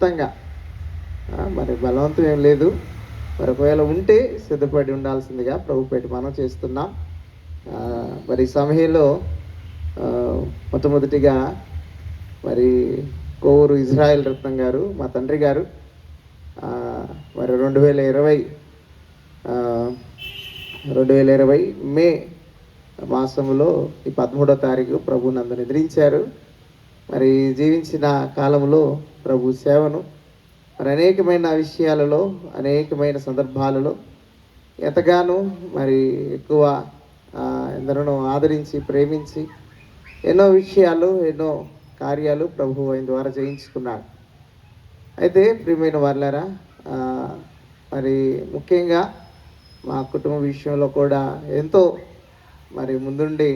క్లుప్తంగా, మరి బలవంతం ఏం లేదు. మరి ఒకవేళ ఉంటే సిద్ధపడి ఉండాల్సిందిగా ప్రభుపేట మనం చేస్తున్నాం. మరి ఈ సమయంలో మొట్టమొదటిగా మరి కోవూరు ఇజ్రాయెల్ రత్నం గారు, మా తండ్రి గారు, మరి 2020 మే మాసంలో ఈ 13వ తారీఖు ప్రభు నందు నిద్రించారు. మరి జీవించిన కాలంలో ప్రభు సేవను మరి అనేకమైన విషయాలలో, అనేకమైన సందర్భాలలో ఎంతగానో మరి ఎక్కువ ఎందరో ఆదరించి, ప్రేమించి ఎన్నో విషయాలు, ఎన్నో కార్యాలు ప్రభు ఆయన ద్వారా చేయించుకున్నాడు. అయితే ప్రియమైన వాళ్ళారా, మరి ముఖ్యంగా మా కుటుంబ విషయంలో కూడా ఎంతో మరి ముందుండి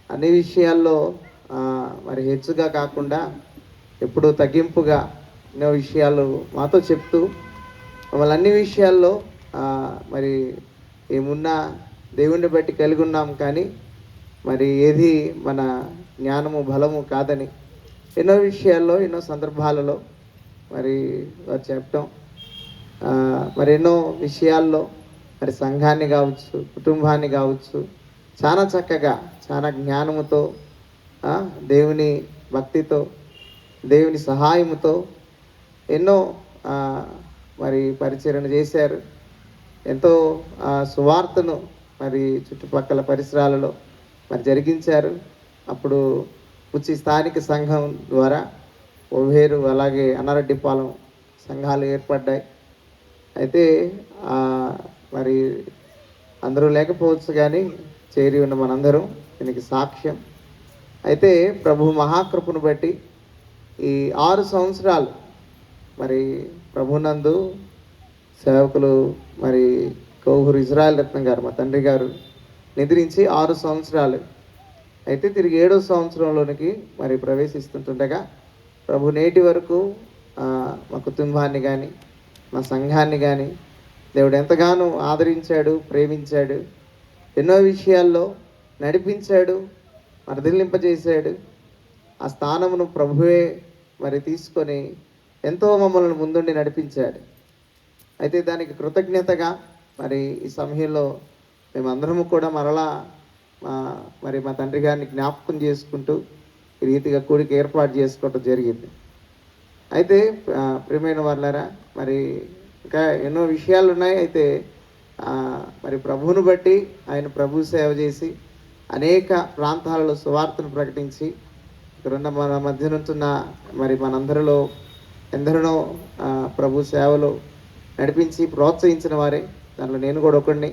అన్ని విషయాల్లో మరి హెచ్చుగా కాకుండా ఎప్పుడూ తగ్గింపుగా ఎన్నో విషయాలు మాతో చెప్తూ మమ్మల్ని అన్ని విషయాల్లో మరి ఏమున్నా దేవుణ్ణి బట్టి కలిగి ఉన్నాం, కానీ మరి ఏది మన జ్ఞానము బలము కాదని ఎన్నో విషయాల్లో, ఎన్నో సందర్భాలలో మరి వారు చెప్పటం, మరి ఎన్నో విషయాల్లో మరి సంఘాన్ని కావచ్చు, కుటుంబాన్ని కావచ్చు చాలా చక్కగా, చాలా జ్ఞానముతో, దేవుని భక్తితో, దేవుని సహాయముతో ఎన్నో మరి పరిచరణ చేశారు. ఎంతో సువార్తను మరి చుట్టుపక్కల పరిసరాలలో మరి జరిగించారు. అప్పుడు ఉచి స్థానిక సంఘం ద్వారా ఓవేరు, అలాగే అన్నారెడ్డిపాలెం సంఘాలు ఏర్పడ్డాయి. అయితే మరి అందరూ లేకపోవచ్చు, కానీ చేరి ఉన్న మనందరం దీనికి సాక్ష్యం. అయితే ప్రభు మహాకృపను బట్టి ఈ 6 సంవత్సరాలు మరి ప్రభునందు సేవకులు మరి కోవూరు ఇజ్రాయెల్ రత్నం గారు, మా తండ్రి గారు నిద్రించి 6 సంవత్సరాలు. అయితే తిరిగి 7వ సంవత్సరంలోనికి మరి ప్రవేశిస్తుండగా ప్రభు నేటి వరకు మా కుటుంబాన్ని కానీ, మా సంఘాన్ని కానీ దేవుడు ఎంతగానో ఆదరించాడు, ప్రేమించాడు, ఎన్నో విషయాల్లో నడిపించాడు, వర్ధిల్లింపజేశాడు. ఆ స్థానమును ప్రభువే మరి తీసుకొని ఎంతో మమ్మల్ని ముందుండి నడిపించాడు. అయితే దానికి కృతజ్ఞతగా మరి ఈ సమయంలో మేమందరము కూడా మరలా మరి మా తండ్రి గారిని జ్ఞాపకం చేసుకుంటూ ఈ రీతిగా కూడిక ఏర్పాటు చేసుకోవటం జరిగింది. అయితే ప్రియమైన వాళ్ళారా, మరి ఇంకా ఎన్నో విషయాలు ఉన్నాయి. అయితే మరి ప్రభువును బట్టి ఆయన ప్రభు సేవ చేసి అనేక ప్రాంతాలలో సువార్తను ప్రకటించి ఇక్కడున్న మన మధ్య నుంచున్న మరి మనందరిలో ఎందరినో ప్రభు సేవలో నడిపించి ప్రోత్సహించిన వారే. దాంట్లో నేను కూడా ఒకడిని.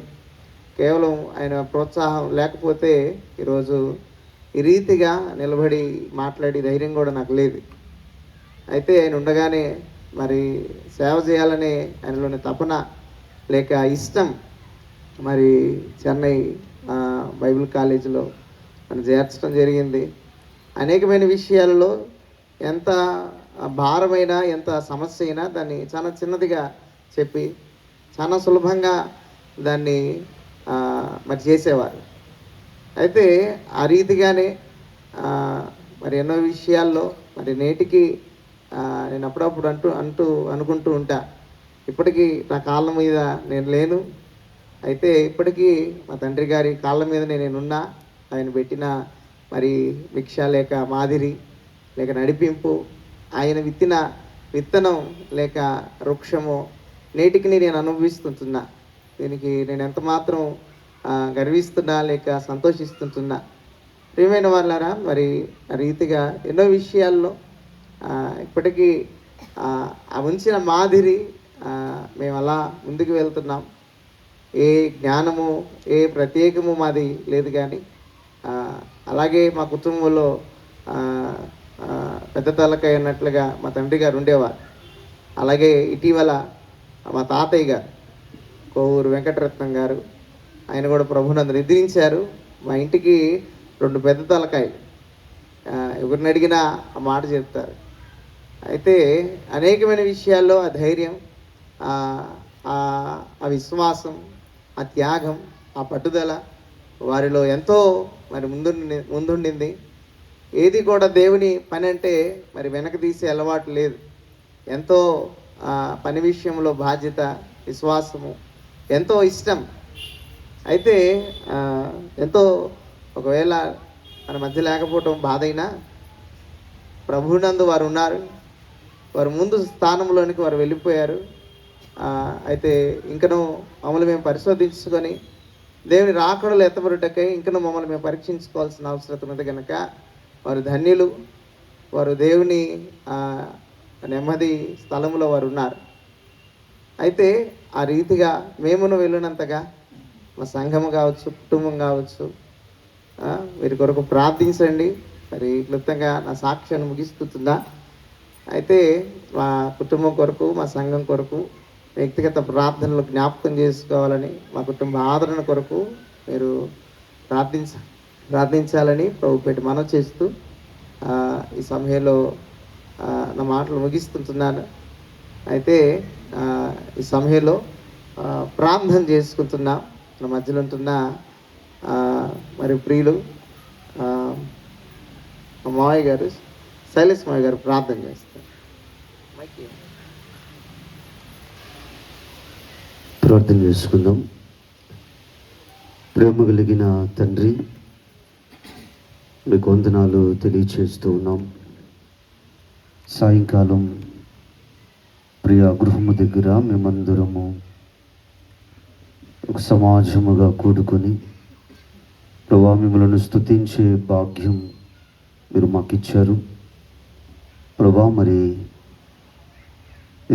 కేవలం ఆయన ప్రోత్సాహం లేకపోతే ఈరోజు ఈ రీతిగా నిలబడి మాట్లాడి ధైర్యం కూడా నాకు లేదు. అయితే ఆయన ఉండగానే మరి సేవ చేయాలనే ఆయనలోని తపన లేక ఇష్టం మరి చెన్నై బైబిల్ కాలేజీలో మనం చేర్చడం జరిగింది. అనేకమైన విషయాలలో ఎంత భారమైన, ఎంత సమస్య అయినా దాన్ని చాలా చిన్నదిగా చెప్పి చాలా సులభంగా దాన్ని మరి చేసేవారు. అయితే ఆ రీతిగానే మరి ఎన్నో విషయాల్లో మరి నేటికి నేను అప్పుడప్పుడు అనుకుంటూ ఉంటా, ఇప్పటికీ నా కాళ్ళ మీద నేను లేను. అయితే ఇప్పటికీ మా తండ్రి గారి కాళ్ళ మీద నేనున్నా. ఆయన పెట్టిన మరి భిక్ష లేక మాదిరి లేక నడిపింపు, ఆయన విత్తిన విత్తనం లేక వృక్షము నేటికి నేను అనుభవిస్తుంటున్నా. దీనికి నేను ఎంత మాత్రం గర్విస్తున్నా లేక సంతోషిస్తుంటున్నా. ప్రియమైన వాళ్ళారా, మరి రీతిగా ఎన్నో విషయాల్లో ఇప్పటికీ ఉంచిన మాదిరి మేము అలా ముందుకు వెళ్తున్నాం. ఏ జ్ఞానము, ఏ ప్రత్యేకము మాది లేదు, కానీ అలాగే మా కుటుంబంలో పెద్ద తలకాయ అన్నట్లుగా మా తండ్రి గారు ఉండేవారు. అలాగే ఇటీవల మా తాతయ్య గారు కోవూరు వెంకటరత్నం గారు, ఆయన కూడా ప్రభునందు నిద్రించారు. మా ఇంటికి 2 పెద్ద తలకాయలు, ఎవరిని అడిగినా ఆ మాట చెప్తారు. అయితే అనేకమైన విషయాల్లో ఆ ధైర్యం, ఆ విశ్వాసం, ఆ త్యాగం, ఆ పట్టుదల వారిలో ఎంతో మరి ముందుండింది. ఏది కూడా దేవుని పని అంటే మరి వెనక తీసే అలవాటు లేదు. ఎంతో పని విషయంలో బాధ్యత, విశ్వాసము, ఎంతో ఇష్టం. అయితే ఎంతో ఒకవేళ మన మధ్య లేకపోవటం బాధ అయినా ప్రభువునందు వారు ఉన్నారు. వారు ముందు స్థానంలోనికి వారు వెళ్ళిపోయారు. అయితే ఇంకనూ మమ్మల్ని మేము పరిశోధించుకొని దేవుని రాకడలు ఎత్తబడుటకై ఇంకనూ మమ్మల్ని మేము పరీక్షించుకోవాల్సిన అవసరం ఉంది కనుక వారు ధన్యులు. వారు దేవుని నెమ్మది స్థలంలో వారు ఉన్నారు. అయితే ఆ రీతిగా మేమును వెళ్ళినంతగా మా సంఘము కావచ్చు, కుటుంబం కావచ్చు, వీరి కొరకు ప్రార్థించండి. మరి క్లుప్తంగా నా సాక్ష్యాన్ని ముగిస్తుందా? అయితే మా కుటుంబం కొరకు, మా సంఘం కొరకు వ్యక్తిగత ప్రార్థనలు జ్ఞాపకం చేసుకోవాలని, మా కుటుంబ ఆదరణ కొరకు మీరు ప్రార్థించాలని ప్రభుపేట మనవి చేస్తూ ఈ సమయంలో నా మాటలు ముగిస్తుంటున్నాను. అయితే ఈ సమయంలో ప్రార్థన చేసుకుంటున్నా. నా మధ్యలో ఉంటున్న మరి ప్రియులు మావయ్య గారు, శైలేష్ మావయ్య గారు ప్రార్థన చేస్తారు. ప్రార్థన చేసుకుందాం. ప్రేమ కలిగిన తండ్రి, మీకు వందనాలు తెలియచేస్తూ ఉన్నాం. సాయంకాలం ప్రియ గృహము దగ్గర మేమందరము ఒక సమాజముగా కూడుకొని ప్రభా మిమ్మల్ని స్తుతించే భాగ్యం మీరు మాకు ఇచ్చారు ప్రభా. మరి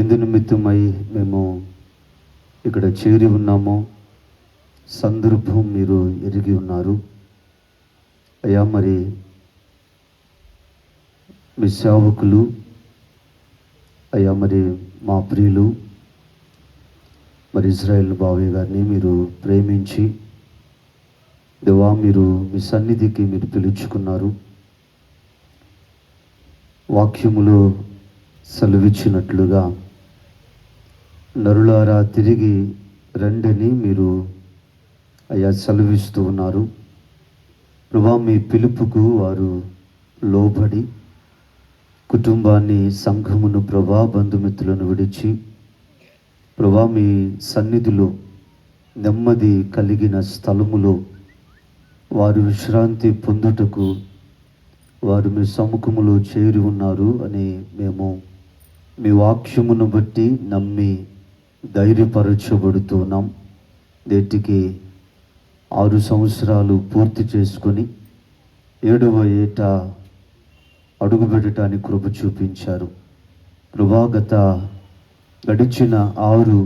ఎందు నిమిత్తమై మేము ఇక్కడ చేరి ఉన్నామో సందర్భం మీరు ఎరిగి ఉన్నారు అయ్యా. మరి మీ సేవకులు అయ్యా, మరి మా ప్రియులు మరి ఇజ్రాయేల్ బావయ్య గారిని మీరు ప్రేమించి దేవా మీరు మీ సన్నిధికి మీరు పిలుచుకున్నారు. వాక్యములో సెలవిచ్చినట్లుగా నరులారా తిరిగి రండని మీరు అయ్యా సెలవిస్తూ ఉన్నారు ప్రభా. మీ పిలుపుకు వారు లోబడి కుటుంబాన్ని, సంఘమును ప్రభా, బంధుమిత్రులను విడిచి ప్రభా మీ సన్నిధిలో నెమ్మది కలిగిన స్థలములో వారు విశ్రాంతి పొందుటకు వారు మీ సముఖములో చేరి ఉన్నారు అని మేము మీ వాక్యమును బట్టి నమ్మి ధైర్యపరచబడుతున్నాం. నేటికి 6 సంవత్సరాలు పూర్తి చేసుకొని 7వ ఏట అడుగుపెట్టడానికి కృప చూపించారు ప్రభా. గడిచిన 6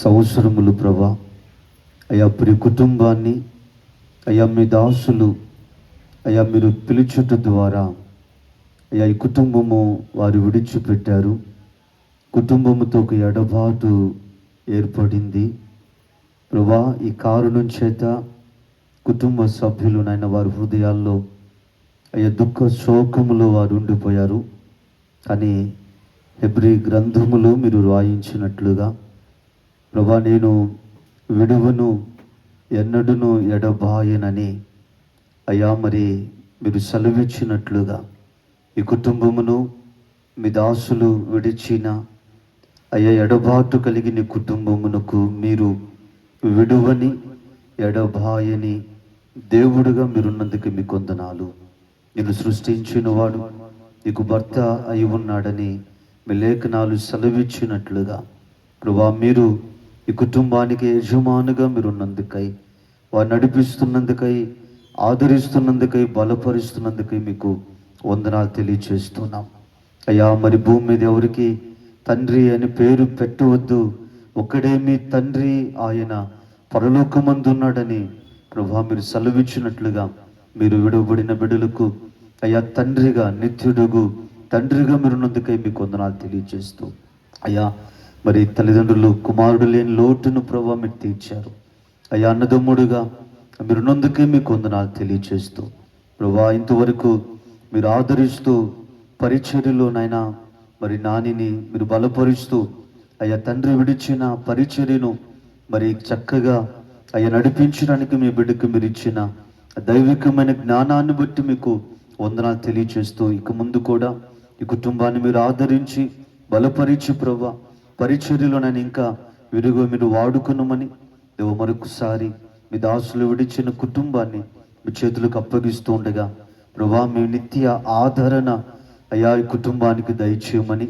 సంవత్సరములు ప్రభా అయ్యా ప్రియ కుటుంబాన్ని అయ్యా మీ దాసులు అయ్యా మీరు పిలుచుట ద్వారా అయ్యా ఈ కుటుంబము వారు విడిచిపెట్టారు. కుటుంబముతో ఒక ఎడబాటు ఏర్పడింది ప్రభా. ఈ కారణం చేత కుటుంబ సభ్యులు నాయన వారి హృదయాల్లో అయ్యా దుఃఖ శోకములో వారు ఉండిపోయారు. కానీ హెబ్రీ గ్రంథములో మీరు రాయించినట్లుగా ప్రభా నేను విడువను ఎన్నడును ఎడబాయనని అయ్యా మరి మీరు సెలవిచ్చినట్లుగా ఈ కుటుంబమును మీ దాసులు విడిచిన అయ్యా ఎడబాటు కలిగిన కుటుంబమునకు మీరు విడువని ఎడబాయని దేవుడుగా మీరున్నందుకు మీ వందనాలు. నేను సృష్టించిన వాడు నీకు భర్త అయి ఉన్నాడని మీ లేఖనాలు సెలవిచ్చినట్లుగా ప్రభా మీరు ఈ కుటుంబానికి యజమానుగా మీరున్నందుకై, వారు నడిపిస్తున్నందుకై, ఆదరిస్తున్నందుకై, బలపరుస్తున్నందుకై మీకు వందనాలు తెలియచేస్తున్నాం అయ్యా. మరి భూమి మీద ఎవరికి తండ్రి అని పేరు పెట్టవద్దు, ఒక్కడే మీ తండ్రి, ఆయన పరలోకమందున్నాడని ప్రభా మీరు సెలవిచ్చినట్లుగా మీరు విడవబడిన బిడ్డలకు అయ్యా తండ్రిగా, నిత్యుడుగు తండ్రిగా మీరున్నందుకై మీకు వందనాలు తెలియజేస్తూ అయ్యా మరి తల్లిదండ్రులు కుమారుడు లేని లోటును ప్రభా మీరు తీర్చారు అయ్యా. అన్నదమ్ముడుగా మీరున్నందుకే మీకు వందనాలు తెలియజేస్తూ ప్రభా ఇంతవరకు మీరు ఆదరిస్తూ పరిచర్యలోనైనా మరి నానిని మీరు బలపరుస్తూ అయ్యా తండ్రి విడిచిన పరిచర్యను మరి చక్కగా అయ్యా నడిపించడానికి మీ బిడ్డకు మీరు ఇచ్చిన దైవికమైన జ్ఞానాన్ని బట్టి మీకు వందనాలు తెలియచేస్తూ ఇక ముందు కూడా ఈ కుటుంబాన్ని మీరు ఆదరించి బలపరిచి ప్రభా పరిచర్యలో నన్ను ఇంకా విరుగు మీరు వాడుకున్నామని దేవ మరొకసారి మీ దాసులు విడిచిన కుటుంబాన్ని మీ చేతులకు అప్పగిస్తూ ఉండగా ప్రభా మీ నిత్య ఆదరణ అయా ఈ కుటుంబానికి దయచేయమని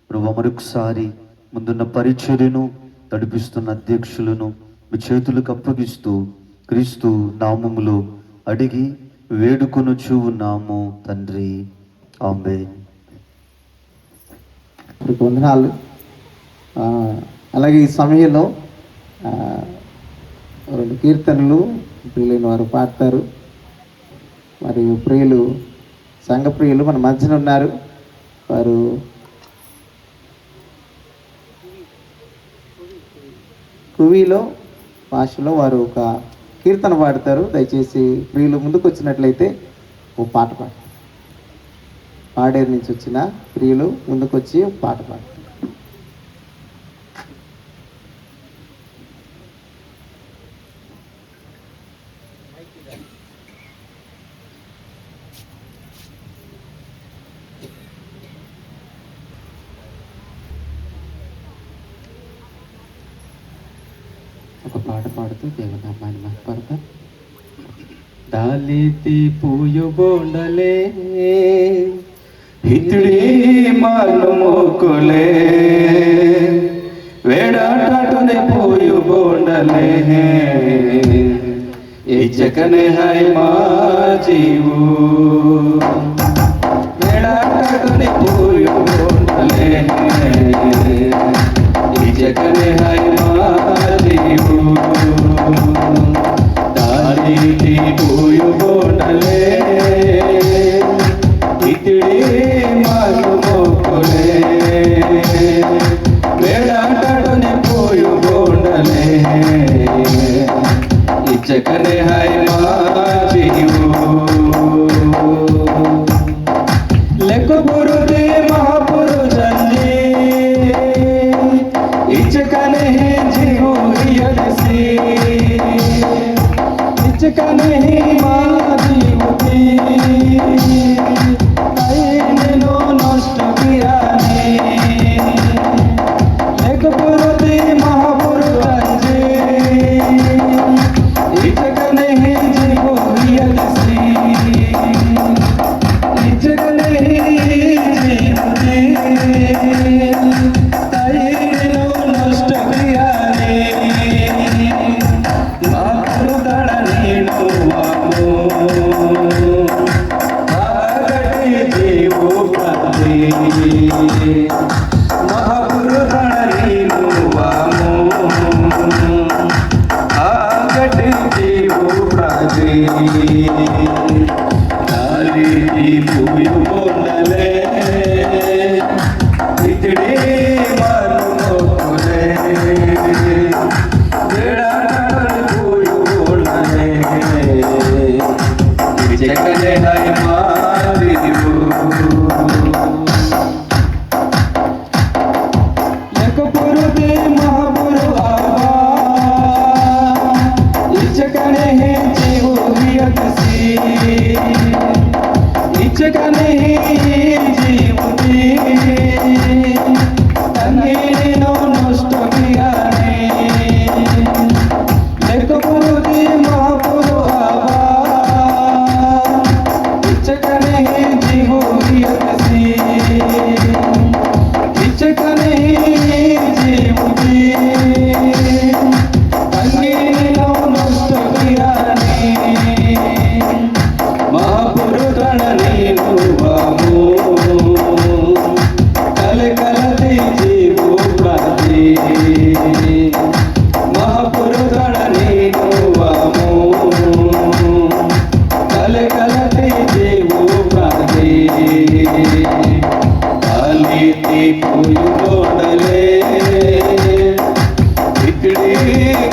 ప్రభా మరొకసారి ముందున్న పరిచర్యను నడిపిస్తున్న అధ్యక్షులను మీ చేతులకు అప్పగిస్తూ క్రీస్తు నామములో అడిగి వేడుకొనుచు ఉన్నాము తండ్రి. ఆమేన్. వందనాలు. అలాగే ఈ సమయంలో 2 కీర్తనలు ప్రియులైన వారు పాడతారు. మరియు ప్రియులు సంఘ ప్రియులు మన మధ్యన ఉన్నారు. వారు కువీలో భాషలో వారు ఒక కీర్తన పాడతారు. దయచేసి ప్రియులు ముందుకు వచ్చినట్లయితే ఓ పాట పాడతారు. పాడేరు నుంచి వచ్చిన ప్రియులు ముందుకు వచ్చి ఒక పాట పాడతారు. ఒక పాట పాడుతూ దేవుని నామాన్ని మహిమపడతారు. डालीती पूयु बोंडले हितड़ी मालू मोकुले वेड़ाटाटने पूयु बोंडले इचकने हाय माजीवू वेड़ाटाटने पूयु बोंडले इचकने हाय माजीवू डालीती पूयु बोंडले इतड़ी मालू मोकुले वेड़ाटाटने पूयु बोंडले इचकने हाय माजीवू लेकुबुरुदे महापुरुषंजी इचकने जीवू हियदसी इचकने माजीवती आईनेनो नष्ट कियाने लेकुबुरुदे महापुरुषंजी इचकने जीवू हियदसी इचकने जीवती आईनेनो नष्ट कियाने महापुरुषंजी पूयु बोंडले इतड़ी मालू मोकुले वेड़ाटाटने पूयु बोंडले इचकने हाय माजीवू लेकुबुरुदे महापुरु आवा इचकने जीवू हियदसी इचकने जीवती तन्नेनो नष्ट कियाने लेकुबुरुदे महापुरु आवा इचकने जीवू हियदसी इचकने जीवती तन्नेनो नष्ट कियाने महापुरुषंजी कल कलती जीवू प्राची महापुरुषंजी कल कलती जीवू प्राची डालीती पूयु बोंडले इतड़ी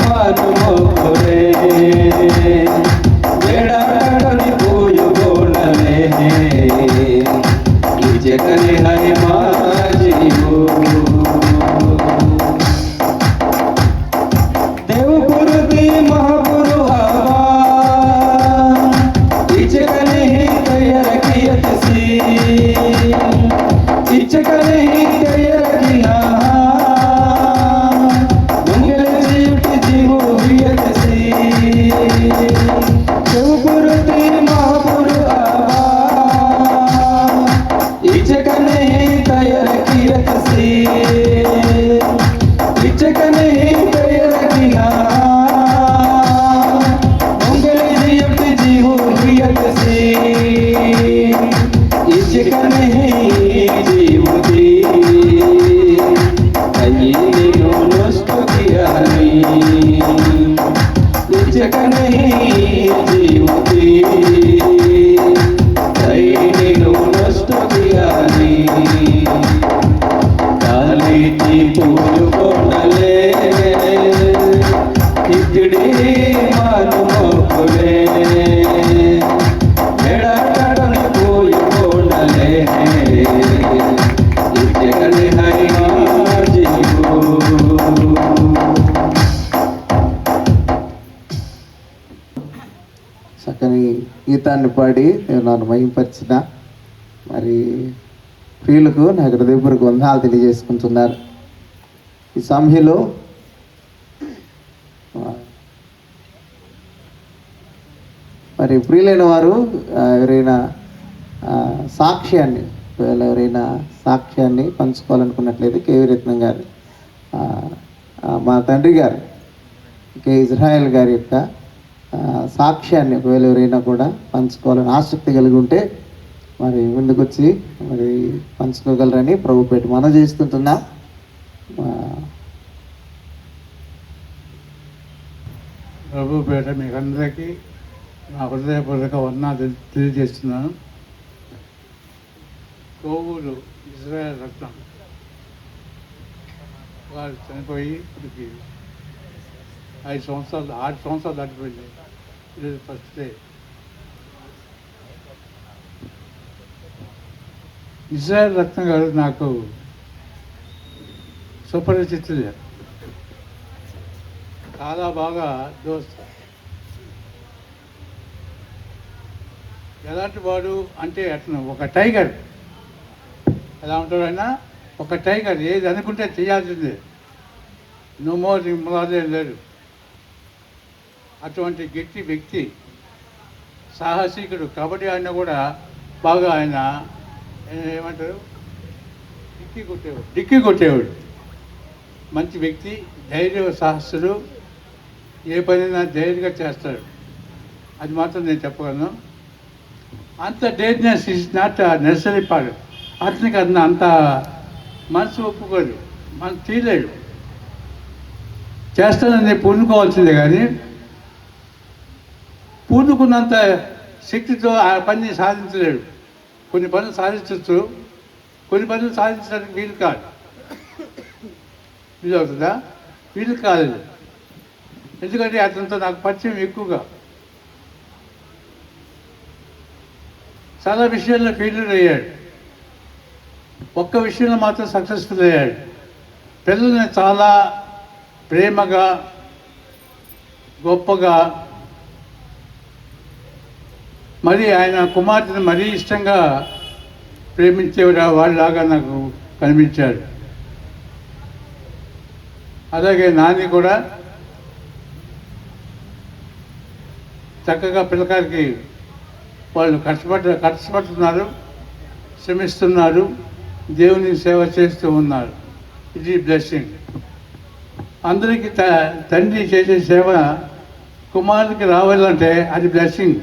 मालू मोकुले वेड़ाटाटने पूयु बोंडले इचकने हाय माजीवू देवपुरुदे महापुरु आवा इचकने तैयार कियदसी इचकने तैयार से इचक नहीं पैर किया मंगल जियत जीव प्रियत से इचक नहीं जीवती अये नो नष्ट किया नहीं इचक नहीं जीवती अये नो नष्ट किया नहीं काली पूज कोडले इकड़ी मानु मोकले बेड़ा काडन पूज कोडले इचकले हरि जीवो చక్కని గీతాన్ని పాడి నేను నన్ను మహింపరిచిన మరి ప్రియులకు నా హృదయపూర్వక వందనాలు తెలియజేసుకుంటున్నారు. ఈ సమయంలో మరి ప్రియులైన వారు ఎవరైనా సాక్ష్యాన్ని ఒకవేళ ఎవరైనా సాక్ష్యాన్ని పంచుకోవాలనుకున్నట్లయితే కేవీ రత్నం గారు మా తండ్రి గారు కే ఇజ్రాయెల్ గారి యొక్క సాక్ష్యాన్ని ఒకవేళ ఎవరైనా కూడా పంచుకోవాలని ఆసక్తి కలిగి ఉంటే మరి ముందుకొచ్చి మరి పంచుకోగలరని ప్రభు పేట మనం చేస్తుంటున్నా. ప్రభు పేట మీకు అందరికీ నా హృదయపూర్వక వందనాలు తెలియజేస్తున్నాను. కోవూరు ఇజ్రాయెల్ రత్నం వారు చనిపోయి ఇప్పటికి 6 సంవత్సరాలు దాటిపోయింది. ఈరోజు ఫస్ట్ డే. ఇజ్రాయెల్ రత్నం గారు నాకు సుపరిచితులే, చాలా బాగా దోస్తు. ఎలాంటి వాడు అంటే అతను ఒక టైగర్. ఎలా ఉంటాడు ఆయన? ఒక టైగర్. ఏది అనుకుంటే చేయాల్సిందే, నో నిమ్మలాదేం లేడు. అటువంటి గట్టి వ్యక్తి, సాహసికుడు. కబడ్డీ ఆయన కూడా బాగా ఆయన ఏమంటారు డిక్కీ కొట్టేవాడు. మంచి వ్యక్తి, ధైర్య సాహసుడు. ఏ పనైనా ధైర్యంగా చేస్తాడు, అది మాత్రం నేను చెప్పగలను. అంత డేర్నెస్ ఈజ్ నాట్ నెసరీ పార్ట్. అతనికి అంత మనసు ఒప్పుకోదు, మనసు తీయలేడు. చేస్తానని పూనుకోవాల్సిందే, కానీ పూనుకున్నంత శక్తితో ఆ పని సాధించలేడు. కొన్ని పనులు సాధించవచ్చు, కొన్ని పనులు సాధించడానికి వీలు కాదు. వీలు అవుతుందా? వీలు కాలేదు. ఎందుకంటే అతనితో నాకు పరిచయం ఎక్కువగా. చాలా విషయాల్లో ఫెయిల్యూర్ అయ్యాడు, ఒక్క విషయంలో మాత్రం సక్సెస్ఫుల్ అయ్యాడు. పిల్లల్ని చాలా ప్రేమగా, గొప్పగా, మరి ఆయన కుమార్తెను మరీ ఇష్టంగా ప్రేమించేవాడు. వాళ్ళలాగా నాకు కనిపించాడు. అలాగే నాని కూడా చక్కగా పిల్లకాయలకి వాళ్ళు కష్టపడుతున్నారు, శ్రమిస్తున్నారు, దేవుని సేవ చేస్తూ ఉన్నారు. ఇది బ్లెస్సింగ్. అందరికీ తండ్రి చేసే సేవ కుమారుడికి రావాలంటే అది బ్లెస్సింగ్.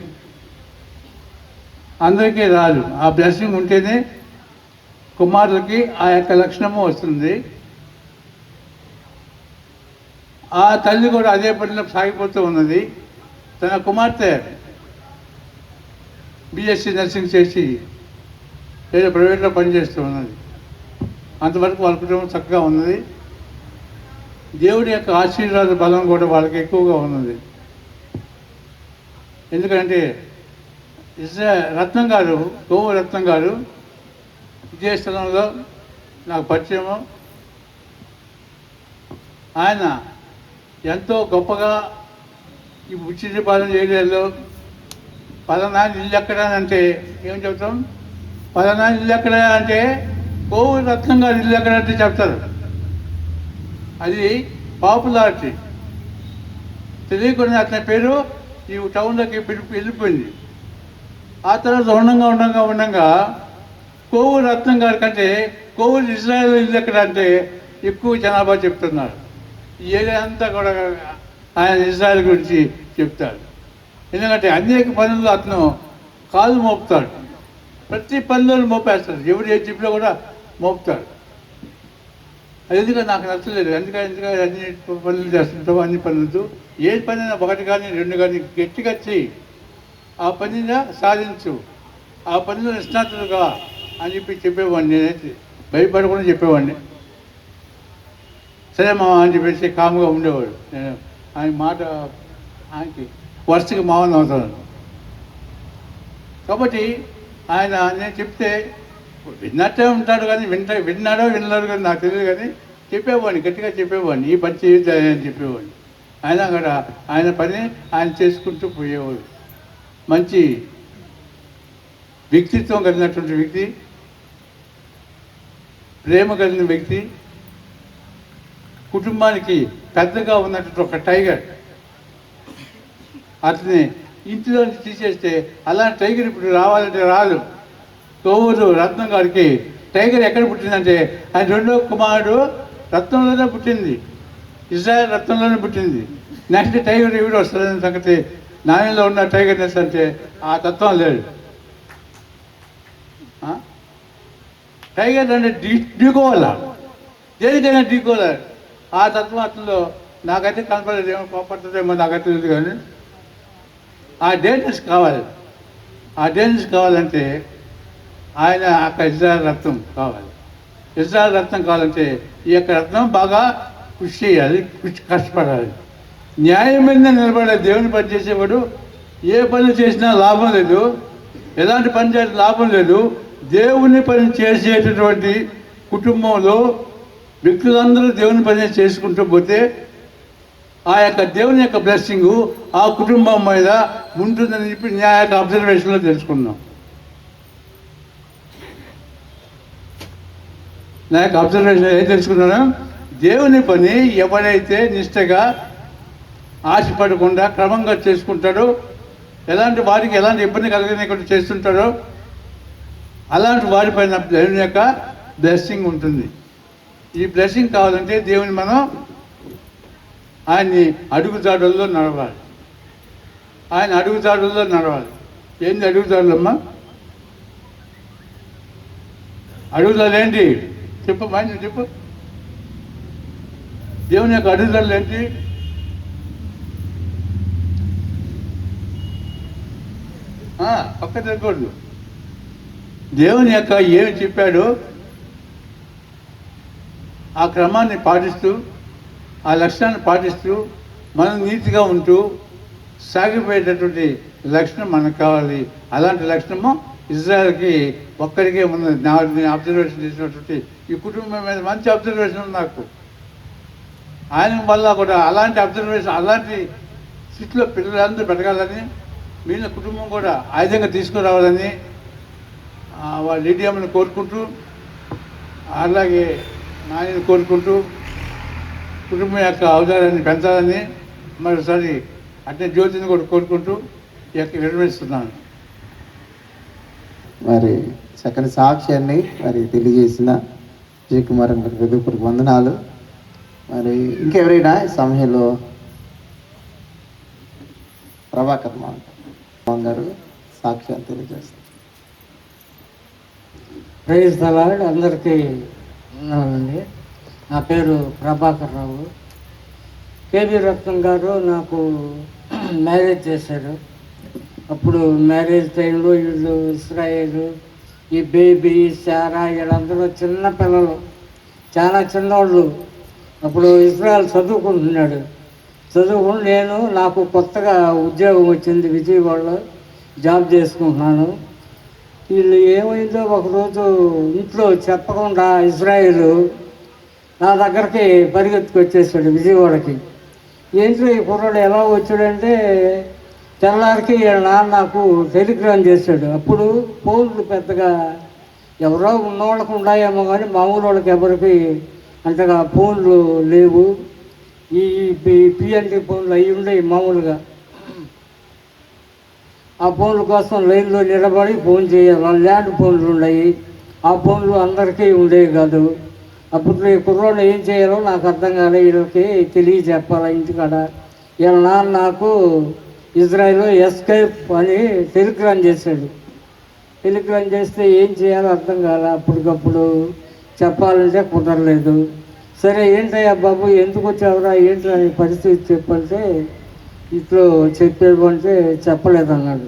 అందరికీ రాదు. ఆ బ్లెస్సింగ్ ఉంటేనే కుమారులకి ఆ యొక్క లక్షణము వస్తుంది. ఆ తల్లి కూడా అదే పనిలో సాగిపోతూ ఉన్నది. తన కుమార్తె బిఎస్సి నర్సింగ్ చేసి ఏదో ప్రైవేట్లో పనిచేస్తూ ఉన్నది. అంతవరకు వాళ్ళ కుటుంబం చక్కగా ఉన్నది. దేవుడి యొక్క ఆశీర్వాద బలం కూడా వాళ్ళకి ఎక్కువగా ఉన్నది. ఎందుకంటే రత్నం గారు, కోవు రత్నం గారు ఇదే స్థలంలో నాకు పరిచయము. ఆయన ఎంతో గొప్పగా ఈ బుచ్చిపాలెం ఏరియాలో పలానా ఇల్లు ఎక్కడా అంటే ఏం చెప్తాం? పలానా ఇల్లు ఎక్కడా అంటే కోవు రత్నం గారు ఇల్లు ఎక్కడంటే చెప్తారు. అది పాపులారిటీ. తెలియకుండా అతని పేరు ఈ టౌన్లోకి వెళ్ళిపోయింది. ఆ తర్వాత ఉండంగా కోవు రత్నం గారి కంటే కోవిడ్ ఇజ్రాయెల్ ఇల్లు ఎక్కడ అంటే ఎక్కువ జనాభా చెప్తున్నారు. ఈ ఏరియా అంతా కూడా ఆయన ఇజ్రాయెల్ గురించి చెప్తాడు. ఎందుకంటే అనేక పనుల్లో అతను కాలు మోపుతాడు, ప్రతి పనులను మోపేస్తాడు, ఎవరు ఏ చెప్పినా కూడా మోపుతాడు. అది ఎందుకంటే నాకు నచ్చలేదు. ఎందుకంటే అన్ని పనులు చేస్తుంటావు, అన్ని పనులు ఏ పనైనా ఒకటి కానీ రెండు కానీ గట్టిగా చెయ్యి, ఆ పనిగా సాధించు, ఆ పనిలో నిష్ణాతులుగా అని చెప్పేవాడిని. నేనైతే భయపడకుండా చెప్పేవాడిని. సరే మామ అని చెప్పేసి కాముగా ఉండేవాడు. నేను ఆయన మాట ఆయనకి వరుసగా మామూలు అవుతాను. కాబట్టి ఆయన నేను చెప్తే విన్నట్టే ఉంటాడు, కానీ విన్నాడో విన్నాడు కానీ నాకు తెలియదు, కానీ చెప్పేవాడిని, గట్టిగా చెప్పేవాడిని, ఈ పని చేయొద్దు అని చెప్పేవాడిని. ఆయన కూడా ఆయన పని ఆయన చేసుకుంటూ పోయేవాడు. మంచి వ్యక్తిత్వం కలిగినటువంటి వ్యక్తి, ప్రేమ కలిగిన వ్యక్తి, కుటుంబానికి పెద్దగా ఉన్నటువంటి ఒక టైగర్. అతని ఇంటిలో నుంచి తీసేస్తే అలాంటి టైగర్ ఇప్పుడు రావాలంటే రాదు. కోవూరు రత్నం గారికి టైగర్ ఎక్కడ పుట్టిందంటే ఆయన రెండో కుమారుడు రత్నంలోనే పుట్టింది, ఇజ్రాయెల్ రత్నంలోనే పుట్టింది. నెక్స్ట్ టైగర్ ఎవరు వస్తుందనే సంగతి నాయనలో ఉన్న టైగర్నెస్ అంటే ఆ తత్వం లేదు. టైగర్ అంటే ఢీకోవాల, దేనికైనా ఢీకోవాలి. ఆ తత్వం అతనిలో నాకైతే కనపడలేదేమో, కోపడుతుందేమో నాకైతే తెలియదు, కానీ ఆ డేంజర్స్ కావాలి. ఆ డేంజర్స్ కావాలంటే ఆయన అక్కడ ఇజ్రాయెల్ రత్నం కావాలి. ఇజ్రాయెల్ రత్నం కావాలంటే ఈ యొక్క రత్నం బాగా కృషి చేయాలి, కష్టపడాలి, న్యాయం మీద నిలబడే దేవుని పని చేసేవాడు ఏ పని చేసినా లాభం లేదు, ఎలాంటి పని చేసినా లాభం లేదు. దేవుని పని చేసేటటువంటి కుటుంబంలో వ్యక్తులందరూ దేవుని పని చేసుకుంటూ పోతే ఆ యొక్క దేవుని యొక్క బ్లెస్సింగ్ ఆ కుటుంబం మీద ఉంటుందని చెప్పి నా యొక్క అబ్జర్వేషన్లో తెలుసుకున్నాం. నా యొక్క అబ్జర్వేషన్ ఏం తెలుసుకున్నాను, దేవుని పని ఎవరైతే నిష్టగా ఆశపడకుండా క్రమంగా చేసుకుంటాడో, ఎలాంటి వారికి ఎలాంటి ఇబ్బంది కలిగినకుండా చేస్తుంటాడో అలాంటి వారిపైన దేవుని యొక్క బ్లెస్సింగ్ ఉంటుంది. ఈ బ్లెస్సింగ్ కావాలంటే దేవుని మనం ఆయన్ని అడుగుజాడల్లో నడవాలి. ఆయన అడుగుజాడల్లో నడవాలి. ఏంది అడుగుజాడలమ్మా? అడుగుజాడలు ఏంటి చెప్పు, మంచి చెప్పు. దేవుని యొక్క అడుగుజాడలు ఏంటి? పక్క తిరగకూడదు. దేవుని యొక్క ఏమి చెప్పాడో ఆ క్రమాన్ని పాటిస్తూ, ఆ లక్షణాన్ని పాటిస్తూ మనం నీతిగా ఉంటూ సాగిపోయేటటువంటి లక్షణం మనకు కావాలి. అలాంటి లక్షణము ఇజ్రాయెల్కి ఒక్కడికే ఉన్నది. నేను అబ్జర్వేషన్ చేసినటువంటి ఈ కుటుంబం మీద మంచి అబ్జర్వేషన్ ఉంది నాకు. ఆయన వల్ల కూడా అలాంటి అబ్జర్వేషన్, అలాంటి స్థితిలో పిల్లలందరూ పెరగాలని, మిగిలిన కుటుంబం కూడా ఆ విధంగా తీసుకురావాలని వాళ్ళ లీడియామని కోరుకుంటూ, అలాగే నాయని కోరుకుంటూ కుటుంబం యొక్క అవసరాన్ని పెంచాలని మరోసారి అట్నే జ్యోతిని కూడా కోరుకుంటూ ఈ యొక్క నిర్వహిస్తున్నాను. మరి చక్కని సాక్ష్యాన్ని మరి తెలియజేసిన విజయ్ కుమార్ గారికి హృదయపూర్వక వందనాలు. మరి ఇంకెవరైనా ఈ సమయంలో ప్రభాకర్ గారు సాక్ష్యాన్ని తెలియజేస్తారు. Praise the lord. అందరికీ ఉన్నానండి. నా పేరు ప్రభాకర్ రావు. కేబీ రత్నం గారు నాకు మ్యారేజ్ చేశారు. అప్పుడు మ్యారేజ్ టైంలో వీళ్ళు ఇస్రాయేల్, ఈ బేబీ, శారా వీళ్ళందరూ చిన్న పిల్లలు, చాలా చిన్నవాళ్ళు. అప్పుడు ఇజ్రాయెల్ చదువుకుంటున్నాడు. చదువుకుని నాకు కొత్తగా ఉద్యోగం వచ్చింది, విజయవాడలో జాబ్ చేసుకుంటున్నాను. వీళ్ళు ఏమైందో ఒకరోజు ఇంట్లో చెప్పకుండా ఇజ్రాయేల్ నా దగ్గరికి పరిగెత్తుకొచ్చేసాడు విజయవాడకి. ఏంటో ఈ కుర్రాడు ఎలా వచ్చాడంటే తెల్లారికి నాన్న నాకు టెలిగ్రామ్ చేశాడు. అప్పుడు ఫోన్లు పెద్దగా ఎవరో ఉన్నవాళ్ళకు ఉన్నాయేమో కానీ మామూలు వాళ్ళకి ఎవరికి అంతగా ఫోన్లు లేవు. ఈ పిఎన్టీ ఫోన్లు అవి ఉండేవి మామూలుగా. ఆ ఫోన్ల కోసం లైన్లో నిలబడి ఫోన్ చేయాలి. ల్యాండ్ ఫోన్లు ఉన్నాయి. ఆ ఫోన్లు అందరికీ ఉండేవి కాదు. అప్పుడు ఈ కుర్రోళ్ళు ఏం చేయాలో నాకు అర్థం కాలే. వీళ్ళకి తెలియజెప్పాలి ఇంటికాడ. వీళ్ళ నాన్న నాకు ఇజ్రాయెల్లో ఎస్కేప్ అని టెలిగ్రామ్ చేశాడు. టెలిగ్రామ్ చేస్తే ఏం చేయాలో అర్థం కాలే. అప్పటికప్పుడు చెప్పాలంటే కుదరలేదు. సరే ఏంటయ్యా బాబు ఎందుకు వచ్చావురా ఏంటి అని పరిస్థితి చెప్పంటే ఇంట్లో చెప్పేమంటే చెప్పలేదన్నాడు.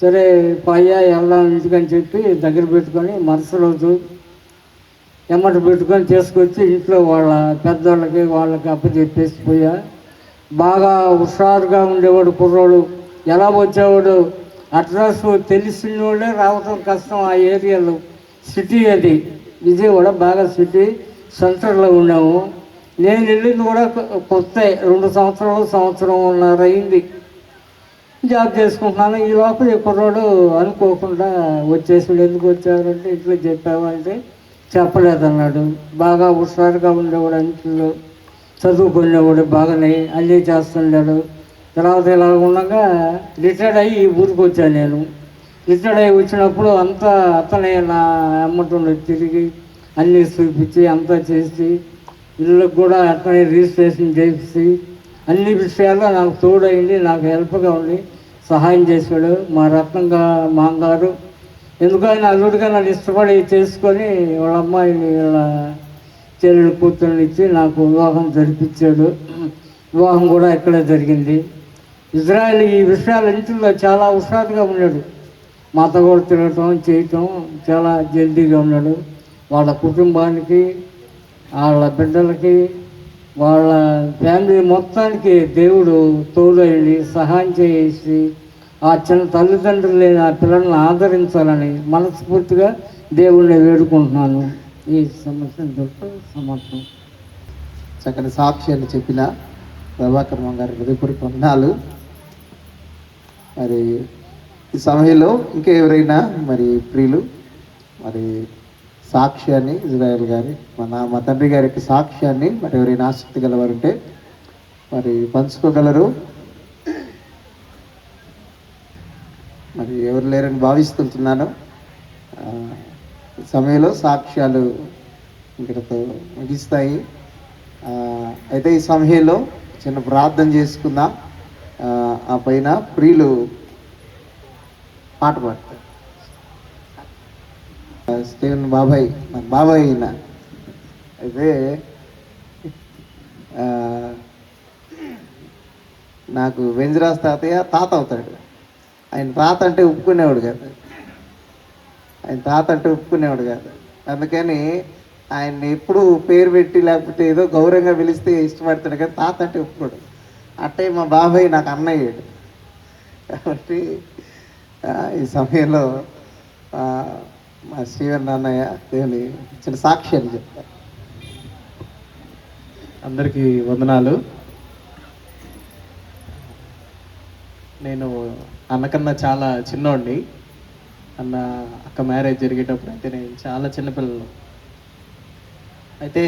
సరే పయ్యా వెళ్దాం ఇంటికని చెప్పి దగ్గర పెట్టుకొని మరుసటి రోజు ఎమ్మటి పెట్టుకొని తీసుకొచ్చి ఇంట్లో వాళ్ళ పెద్దవాళ్ళకి వాళ్ళకి అప్పచెప్పేసి పోయా. బాగా హుషారుగా ఉండేవాడు కుర్రోడు. ఎలా వచ్చేవాడు అడ్రస్ తెలిసిన వాళ్ళే రావటం కష్టం. ఆ ఏరియాలో సిటీ అది విజయవాడ బాగా సిటీ సెంటర్లో ఉన్నాము. నేను వెళ్ళింది కూడా కొత్త 2 సంవత్సరం అయింది జాబ్ చేసుకుంటున్నాను. ఈ లోపల ఈ కుర్రోడు అనుకోకుండా వచ్చేసాడు. ఎందుకు వచ్చారంటే ఇంట్లో చెప్పావంటే చెప్పలేదన్నాడు. బాగా హుషారుగా ఉండేవాడు, ఇంట్లో చదువుకునేవాడు, బాగానే అన్నీ చేస్తుండాడు. తర్వాత ఇలా ఉండగా రిటైర్డ్ అయ్యి ఈ ఊరికి వచ్చాను నేను. రిటైర్డ్ అయ్యి వచ్చినప్పుడు అంతా అతనే నా అమ్మటుండే తిరిగి అన్నీ చూపించి అంతా చేసి ఇళ్ళకు కూడా అతనే రిజిస్ట్రేషన్ చేసి అన్ని విషయాల్లో నాకు తోడైంది, నాకు హెల్ప్గా ఉండి సహాయం చేశాడు మా రత్నంగా మాంగారు. ఎందుకని అల్లుడిగా నన్ను ఇష్టపడి చేసుకొని వాళ్ళ అమ్మాయిని వాళ్ళ చెల్లెలు కూతుర్ని ఇచ్చి నాకు వివాహం జరిపించాడు. వివాహం కూడా ఇక్కడే జరిగింది. ఇజ్రాయెల్ ఈ విషయాలన్నింటిలో చాలా హుషారుగా ఉన్నాడు. మాతో కూడా తిరగటం చేయటం చాలా జల్దీగా ఉన్నాడు. వాళ్ళ కుటుంబానికి, వాళ్ళ బిడ్డలకి, వాళ్ళ ఫ్యామిలీ మొత్తానికి దేవుడు తోడైంది సహాయం చేసి ఆ చిన్న తల్లిదండ్రులు లేని ఆ పిల్లల్ని ఆదరించాలని మనస్ఫూర్తిగా దేవుణ్ణి వేడుకుంటున్నాను. ఈ సమస్య సమర్థం. చక్కని సాక్ష్యాన్ని చెప్పిన ప్రభాకర్ గారి హృదయపూర్వక వందనాలు. మరి ఈ సమయంలో ఇంకా ఎవరైనా మరి ప్రియులు మరి సాక్ష్యాన్ని ఇజ్రాయెల్ గారి మా తండ్రి గారి యొక్క సాక్ష్యాన్ని మరి ఎవరైనా ఆసక్తి గలవారు ఉంటే మరి పంచుకోగలరు. మరి ఎవరు లేరని భావిస్తుంటున్నాను. ఈ సమయంలో సాక్ష్యాలు ఇక్కడతో ముగిస్తాయి. అయితే ఈ సమయంలో చిన్న ప్రార్థన చేసుకుందాం. ఆ పైన ప్రియులు పాట పాడతారు. స్టీవెన్ బాబాయ్ మన బాబాయ్ అయినా అయితే నాకు వెంజరాజ్ తాతయ్య తాత అవుతాడు. ఆయన తాత అంటే ఒప్పుకునేవాడు కాదు. అందుకని ఆయన్ని ఎప్పుడు పేరు పెట్టి లేకపోతే ఏదో గౌరవంగా పిలిస్తే ఇష్టపడతాడు కానీ తాత అంటే ఒప్పుకోడు. అంటే మా బాబాయ్ నాకు అన్నయ్యాడు. కాబట్టి ఈ సమయంలో మా శ్రీవన్ అన్నయ్య దేవుని చిన్న సాక్ష్యాన్ని చెప్తారు. అందరికీ వందనాలు. నేను అన్నకన్నా చాలా చిన్నోడిని. అన్న అక్క మ్యారేజ్ జరిగేటప్పుడు అయితే నేను చాలా చిన్నపిల్లలు. అయితే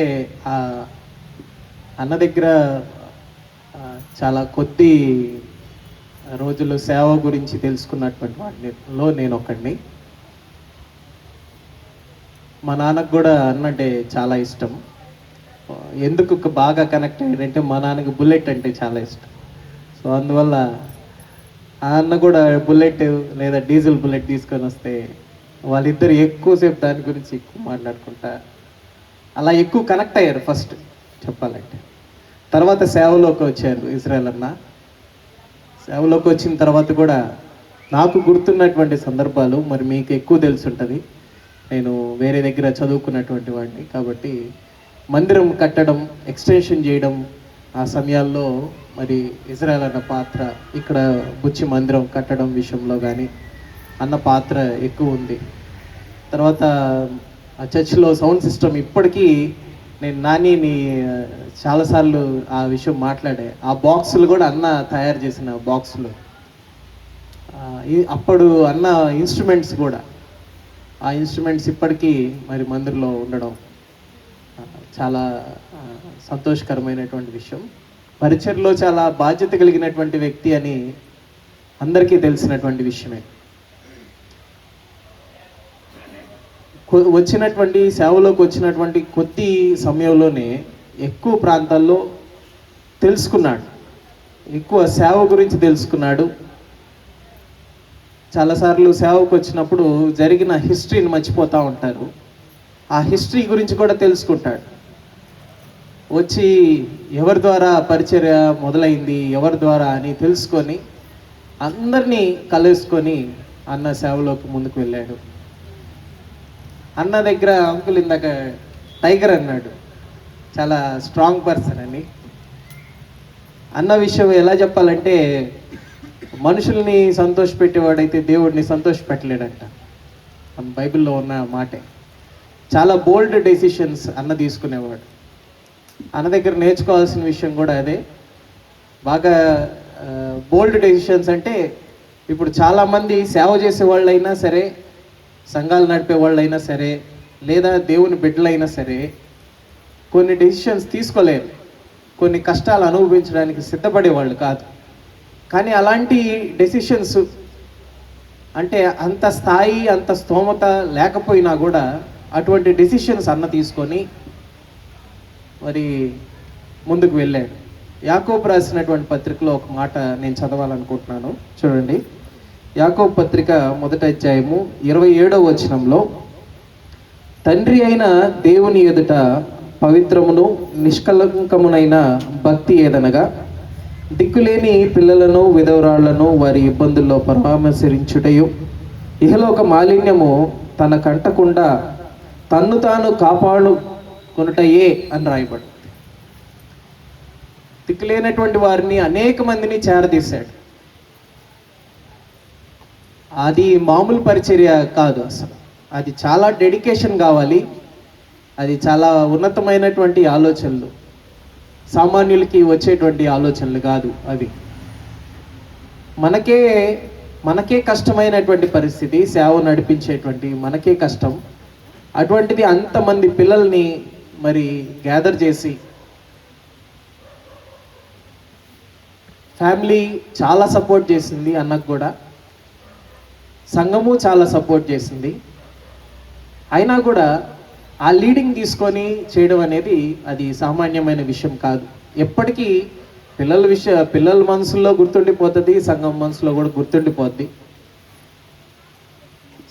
అన్న దగ్గర చాలా కొద్ది రోజులు సేవ గురించి తెలుసుకున్నటువంటి వాటిలో నేను ఒకడిని. మా నాన్నకు కూడా అన్న అంటే చాలా ఇష్టం. ఎందుకు బాగా కనెక్ట్ అయ్యాడంటే మా నాన్నకి బుల్లెట్ అంటే చాలా ఇష్టం. సో అందువల్ల ఆ అన్న కూడా బుల్లెట్ లేదా డీజిల్ బుల్లెట్ తీసుకొని వస్తే వాళ్ళిద్దరు ఎక్కువసేపు దాని గురించి ఎక్కువ మాట్లాడుకుంటా అలా ఎక్కువ కనెక్ట్ అయ్యారు ఫస్ట్ చెప్పాలంటే. తర్వాత సేవలోకి వచ్చారు ఇజ్రాయెల్ అన్న. సేవలోకి వచ్చిన తర్వాత కూడా నాకు గుర్తున్నటువంటి సందర్భాలు మరి మీకు ఎక్కువ తెలుసుంటుంది. నేను వేరే దగ్గర చదువుకున్నటువంటి వాడిని కాబట్టి మందిరం కట్టడం, ఎక్స్టెన్షన్ చేయడం ఆ సమయాల్లో మరి ఇజ్రాయెల్ అన్న పాత్ర ఇక్కడ బుచ్చి మందిరం కట్టడం విషయంలో కానీ అన్న పాత్ర ఎక్కువ ఉంది. తర్వాత ఆ చర్చ్లో సౌండ్ సిస్టమ్ ఇప్పటికీ నేను నానిని చాలాసార్లు ఆ విషయం మాట్లాడే. ఆ బాక్సులు కూడా అన్న తయారు చేసిన బాక్సులు. అప్పుడు అన్న ఇన్స్ట్రుమెంట్స్ కూడా ఆ ఇన్స్ట్రుమెంట్స్ ఇప్పటికీ మరి మందిరంలో ఉండడం చాలా సంతోషకరమైనటువంటి విషయం. పరిచర్లో చాలా బాధ్యత కలిగినటువంటి వ్యక్తి అని అందరికీ తెలిసినటువంటి విషయమే. వచ్చినటువంటి సేవలోకి వచ్చినటువంటి కొద్ది సమయంలోనే ఎక్కువ ప్రాంతాల్లో తెలుసుకున్నాడు, ఎక్కువ సేవ గురించి తెలుసుకున్నాడు. చాలాసార్లు సేవకు వచ్చినప్పుడు జరిగిన హిస్టరీని మర్చిపోతూ ఉంటారు. ఆ హిస్టరీ గురించి కూడా తెలుసుకుంటాడు. వచ్చి ఎవరి ద్వారా పరిచర్య మొదలైంది, ఎవరి ద్వారా అని తెలుసుకొని అందరినీ కలుసుకొని అన్న సేవలోకి ముందుకు వెళ్ళాడు. అన్న దగ్గర అంకుల్ ఇందాక టైగర్ అన్నాడు, చాలా స్ట్రాంగ్ పర్సన్ అని. అన్న విషయం ఎలా చెప్పాలంటే, మనుషుల్ని సంతోషపెట్టేవాడైతే దేవుడిని సంతోషపెట్టలేడంట. మన బైబిల్లో ఉన్న మాటే. చాలా బోల్డ్ డెసిషన్స్ అన్న తీసుకునేవాడు. అన్న దగ్గర నేర్చుకోవాల్సిన విషయం కూడా అదే. బాగా బోల్డ్ డెసిషన్స్ అంటే, ఇప్పుడు చాలామంది సేవ చేసే వాళ్ళైనా సరే, సంఘాలు నడిపే వాళ్ళైనా సరే, లేదా దేవుని బిడ్డలైనా సరే కొన్ని డెసిషన్స్ తీసుకోలేరు, కొన్ని కష్టాలు అనుభవించడానికి సిద్ధపడేవాళ్ళు కాదు. కానీ అలాంటి డెసిషన్స్ అంటే అంత స్థాయి, అంత స్తోమత లేకపోయినా కూడా అటువంటి డెసిషన్స్ అన్న తీసుకొని మరి ముందుకు వెళ్ళాడు. యాకోబు రాసినటువంటి పత్రికలో ఒక మాట నేను చదవాలనుకుంటున్నాను, చూడండి. యాకోబు పత్రిక 1వ అధ్యాయము 27వ వచనంలో, తండ్రి అయిన దేవుని ఎదుట పవిత్రమును నిష్కలంకమునైన భక్తి ఏదనగా, దిక్కులేని పిల్లలను విధవరాళ్లను వారి ఇబ్బందుల్లో పరామర్శించుటయు, ఇహలోక మాలిన్యము తన కంటకుండా తన్ను తాను కాపాడుకొనుటయే అని రాయబడింది. దిక్కులేనటువంటి వారిని అనేక మందిని చేరదీశాడు. అది మామూలు పరిచర్య కాదు అసలు. అది చాలా డెడికేషన్ కావాలి. అది చాలా ఉన్నతమైనటువంటి ఆలోచనలు, సామాన్యులకి వచ్చేటువంటి ఆలోచనలు కాదు అవి. మనకే కష్టమైనటువంటి పరిస్థితి, సేవ నడిపించేటువంటి మనకే కష్టం. అటువంటిది అంతమంది పిల్లల్ని మరి గ్యాదర్ చేసి, ఫ్యామిలీ చాలా సపోర్ట్ చేసింది అన్నకు కూడా, సంఘము చాలా సపోర్ట్ చేసింది. అయినా కూడా ఆ లీడింగ్ తీసుకొని చేయడం అనేది అది సామాన్యమైన విషయం కాదు. ఎప్పటికీ పిల్లల మనసులో గుర్తుండిపోతుంది, సంఘం మనసులో కూడా గుర్తుండిపోద్ది.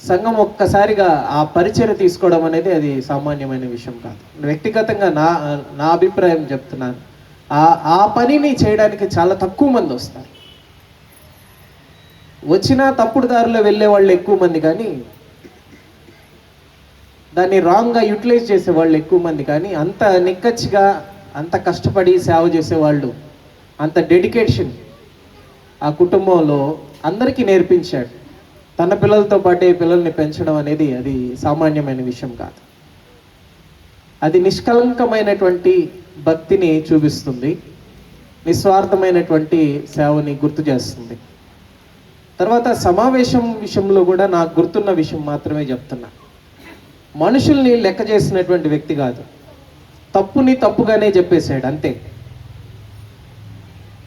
సంఘం ఒక్కసారిగా ఆ పరిచర్య తీసుకోవడం అనేది అది సామాన్యమైన విషయం కాదు. వ్యక్తిగతంగా నా అభిప్రాయం చెప్తున్నాను. ఆ పనిని చేయడానికి చాలా తక్కువ మంది వస్తారు. వచ్చినా తప్పుడు దారిలో వెళ్ళే వాళ్ళు ఎక్కువ మంది, కానీ దాన్ని రాంగ్గా యూటిలైజ్ చేసే వాళ్ళు ఎక్కువ మంది. కానీ అంత నిక్కచ్చిగా, అంత కష్టపడి సేవ చేసేవాళ్ళు, అంత డెడికేషన్ ఆ కుటుంబంలో అందరికీ నేర్పించాడు. తన పిల్లలతో పాటే పిల్లల్ని పెంచడం అనేది అది సామాన్యమైన విషయం కాదు. అది నిష్కలంకమైనటువంటి భక్తిని చూపిస్తుంది, నిస్వార్థమైనటువంటి సేవని గుర్తు చేస్తుంది. తర్వాత సమావేశం విషయంలో కూడా నాకు గుర్తున్న విషయం మాత్రమే చెప్తున్నా. మనుషుల్ని లెక్క చేసినటువంటి వ్యక్తి కాదు, తప్పుని తప్పుగానే చెప్పేశాడు అంతే.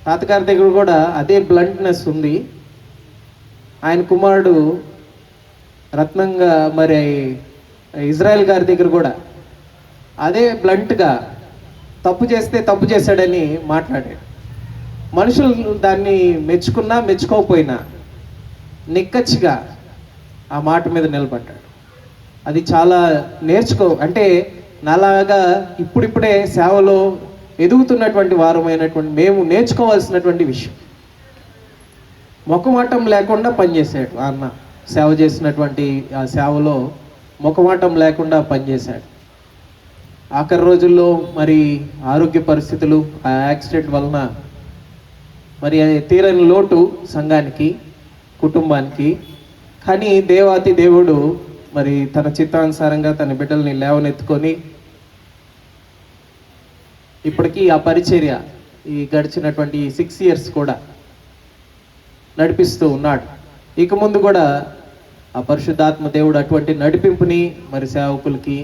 తాతగారి దగ్గర కూడా అదే బ్లంట్నెస్ ఉంది. ఆయన కుమారుడు రత్నంగా మరి ఇజ్రాయెల్ గారి దగ్గర కూడా అదే బ్లంట్గా తప్పు చేస్తే తప్పు చేశాడని మాట్లాడాడు. మనుషులు దాన్ని మెచ్చుకున్నా మెచ్చుకోకపోయినా నిక్కచ్చిగా ఆ మాట మీద నిలబడ్డాడు. అది చాలా అంటే నాలాగా ఇప్పుడిప్పుడే సేవలో ఎదుగుతున్నటువంటి వారమైనటువంటి మేము నేర్చుకోవాల్సినటువంటి విషయం. మొఖమాటం లేకుండా పనిచేశాడు ఆ అన్న. సేవ చేసినటువంటి ఆ సేవలో మొఖమాటం లేకుండా పనిచేశాడు. ఆఖరి రోజుల్లో మరి ఆరోగ్య పరిస్థితులు, ఆ యాక్సిడెంట్ వలన మరి తీరని లోటు సంఘానికి, కుటుంబానికి. కానీ దేవాతి దేవుడు మరి తన చిత్తానుసారంగా తన బిడ్డల్ని లేవనెత్తుకొని ఇప్పటికీ ఆ పరిచర్య ఈ గడిచినటువంటి 6 years కూడా నడిపిస్తూ ఉన్నాడు. ఇక ముందు కూడా ఆ పరిశుద్ధాత్మ దేవుడు అటువంటి నడిపింపుని మరి సేవకులకి,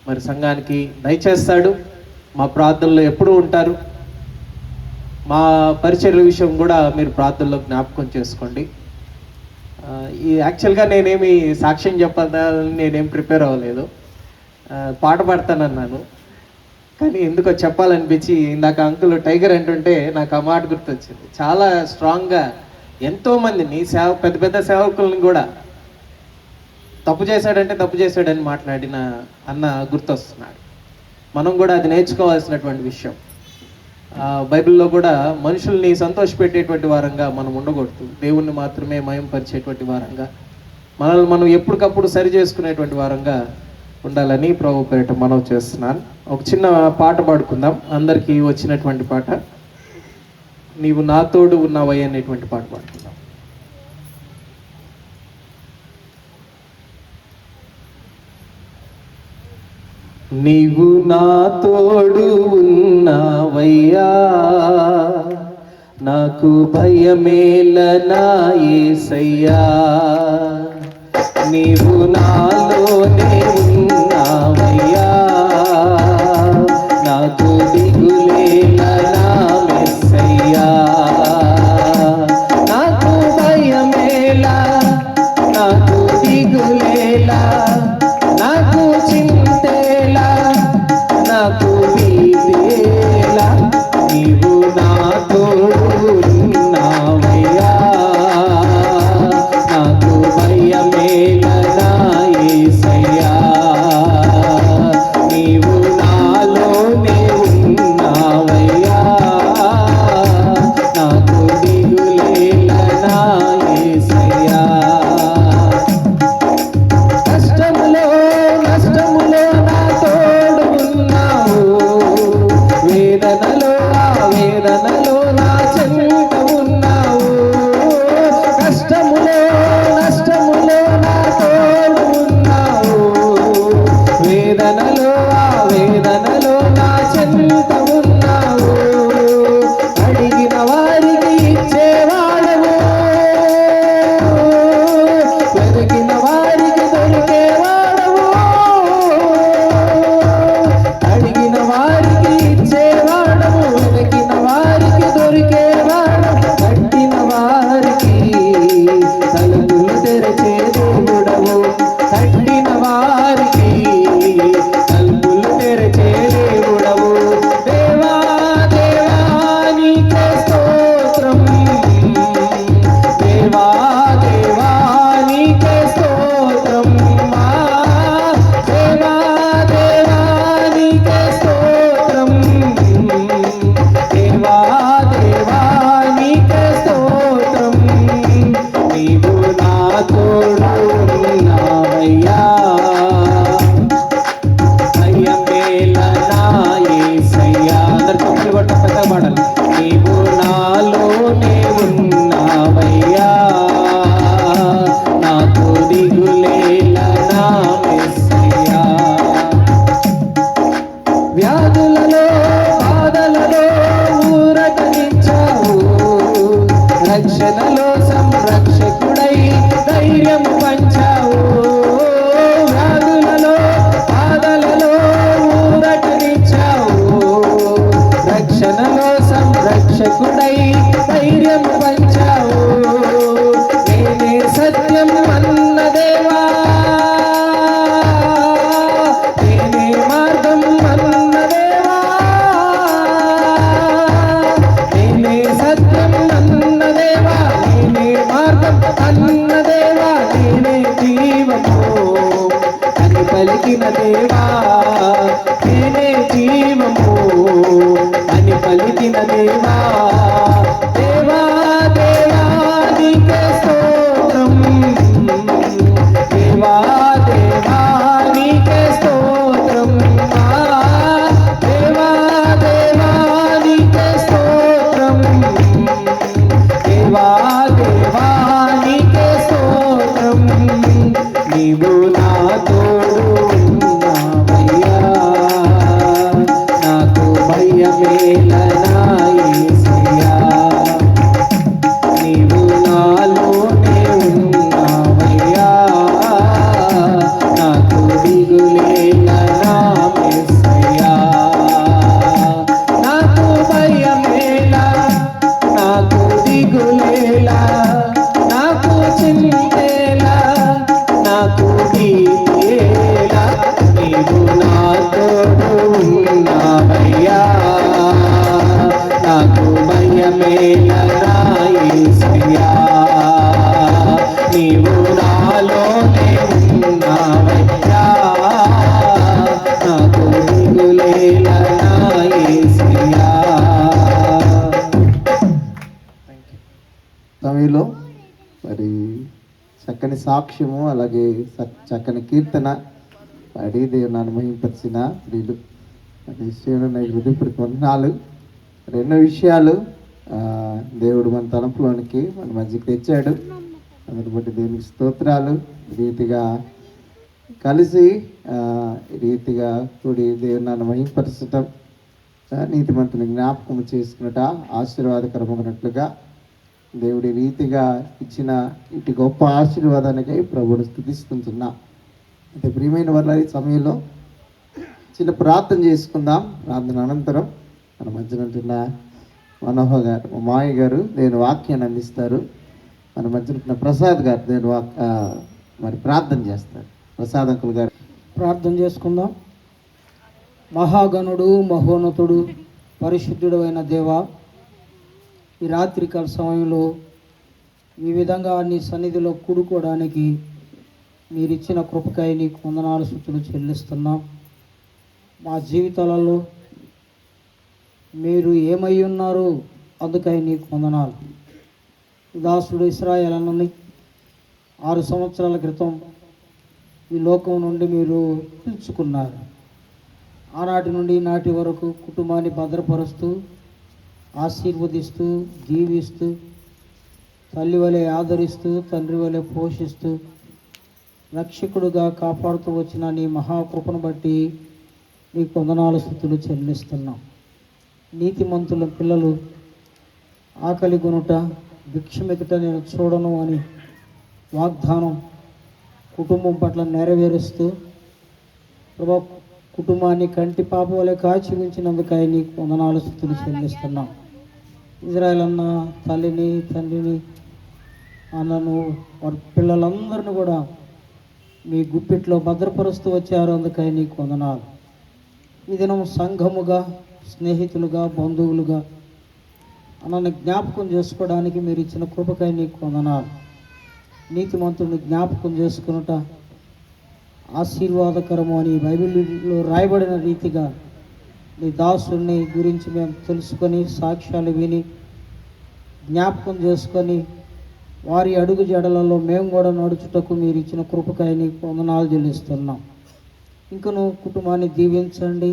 మరి సంఘానికి దయచేస్తాడు. మా ప్రార్థనలో ఎప్పుడూ ఉంటారు. మా పరిచర్య విషయం కూడా మీరు ప్రార్థనలో జ్ఞాపకం చేసుకోండి. ఈ యాక్చువల్గా నేనేమి సాక్ష్యం చెప్పాలని నేనేం ప్రిపేర్ అవ్వలేదు. పాట పాడతానన్నాను, కానీ ఎందుకో చెప్పాలనిపించి ఇందాక అంకుల్ టైగర్ అంటుంటే నాకు ఆ మాట గుర్తొచ్చింది. చాలా స్ట్రాంగ్గా ఎంతోమందిని పెద్ద పెద్ద సేవకులను కూడా తప్పు చేశాడని మాట్లాడిన అన్న గుర్తొస్తున్నాడు. మనం కూడా అది నేర్చుకోవాల్సినటువంటి విషయం. బైబిల్లో కూడా మనుషుల్ని సంతోషపెట్టేటువంటి వారంగా మనం ఉండకూడదు, దేవుణ్ణి మాత్రమే మయంపరిచేటువంటి వారంగా, మనల్ని మనం ఎప్పటికప్పుడు సరి చేసుకునేటువంటి వారంగా ఉండాలని ప్రభు పేరిట మనవి చేస్తున్నాను. ఒక చిన్న పాట పాడుకుందాం, అందరికీ వచ్చినటువంటి పాట, నీవు నా తోడు ఉన్నావయ్య అనేటువంటి పాట పాడుకుందాం. నీవు నా తోడు ఉన్నావయ్యా, నాకు భయమేల నా యేసయ్యా, నీవు నాలోనే ఉన్నావయ్యా, నాకు దిగులేల నా మెస్సయ్యా, నాకు భయమేల, నాకు దిగులేల, నాకు చింతేలా, నాకు భీతేలా, నీవు నా తోడు ఉన్నావయ్యా, నాకు భయమేల నా యేసయ్యా, నీవు నాలోనే ఉన్నావయ్యా, నాకు దిగులేల నా యేసయ్యా. కష్టములో నష్టములో నా తోడు ఉన్నావు, వేదనలో వేదనలో నా చెంత ఉన్నావు, కష్టములో నష్టములో నా తోడు ఉన్నావు, వేదనలో వేదనలో నా చెంత ఉన్నావు, అడిగిన వారికి ఇచ్చేవాడవు, వెతికిన వారికి దొరికేవాడవు, అడిగిన వారికి ఇచ్చేవాడవు, వెతికిన వారికి దొరికేవాడవు, కట్టిన వారికి తలుపులు తెరచే దేవుడవు, కట్టిన వారికి తలుపులు తెరచే దేవుడవు, దేవా దేవా నీకే స్తోత్రం, దేవా దేవా నీకే స్తోత్రం, దేవా దేవా నీకే స్తోత్రం, దేవా దేవా నీకే స్తోత్రం, నీవు నా తోడు ఉన్నావయ్యా, భయమేల నా యేసయ్యా. అందరు చప్పట్లు కొట్ట పెద్ద పాడాలి. నీవు నాలోనే ఉన్నావయ్యా, నాకు దిగులేల నా మెస్సయ్యా. వ్యాధులలో బాధలలో ఊరటనిచ్చావు, రక్షణలో సంరక్షకుడై ధైర్యం పంచావు, వ్యాధులలో బాధలలో ఊరటనిచ్చావు, రక్షణలో సంరక్షకుడై ధైర్యం పంచావు, నేనే సత్యం అన్న దేవా, నేనే మార్గం అన్న దేవా, నేనే సత్యం అన్న దేవా, నేనే మార్గం అన్న దేవా, నేనే జీవము అని పలికిన దేవా, నేనే జీవము అని పలికిన దేవా, దేవా దేవా నీకే స్తోత్రం, దేవా దేవా నీకే స్తోత్రం, దేవా దేవా నీకే స్తోత్రం, దేవా దేవా నీకే స్తోత్రం, నీవు నా తోడు ఉన్నావయ్యా, నాకు భయమేల నా యేసయ్యా. చక్కని సాక్ష్యము, అలాగే చక్కని కీర్తన పాడి దేవుని మహింపరిచిన వీళ్ళు హృదయపూర్వక వందనాలు. ఎన్నో విషయాలు దేవుడు మన తలంపులోనికి మన మధ్యకి తెచ్చాడు. అందుని బట్టి దేవునికి స్తోత్రాలు. రీతిగా కలిసి రీతిగా కూడి దేవుని మహింపరచటం, నీతిమంతుని జ్ఞాపకం చేసుకున్నట ఆశీర్వాదకరమైనట్లుగా దేవుడి రీతిగా ఇచ్చిన ఇటు గొప్ప ఆశీర్వాదానికై ప్రభువును స్తుతిస్తుంటున్నా. అయితే ప్రియమైన వాళ్ళ ఈ సమయంలో చిన్న ప్రార్థన చేసుకుందాం. ప్రార్థన అనంతరం మన మధ్యన ఉంటున్న మనోహర్ గారు, మా మాయ గారు దేవుని వాక్యాన్ని అందిస్తారు. మన మధ్యన ఉంటున్న ప్రసాద్ గారు దేవుని మరి ప్రార్థన చేస్తారు. ప్రసాద్ అంకుల్ గారు ప్రార్థన చేసుకుందాం. మహాగణుడు, మహోన్నతుడు, పరిశుద్ధుడు అయిన దేవ, ఈ రాత్రికాల సమయంలో ఈ విధంగా నీ సన్నిధిలో కూడుకోవడానికి మీరు ఇచ్చిన కృపకై నీకు వందనాలు స్తుతులు చెల్లిస్తున్నాం. మా జీవితాలలో మీరు ఏమై ఉన్నారు అందుకై నీకు వందనాలు. దాసుడు ఇశ్రాయేలుని 6 సంవత్సరాల క్రితం ఈ లోకం నుండి మీరు పిలుచుకున్నారు. ఆనాటి నుండి నాటి వరకు కుటుంబాన్ని భద్రపరుస్తూ, ఆశీర్వదిస్తూ, దీవిస్తూ, తల్లి వలె ఆదరిస్తూ, తండ్రి వలె పోషిస్తూ, రక్షకుడుగా కాపాడుతూ వచ్చిన నీ మహాకృపను బట్టి నీకు వందనాలు స్తుతులు చెల్లిస్తున్నాం. నీతిమంతుల పిల్లలు ఆకలి కొనుట, భిక్షమెదుట నేను చూడను అని వాగ్దానం కుటుంబం పట్ల నెరవేరుస్తూ ప్రభా కుటుంబాన్ని కంటి పాప వలె కాచి ఉంచినందుకై నీకు వందనాలు స్తుతులు చెల్లిస్తున్నాం. ఇజ్రాయెల్ అన్న తల్లిని, తండ్రిని, అన్నను, వారి పిల్లలందరినీ కూడా మీ గుప్పిట్లో భద్రపరుస్తూ వచ్చారు. అందుకై నీకు వందనాలు. ఈ దినం సంఘముగా, స్నేహితులుగా, బంధువులుగా అన్నను జ్ఞాపకం చేసుకోవడానికి మీరు ఇచ్చిన కృపకై నీకు వందనాలు. నీతిమంతుడిని జ్ఞాపకం చేసుకునుట ఆశీర్వాదకరము అని బైబిల్లో రాయబడిన రీతిగా నీ దాసుని గురించి మేము తెలుసుకొని, సాక్ష్యాలు విని, జ్ఞాపకం చేసుకొని, వారి అడుగు జడలలో మేము కూడా నడుచుటకు మీరు ఇచ్చిన కృపకై నీకు వందనాలు చెల్లిస్తున్నాం. ఇంకను కుటుంబాన్ని దీవించండి.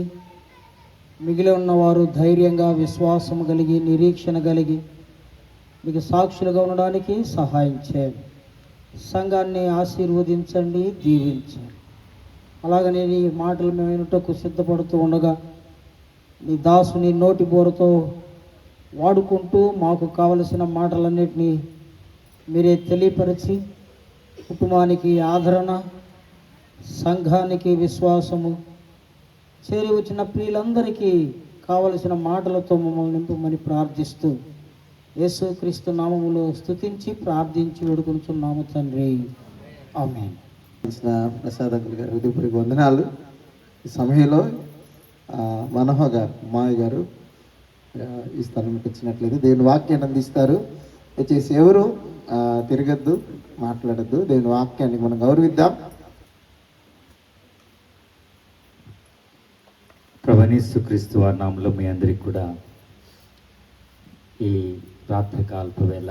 మిగిలి ఉన్నవారు ధైర్యంగా, విశ్వాసం కలిగి, నిరీక్షణ కలిగి మీకు సాక్షులుగా ఉండడానికి సహాయం చేయండి. సంఘాన్ని ఆశీర్వదించండి, దీవించండి. అలాగనే నీ మాటలు మేము వినుటకు సిద్ధపడుతూ ఉండగా నీ దాసుని నోటి బోరతో వాడుకుంటూ మాకు కావలసిన మాటలన్నిటినీ మీరే తెలియపరిచి కుటుంబానికి ఆదరణ, సంఘానికి విశ్వాసము, చేరి వచ్చిన ప్రియులందరికీ కావలసిన మాటలతో మమ్మల్ని నింపమని ప్రార్థిస్తూ యేసుక్రీస్తు నామములో స్తుతించి ప్రార్థించి వేడుకొనుచున్నాము తండ్రి, ఆమేన్. ప్రసాద్ అంకుల్ గారు హృదయపూర్వక వందనాలు. ఈ సమయంలో మనోహర్ గారు, మాయ గారు ఈ స్థలంకి వచ్చినట్లయితే దేవుని వాక్యాన్ని అందిస్తారు. దయచేసి ఎవరు తిరగద్దు, మాట్లాడద్దు. దేవుని వాక్యాన్ని మనం గౌరవిద్దాం. ప్రభుయేసుక్రీస్తు వారి నామములో మీ అందరికీ కూడా ఈ రాత్రికాలపు వేళ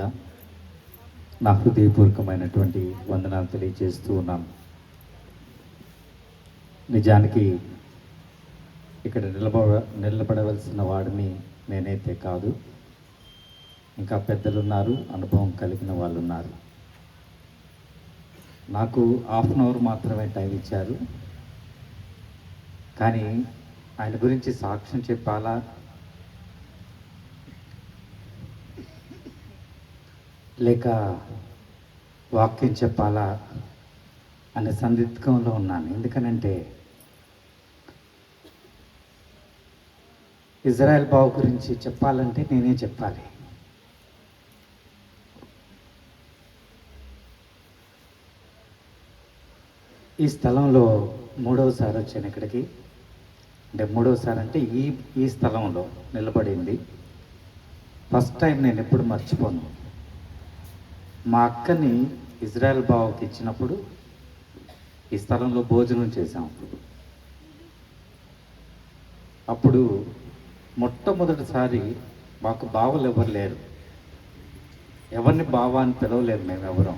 నా హృదయపూర్వకమైనటువంటి వందనాలు తెలియజేస్తూ ఉన్నాను. నిజానికి ఇక్కడ నిలబడవలసిన వాడిని నేనైతే కాదు, ఇంకా పెద్దలు ఉన్నారు, అనుభవం కలిగిన వాళ్ళు ఉన్నారు. నాకు హాఫ్ అన్ అవర్ మాత్రమే టైం ఇచ్చారు. కానీ ఆయన గురించి సాక్ష్యం చెప్పాలా, లేక వాక్యం చెప్పాలా అనే సందిగ్ధంలో ఉన్నాను. ఎందుకనంటే ఇజ్రాయెల్ బాబు గురించి చెప్పాలంటే నేనే చెప్పాలి. ఈ స్థలంలో మూడవసారి వచ్చాను ఇక్కడికి. అంటే మూడవసారి అంటే ఈ స్థలంలో నిలబడింది ఫస్ట్ టైం. నేను ఎప్పుడు మర్చిపోను. మా అక్కని ఇజ్రాయెల్ బావకి ఇచ్చినప్పుడు ఈ స్థలంలో భోజనం చేశాం. అప్పుడు మొట్టమొదటిసారి మాకు బావలు ఎవరు లేరు, ఎవరిని బావ అని పిలవలేదు మేము ఎవరం.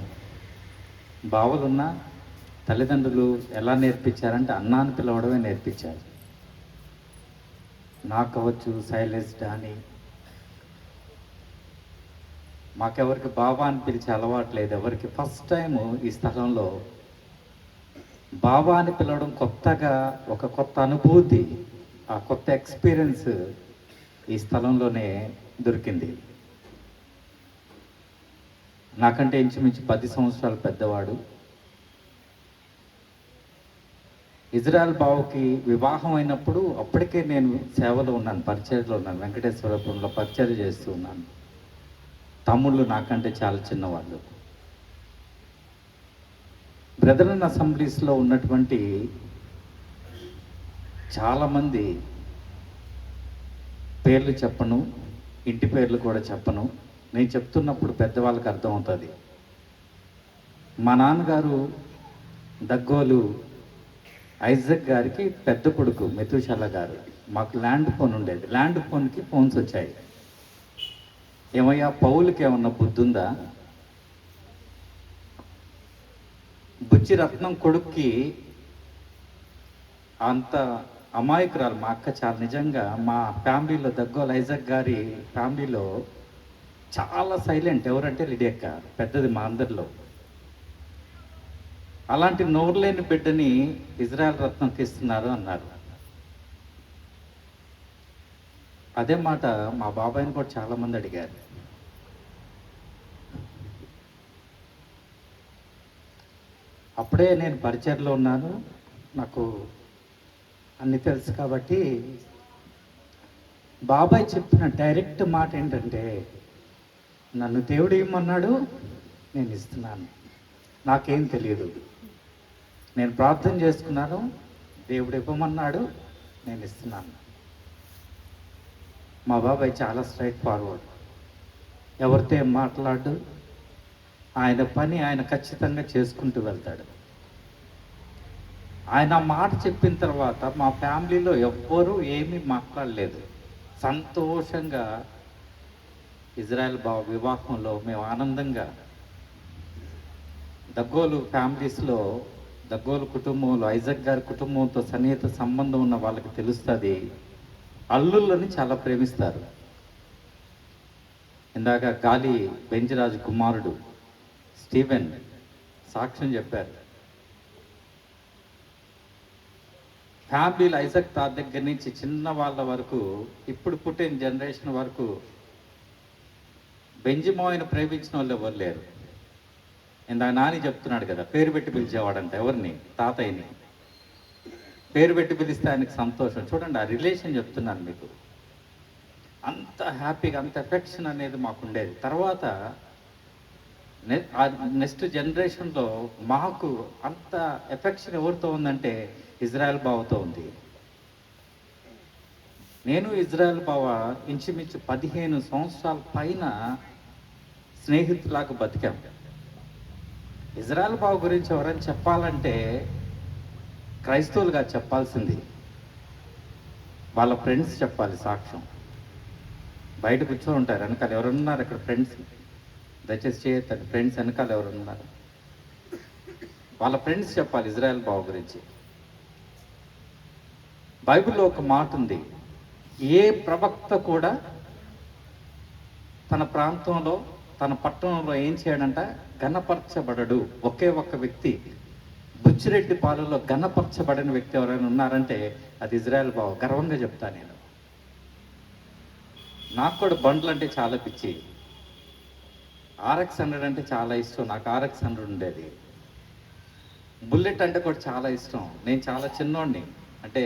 బావలున్నా తల్లిదండ్రులు ఎలా నేర్పించారంటే అన్నా అని పిలవడమే నేర్పించారు. నాకు అవ్వచ్చు, శైలేష్, డానీ, మాకెవరికి బాబా అని పిలిచే అలవాటు లేదు ఎవరికి. ఫస్ట్ టైము ఈ స్థలంలో బాబా అని పిలవడం కొత్తగా, ఒక కొత్త అనుభూతి, ఆ కొత్త ఎక్స్పీరియన్స్ ఈ స్థలంలోనే దొరికింది. నాకంటే ఇంచుమించు 10 సంవత్సరాలు పెద్దవాడు. ఇజ్రాయెల్ బావుకి వివాహం అయినప్పుడు అప్పటికే నేను సేవలో ఉన్నాను, పరిచర్యలో ఉన్నాను, వెంకటేశ్వరపురంలో పరిచర్య చేస్తూ ఉన్నాను. తమ్ముళ్ళు నాకంటే చాలా చిన్నవాళ్ళు. బ్రదరన్ అసెంబ్లీస్లో ఉన్నటువంటి చాలామంది పేర్లు చెప్పను, ఇంటి పేర్లు కూడా చెప్పను. నేను చెప్తున్నప్పుడు పెద్దవాళ్ళకి అర్థమవుతుంది. మా నాన్నగారు దగ్గోలు ఐజక్ గారికి పెద్ద కొడుకు మెతుశాల గారు. మాకు ల్యాండ్ ఫోన్ ఉండేది. ల్యాండ్ ఫోన్కి ఫోన్స్ వచ్చాయి. ఏమయ్యా పౌలకి ఏమన్నా బుద్ధి ఉందా? బుచ్చి రత్నం కొడుక్కి అంత అమాయకురాలు మా అక్క. చాలా నిజంగా మా ఫ్యామిలీలో దగ్గోలు ఐజక్ గారి ఫ్యామిలీలో చాలా సైలెంట్. ఎవరంటే లిడియక్క, పెద్దది మా అందరిలో. అలాంటి నోరులేని బిడ్డని ఇజ్రాయెల్ రత్నంకి ఇస్తున్నారు అన్నారు. అదే మాట మా బాబాయిని కూడా చాలామంది అడిగారు. అప్పుడే నేను పరిచయలో ఉన్నాను, నాకు అన్నీ తెలుసు కాబట్టి బాబాయ్ చెప్పిన డైరెక్ట్ మాట ఏంటంటే, నన్ను దేవుడు ఇమ్మన్నాడు, నేను ఇస్తున్నాను. నాకేం తెలియదు, నేను ప్రార్థన చేసుకున్నాను, దేవుడు ఇవ్వమన్నాడు, నేను ఇస్తున్నాను. మా బాబాయ్ చాలా స్ట్రైట్ ఫార్వర్డ్, ఎవరితో ఏం మాట్లాడు, ఆయన పని ఆయన ఖచ్చితంగా చేసుకుంటూ వెళ్తాడు. ఆయన మాట చెప్పిన తర్వాత మా ఫ్యామిలీలో ఎవ్వరూ ఏమీ మాట్లాడలేదు. సంతోషంగా ఇజ్రాయెల్ బావ వివాహంలో మేము ఆనందంగా, దగ్గోలు ఫ్యామిలీస్లో, దగ్గోలు కుటుంబంలో, ఐజక్ గారి కుటుంబంతో సన్నిహిత సంబంధం ఉన్న వాళ్ళకి తెలుస్తుంది, అల్లుళ్ళని చాలా ప్రేమిస్తారు. ఇందాక గాలి బెంజరాజు కుమారుడు స్టీవెన్ సాక్ష్యం చెప్పారు. ఫ్యామిలీలు ఐజక్ తాత దగ్గర నుంచి చిన్న వాళ్ళ వరకు, ఇప్పుడు పుట్టిన జనరేషన్ వరకు బెంజిమోయిని ప్రేమించిన వాళ్ళు ఎవరు లేరు. ఇందాక నాని చెప్తున్నాడు కదా, పేరు పెట్టి పిలిచేవాడంట. ఎవరిని? తాతయ్యని పేరు పెట్టి పిలిస్తే ఆయనకి సంతోషం. చూడండి, ఆ రిలేషన్ చెప్తున్నాను మీకు. అంత హ్యాపీగా, అంత ఎఫెక్షన్ అనేది మాకు ఉండేది. తర్వాత నెక్స్ట్ జనరేషన్లో మాకు అంత ఎఫెక్షన్ ఎవరితో ఉందంటే ఇజ్రాయెల్ బావతో ఉంది. నేను ఇజ్రాయెల్ బావ ఇంచుమించు 15 సంవత్సరాల పైన స్నేహితులాగా బతికాం. ఇజ్రాయెల్ బావ గురించి ఎవరైనా చెప్పాలంటే క్రైస్తవులుగా చెప్పాల్సింది, వాళ్ళ ఫ్రెండ్స్ చెప్పాలి సాక్ష్యం. బయట కూర్చొని ఉంటారు, వెనకాల ఎవరున్నారు ఇక్కడ ఫ్రెండ్స్? దయచేసి చేయొద్దండి. ఫ్రెండ్స్ వెనకాల ఎవరున్నారు? వాళ్ళ ఫ్రెండ్స్ చెప్పాలి ఇజ్రాయెల్ బావ గురించి. బైబిల్లో ఒక మాట ఉంది, ఏ ప్రవక్త కూడా తన ప్రాంతంలో, తన పట్టణంలో ఏం చేయడంట? ఘనపరచబడడు. ఒకే ఒక్క వ్యక్తి, బుచ్చిరెడ్డి పాలలో ఘనపరచబడిన వ్యక్తి ఎవరైనా ఉన్నారంటే అది ఇజ్రాయెల్ బావ. గర్వంగా చెప్తా నేను. నాకు కూడా బండ్లు అంటే చాలా పిచ్చి. RX 100 అంటే చాలా ఇష్టం. నాకు RX 100 ఉండేది. బుల్లెట్ అంటే కూడా చాలా ఇష్టం. నేను చాలా చిన్నోడిని, అంటే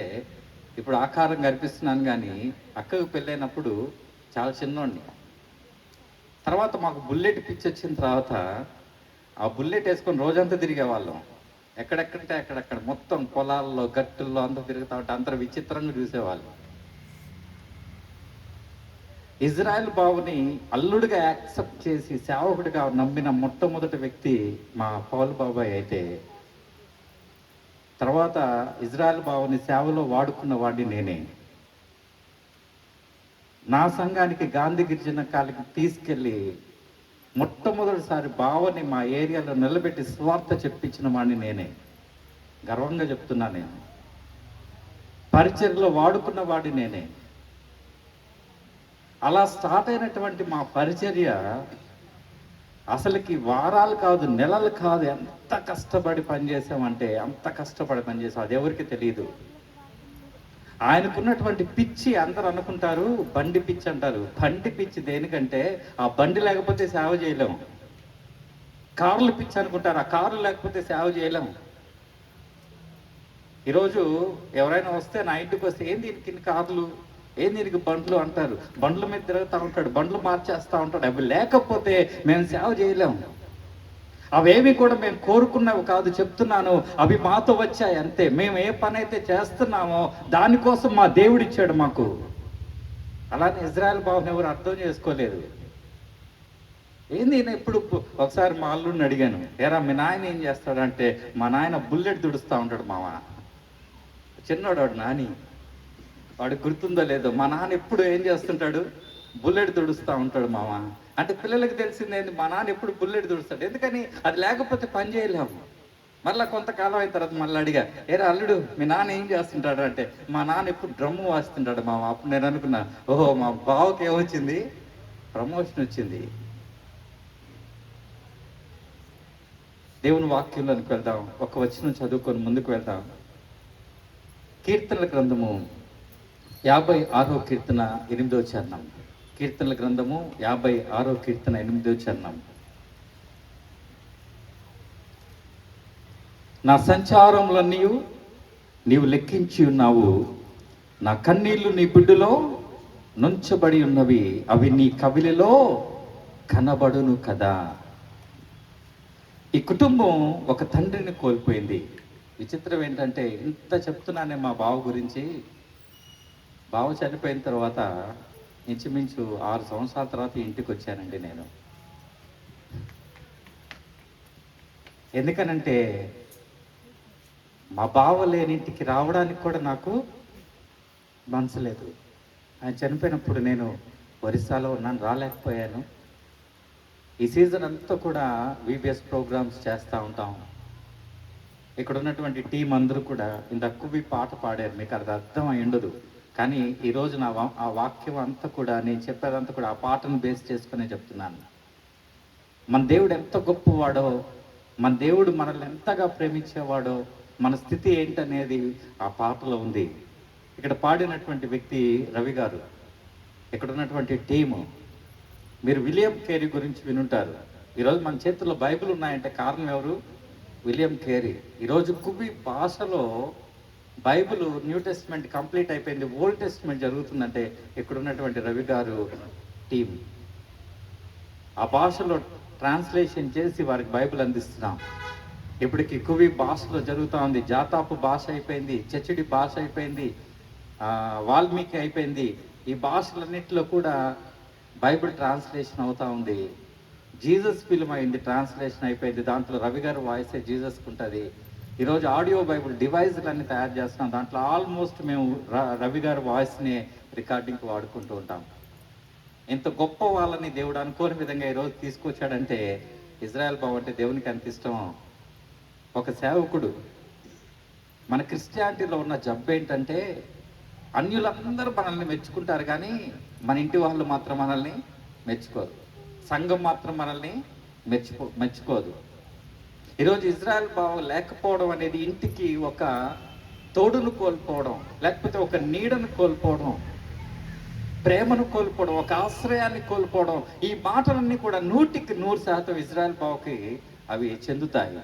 ఇప్పుడు ఆకారం కనిపిస్తున్నాను కానీ అక్కకు పెళ్ళైనప్పుడు చాలా చిన్నోడిని. తర్వాత మాకు బుల్లెట్ పిచ్చి వచ్చిన తర్వాత ఆ బుల్లెట్ వేసుకొని రోజంతా తిరిగేవాళ్ళం. ఎక్కడెక్కడంటే అక్కడక్కడ మొత్తం పొలాల్లో, గట్టుల్లో అంతా తిరుగుతూ ఉంటే అంత విచిత్రంగా చూసేవాళ్ళు. ఇజ్రాయెల్ బావుని అల్లుడిగా యాక్సెప్ట్ చేసి సేవకుడిగా నమ్మిన మొట్టమొదటి వ్యక్తి మా పౌల్ బాబాయ్ అయితే, తర్వాత ఇజ్రాయెల్ బావుని సేవలో వాడుకున్న వాడిని నేనే. నా సంఘానికి గాంధీ గిరిజన కాలకి తీసుకెళ్ళి మొట్టమొదటిసారి బావని మా ఏరియాలో నిలబెట్టి స్వార్థ చెప్పించిన వాడిని నేనే. గర్వంగా చెప్తున్నా. నేను పరిచర్యలో వాడుకున్న వాడిని నేనే. అలా స్టార్ట్ అయినటువంటి మా పరిచర్య అసలుకి వారాలు కాదు, నెలలు కాదు, ఎంత కష్టపడి పనిచేసామంటే అంత కష్టపడి పనిచేసాం. అది ఎవరికి తెలియదు. ఆయనకున్నటువంటి పిచ్చి అందరూ అనుకుంటారు బండి పిచ్చి అంటారు. బండి పిచ్చి దేనికంటే ఆ బండి లేకపోతే సేవ చేయలేము. కార్లు పిచ్చి అనుకుంటారు, ఆ కార్లు లేకపోతే సేవ చేయలేము. ఈరోజు ఎవరైనా వస్తే నా ఇంటికి వస్తే ఏం దీనికి ఇన్ని కార్లు, ఏం దీనికి బండ్లు అంటారు. బండ్ల మీద తిరుగుతూ ఉంటాడు, బండ్లు మార్చేస్తూ ఉంటాడు. అవి లేకపోతే మేము సేవ చేయలేము. అవేవి కూడా మేము కోరుకున్నవి కాదు, చెప్తున్నాను, అవి మాతో వచ్చాయి అంతే. మేము ఏ పని అయితే చేస్తున్నామో దానికోసం మా దేవుడు ఇచ్చాడు మాకు. అలానే ఇజ్రాయెల్ బాబుని ఎవరు అర్థం చేసుకోలేదు. ఏంది నేను ఎప్పుడు ఒకసారి మా అల్లుడిని అడిగాను, ఏరా మీ నాయన ఏం చేస్తాడంటే, మా నాయన బుల్లెట్ దుడుస్తూ ఉంటాడు మామ. చిన్నోడు వాడు నాని, వాడికి గుర్తుందో లేదో, మా నాన్న ఎప్పుడు ఏం చేస్తుంటాడు, బుల్లెట్ దుడుస్తూ ఉంటాడు మామ. అంటే పిల్లలకి తెలిసిందేంది, మా నాన్న ఎప్పుడు బుల్లెట్ దుడుస్తాడు. ఎందుకని, అది లేకపోతే పని చేయలేము. మళ్ళీ కొంతకాలం అయిన తర్వాత మళ్ళీ అడిగా, ఏరా అల్లుడు మీ నాన్న ఏం చేస్తుంటాడు అంటే, మా నాన్న ఎప్పుడు డ్రమ్ము వాస్తుంటాడు మామ. అప్పుడు నేను అనుకున్నా, ఓహో మా బావకి ఏమొచ్చింది, ప్రమోషన్ వచ్చింది. దేవుని వాక్యంలోనికి వెళ్దాం. ఒక వచనం చదువుకొని ముందుకు వెళ్దాం. కీర్తనల గ్రంథము 56వ కీర్తన 8వ చరణం. కీర్తనల గ్రంథము 56వ కీర్తన 8వ చరణం. నా సంచారములన్నీ నీవు లెక్కించి ఉన్నావు, నా కన్నీళ్లు నీ బిడ్డలో నుంచబడి ఉన్నవి, అవి నీ కవిలిలో కనబడును కదా. ఈ కుటుంబం ఒక తండ్రిని కోల్పోయింది. విచిత్రం ఏంటంటే, ఇంత చెప్తున్నానే మా బావ గురించి. బావ చనిపోయిన తర్వాత ఇంచుమించు 6 సంవత్సరాల తర్వాత ఇంటికి వచ్చానండి నేను. ఎందుకనంటే మా బావ లేని ఇంటికి రావడానికి కూడా నాకు మనసు లేదు. ఆయన చనిపోయినప్పుడు నేను ఒరిస్సాలో ఉన్నాను, రాలేకపోయాను. ఈ సీజన్ అంతా కూడా VBS ప్రోగ్రామ్స్ చేస్తూ ఉంటాం. ఇక్కడ ఉన్నటువంటి టీం అందరూ కూడా ఇంతక్కువ పాట పాడారు, మీకు అది అర్థం అయి ఉండదు. కానీ ఈరోజు ఆ వాక్యం అంతా కూడా, నేను చెప్పేదంతా కూడా ఆ పాటను బేస్ చేసుకునే చెప్తున్నాను. మన దేవుడు ఎంత గొప్పవాడో, మన దేవుడు మనల్ని ఎంతగా ప్రేమించేవాడో, మన స్థితి ఏంటనేది ఆ పాటలో ఉంది. ఇక్కడ పాడినటువంటి వ్యక్తి రవి గారు, ఇక్కడ ఉన్నటువంటి టీము. మీరు విలియం కేరీ గురించి వినుంటారు. ఈరోజు మన చేతుల్లో బైబిల్ ఉన్నాయంటే కారణం ఎవరు? William Carey. ఈరోజు కుబి భాషలో బైబిల్ న్యూ టెస్ట్మెంట్ కంప్లీట్ అయిపోయింది, ఓల్డ్ టెస్ట్మెంట్ జరుగుతుందంటే ఇక్కడ ఉన్నటువంటి రవి గారు టీం. ఆ భాషలో ట్రాన్స్లేషన్ చేసి వారికి బైబిల్ అందిస్తున్నాం. ఇప్పటికి కువి భాషలో జరుగుతూ ఉంది. జాతాపు భాష అయిపోయింది, చెచ్చిడి భాష అయిపోయింది, వాల్మీకి అయిపోయింది. ఈ భాషలన్నింటిలో కూడా బైబిల్ ట్రాన్స్లేషన్ అవుతూ ఉంది. జీసస్ ఫిల్మ్ అయింది, ట్రాన్స్లేషన్ అయిపోయింది. దాంట్లో రవి గారి వాయిసే జీసస్కి ఉంటుంది. ఈరోజు ఆడియో బైబిల్ డివైజులన్నీ తయారు చేస్తున్నాం. దాంట్లో ఆల్మోస్ట్ మేము రవి గారి వాయిస్ని రికార్డింగ్కి వాడుకుంటూ ఉంటాం. ఇంత గొప్ప వాళ్ళని దేవుడు అనుకోని విధంగా ఈరోజు తీసుకొచ్చాడంటే, ఇజ్రాయెల్ బాబు అంటే దేవునికి ఎంత ఇష్టమో. ఒక సేవకుడు, మన క్రిస్టియానిటీలో ఉన్న జబ్బు ఏంటంటే, అన్యులందరూ మనల్ని మెచ్చుకుంటారు కానీ మన ఇంటి వాళ్ళు మాత్రం మనల్ని మెచ్చుకోరు, సంఘం మాత్రం మనల్ని మెచ్చుకోదు. ఈరోజు ఇజ్రాయెల్ బావ లేకపోవడం అనేది ఇంటికి ఒక తోడును కోల్పోవడం, లేకపోతే ఒక నీడను కోల్పోవడం, ప్రేమను కోల్పోవడం, ఒక ఆశ్రయాన్ని కోల్పోవడం. ఈ మాటలన్నీ కూడా 100% ఇజ్రాయెల్ బావకి అవి చెందుతాయి.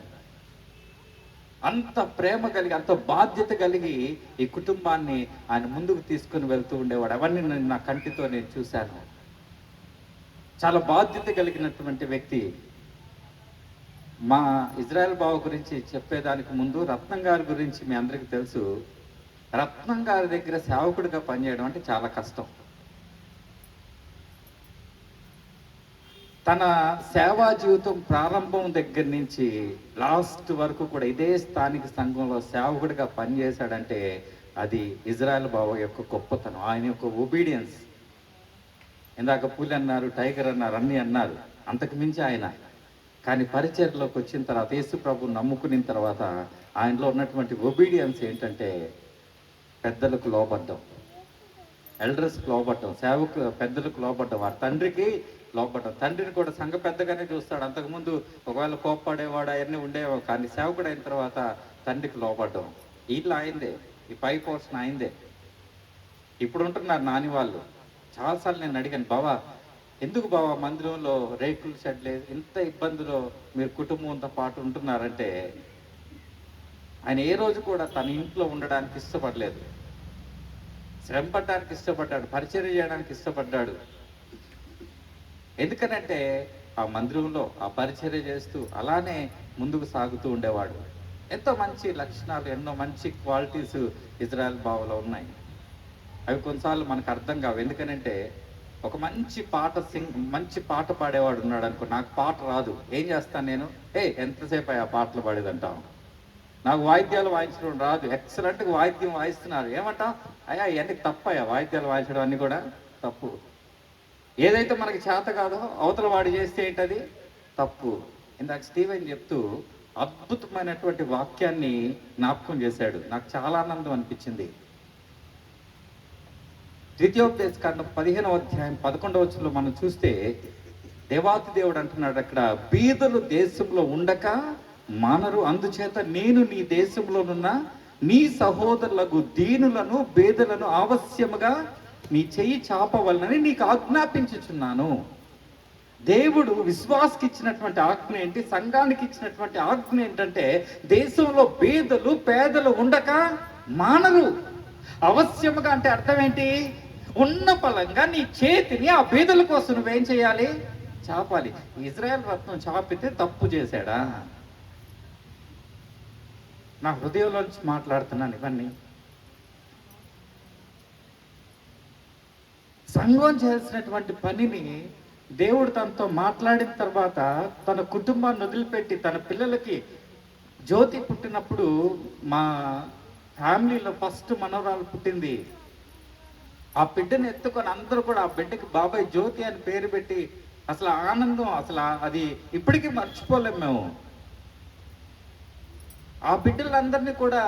అంత ప్రేమ కలిగి, అంత బాధ్యత కలిగి ఈ కుటుంబాన్ని ఆయన ముందుకు తీసుకుని వెళ్తూ ఉండేవాడు. అవన్నీ నేను నా కంటితో నేను చూశాను. చాలా బాధ్యత కలిగినటువంటి వ్యక్తి. మా ఇజ్రాయెల్ బావ గురించి చెప్పేదానికి ముందు రత్నం గారి గురించి మీ అందరికీ తెలుసు. రత్నం గారి దగ్గర సేవకుడిగా పనిచేయడం అంటే చాలా కష్టం. తన సేవా జీవితం ప్రారంభం దగ్గర నుంచి లాస్ట్ వరకు కూడా ఇదే స్థానిక సంఘంలో సేవకుడిగా పనిచేశాడంటే అది ఇజ్రాయెల్ బావ యొక్క గొప్పతనం, ఆయన యొక్క ఒబీడియన్స్. ఇందాక పులి అన్నారు, టైగర్ అన్నారు, అన్నీ అన్నారు. అంతకు మించి ఆయన. కానీ పరిచర్లోకి వచ్చిన తర్వాత, యేసు ప్రభు నమ్ముకున్న తర్వాత ఆయనలో ఉన్నటువంటి ఒబీడియన్స్ ఏంటంటే పెద్దలకు లోబడ్డం, ఎల్డర్స్కి లోబడ్డం, సేవకు పెద్దలకు లోబడ్డం, వారి తండ్రికి లోబడ్డం. తండ్రిని కూడా సంఘ పెద్దగానే చూస్తాడు. అంతకుముందు ఒకవేళ కోప్పడేవాడు అవన్నీ ఉండేవాడు, కానీ సేవకుడు అయిన తర్వాత తండ్రికి లోబడ్డం. ఇల్లు అయిందే, ఈ పై పోర్షన్ అయిందే. ఇప్పుడు ఉంటున్నారు నాని వాళ్ళు. చాలాసార్లు నేను అడిగాను, బావా ఎందుకు బావా మందిరంలో రేకులు షెడ్ లేదు, ఇంత ఇబ్బందిలో మీరు కుటుంబంతో పాటు ఉంటున్నారంటే, ఆయన ఏ రోజు కూడా తన ఇంట్లో ఉండడానికి ఇష్టపడలేదు. శ్రమ పడడానికి ఇష్టపడ్డాడు, పరిచర్య చేయడానికి ఇష్టపడ్డాడు. ఎందుకనంటే ఆ మందిరంలో ఆ పరిచర్య చేస్తూ అలానే ముందుకు సాగుతూ ఉండేవాడు. ఎంతో మంచి లక్షణాలు, ఎన్నో మంచి క్వాలిటీస్ ఇజ్రాయెల్ బావలో ఉన్నాయి. అవి కొన్నిసార్లు మనకు అర్థం కావు. ఎందుకనంటే ఒక మంచి పాట పాడేవాడు ఉన్నాడు అనుకో, నాకు పాట రాదు, ఏం చేస్తాను నేను, ఎంతసేపు ఆ పాటలు పాడేదంటాం. నాకు వాయిద్యాలు వాయించడం రాదు, ఎక్సలెంట్గా వాయిద్యం వాయిస్తున్నారు, ఏమంటాం, అయ్యా ఇవన్నీ తప్పయ్యా, వాయిద్యాలు వాయించడం అన్నీ కూడా తప్పు. ఏదైతే మనకి చేత కాదో అవతల వాడు చేస్తే ఏంటది తప్పు. ఇందాక స్టీవెన్ చెప్తూ అద్భుతమైనటువంటి వాక్యాన్ని జ్ఞాపకం చేశాడు, నాకు చాలా ఆనందం అనిపించింది. ద్వితీయోపదేశకాండం 15వ అధ్యాయం 11వ వచనంలో మనం చూస్తే దేవాతి దేవుడు అంటున్నాడు అక్కడ, బీదలు దేశంలో ఉండక మానరు, అందుచేత నేను నీ దేశంలోనున్న నీ సహోదరులకు దీనులను బేదలను ఆవశ్యముగా నీ చెయ్యి చాపవలనని నీకు ఆజ్ఞాపించుచున్నాను. దేవుడు విశ్వాసకి ఇచ్చినటువంటి ఆజ్ఞ ఏంటి, సంఘానికి ఇచ్చినటువంటి ఆజ్ఞ ఏంటంటే దేశంలో బీదలు పేదలు ఉండక మానరు. అవశ్యముగా అంటే అర్థం ఏంటి, ఉన్న బలంగా నీ చేతిని ఆ బీదల కోసం నువ్వేం చేయాలి, చాపాలి. ఇజ్రాయెల్ రత్నం చాపితే తప్పు చేశాడా? నా హృదయంలోంచి మాట్లాడుతున్నాను ఇవన్నీ. సంఘం చేసినటువంటి పనిని దేవుడు తనతో మాట్లాడిన తర్వాత తన కుటుంబాన్ని వదిలిపెట్టి తన పిల్లలకి జ్యోతి పుట్టినప్పుడు, మా ఫ్యామిలీలో ఫస్ట్ మనవరాలు పుట్టింది. ఆ బిడ్డను ఎత్తుకొని అందరూ కూడా ఆ బిడ్డకి బాబాయ్ జ్యోతి అని పేరు పెట్టి అసలు ఆనందం, అసలు అది ఇప్పటికీ మర్చిపోలేము మేము. ఆ బిడ్డలందరినీ కూడా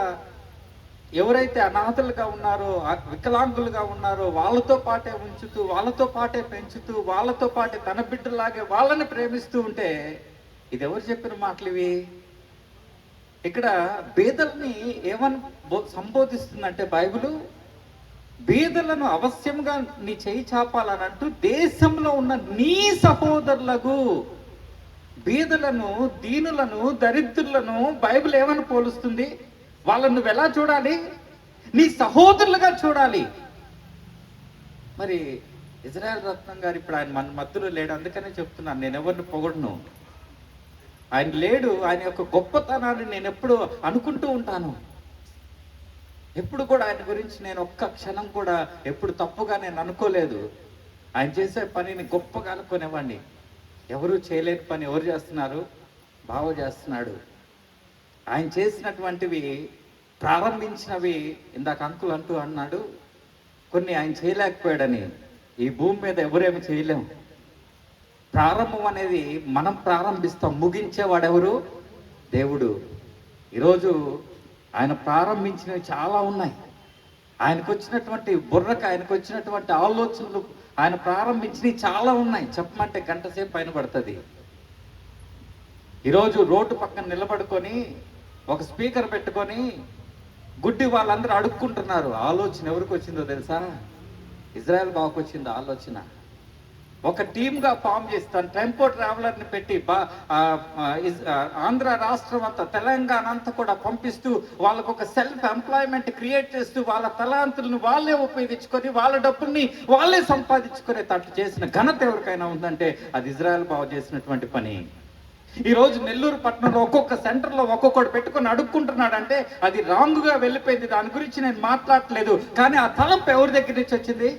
ఎవరైతే అనాథలుగా ఉన్నారో, వికలాంగులుగా ఉన్నారో వాళ్ళతో పాటే ఉంచుతూ, వాళ్ళతో పాటే పెంచుతూ, వాళ్ళతో పాటే తన బిడ్డలాగే వాళ్ళని ప్రేమిస్తూ ఉంటే, ఇది ఎవరు చెప్పిన మాటలు ఇవి? ఇక్కడ బీదల్ని ఏమని సంబోధిస్తుందంటే బైబిలు, బీదలను అవశ్యంగా నీ చేయి చాపాలని అంటూ దేశంలో ఉన్న నీ సహోదరులకు, బీదలను, దీనులను, దరిద్రులను బైబిల్ ఏమని పోలుస్తుంది? వాళ్ళను నువ్వు ఎలా చూడాలి? నీ సహోదరులుగా చూడాలి. మరి ఇజ్రాయెల్ రత్నం గారు ఇప్పుడు ఆయన మన మధ్యలో లేడు, అందుకనే చెప్తున్నాను, నేను ఎవరిని పొగడను. ఆయన లేడు, ఆయన యొక్క గొప్పతనాన్ని నేను ఎప్పుడు అనుకుంటూ ఉంటాను. ఎప్పుడు కూడా ఆయన గురించి నేను ఒక్క క్షణం కూడా ఎప్పుడు తప్పుగా నేను అనుకోలేదు. ఆయన చేసే పనిని గొప్పగా అనుకునేవాడిని. ఎవరు చేయలేని పని ఎవరు చేస్తున్నారు? బావ చేస్తున్నాడు. ఆయన చేసినటువంటివి, ప్రారంభించినవి, ఇందాక అంకుల్ అన్నాడు కొన్ని ఆయన చేయలేకపోయాడని. ఈ భూమి మీద ఎవరేమి చేయలేము. ప్రారంభం అనేది మనం ప్రారంభిస్తాం, ముగించేవాడెవరు? దేవుడు. ఈరోజు ఆయన ప్రారంభించినవి చాలా ఉన్నాయి. ఆయనకు వచ్చినటువంటి బుర్రకు, ఆయనకు వచ్చినటువంటి ఆలోచనలు, ఆయన ప్రారంభించినవి చాలా ఉన్నాయి. చెప్పమంటే గంట సేపు పైన పడుతుంది. ఈరోజు రోడ్డు పక్కన నిలబడుకొని ఒక స్పీకర్ పెట్టుకొని గుడ్డి వాళ్ళందరూ అడుక్కుంటున్నారు. ఆలోచన ఎవరికి వచ్చిందో తెలుసా? ఇజ్రాయెల్ బాబుకి వచ్చింది ఆలోచన. ఒక టీమ్గా ఫామ్ చేసి తన టెంపో ట్రావెలర్ని పెట్టి ఆంధ్ర రాష్ట్రం అంతా, తెలంగాణ అంతా కూడా పంపిస్తూ వాళ్ళకు ఒక సెల్ఫ్ ఎంప్లాయ్మెంట్ క్రియేట్ చేస్తూ వాళ్ళ తలాంతులను వాళ్ళే ఉపయోగించుకొని వాళ్ళ డబ్బుల్ని వాళ్ళే సంపాదించుకునే తట్టు చేసిన ఘనత ఎవరికైనా ఉందంటే అది ఇజ్రాయెల్ బాబు చేసినటువంటి పని. ఈరోజు నెల్లూరు పట్టణంలో ఒక్కొక్క సెంటర్లో ఒక్కొక్కడు పెట్టుకొని అడుక్కుంటున్నాడంటే అది రాంగ్గా వెళ్ళిపోయింది. దాని గురించి నేను మాట్లాడట్లేదు. కానీ ఆ తలంపు ఎవరి దగ్గర నుంచి వచ్చింది?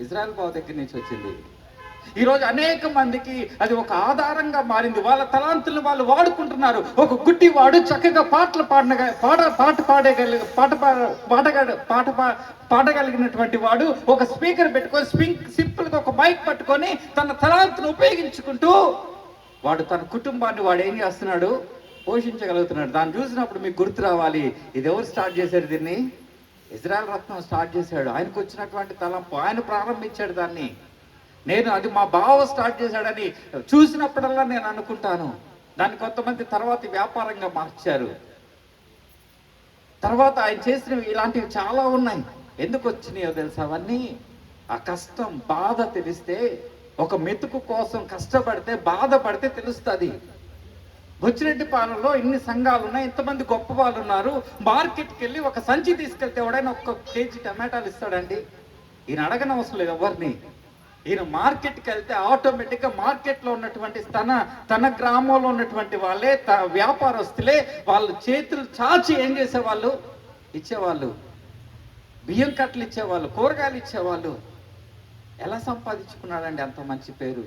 ఇజ్రాయెల్ బాబు దగ్గర నుంచి వచ్చింది. ఈరోజు అనేక మందికి అది ఒక ఆధారంగా మారింది. వాళ్ళ తలాంతులను వాళ్ళు వాడుకుంటున్నారు. ఒక గుడ్డివాడు చక్కగా పాడగలిగినటువంటి వాడు ఒక స్పీకర్ పెట్టుకొని సింపుల్గా ఒక మైక్ పట్టుకొని తన తలాంతును ఉపయోగించుకుంటూ వాడు తన కుటుంబాన్ని వాడు ఏం చేస్తున్నాడు, పోషించగలుగుతున్నాడు. దాన్ని చూసినప్పుడు మీకు గుర్తు రావాలి, ఇది ఎవరు స్టార్ట్ చేశారు దీన్ని? ఇజ్రాయెల్ రత్నం స్టార్ట్ చేశాడు. ఆయనకు వచ్చినటువంటి తలంపు, ఆయన ప్రారంభించాడు దాన్ని. నేను అది మా బావ స్టార్ట్ చేశాడని చూసినప్పుడల్లా నేను అనుకుంటాను. దాన్ని కొంతమంది తర్వాత వ్యాపారంగా మార్చారు. తర్వాత ఆయన చేసినవి ఇలాంటివి చాలా ఉన్నాయి. ఎందుకు వచ్చినాయో తెలుసా అవన్నీ? ఆ కష్టం, బాధ తెలిస్తే, ఒక మెతుకు కోసం కష్టపడితే, బాధపడితే తెలుస్తుంది. బుచ్చిరెడ్డిపాలెంలో ఇన్ని సంఘాలు ఉన్నాయి, ఇంతమంది గొప్ప వాళ్ళు ఉన్నారు. మార్కెట్కి వెళ్ళి ఒక సంచి తీసుకెళ్తే ఎవడైనా 1 కేజీ టమాటాలు ఇస్తాడండి? ఈయన అడగనవసరం లేదు ఎవరిని. ఈయన మార్కెట్కి వెళ్తే ఆటోమేటిక్గా మార్కెట్లో ఉన్నటువంటి తన గ్రామంలో ఉన్నటువంటి వాళ్ళే, వ్యాపారస్తులే, వాళ్ళు చేతులు చాచి ఏం చేసేవాళ్ళు? ఇచ్చేవాళ్ళు. బియ్యం కట్టలు ఇచ్చేవాళ్ళు, కూరగాయలు ఇచ్చేవాళ్ళు. ఎలా సంపాదించుకున్నాడండి అంత మంచి పేరు,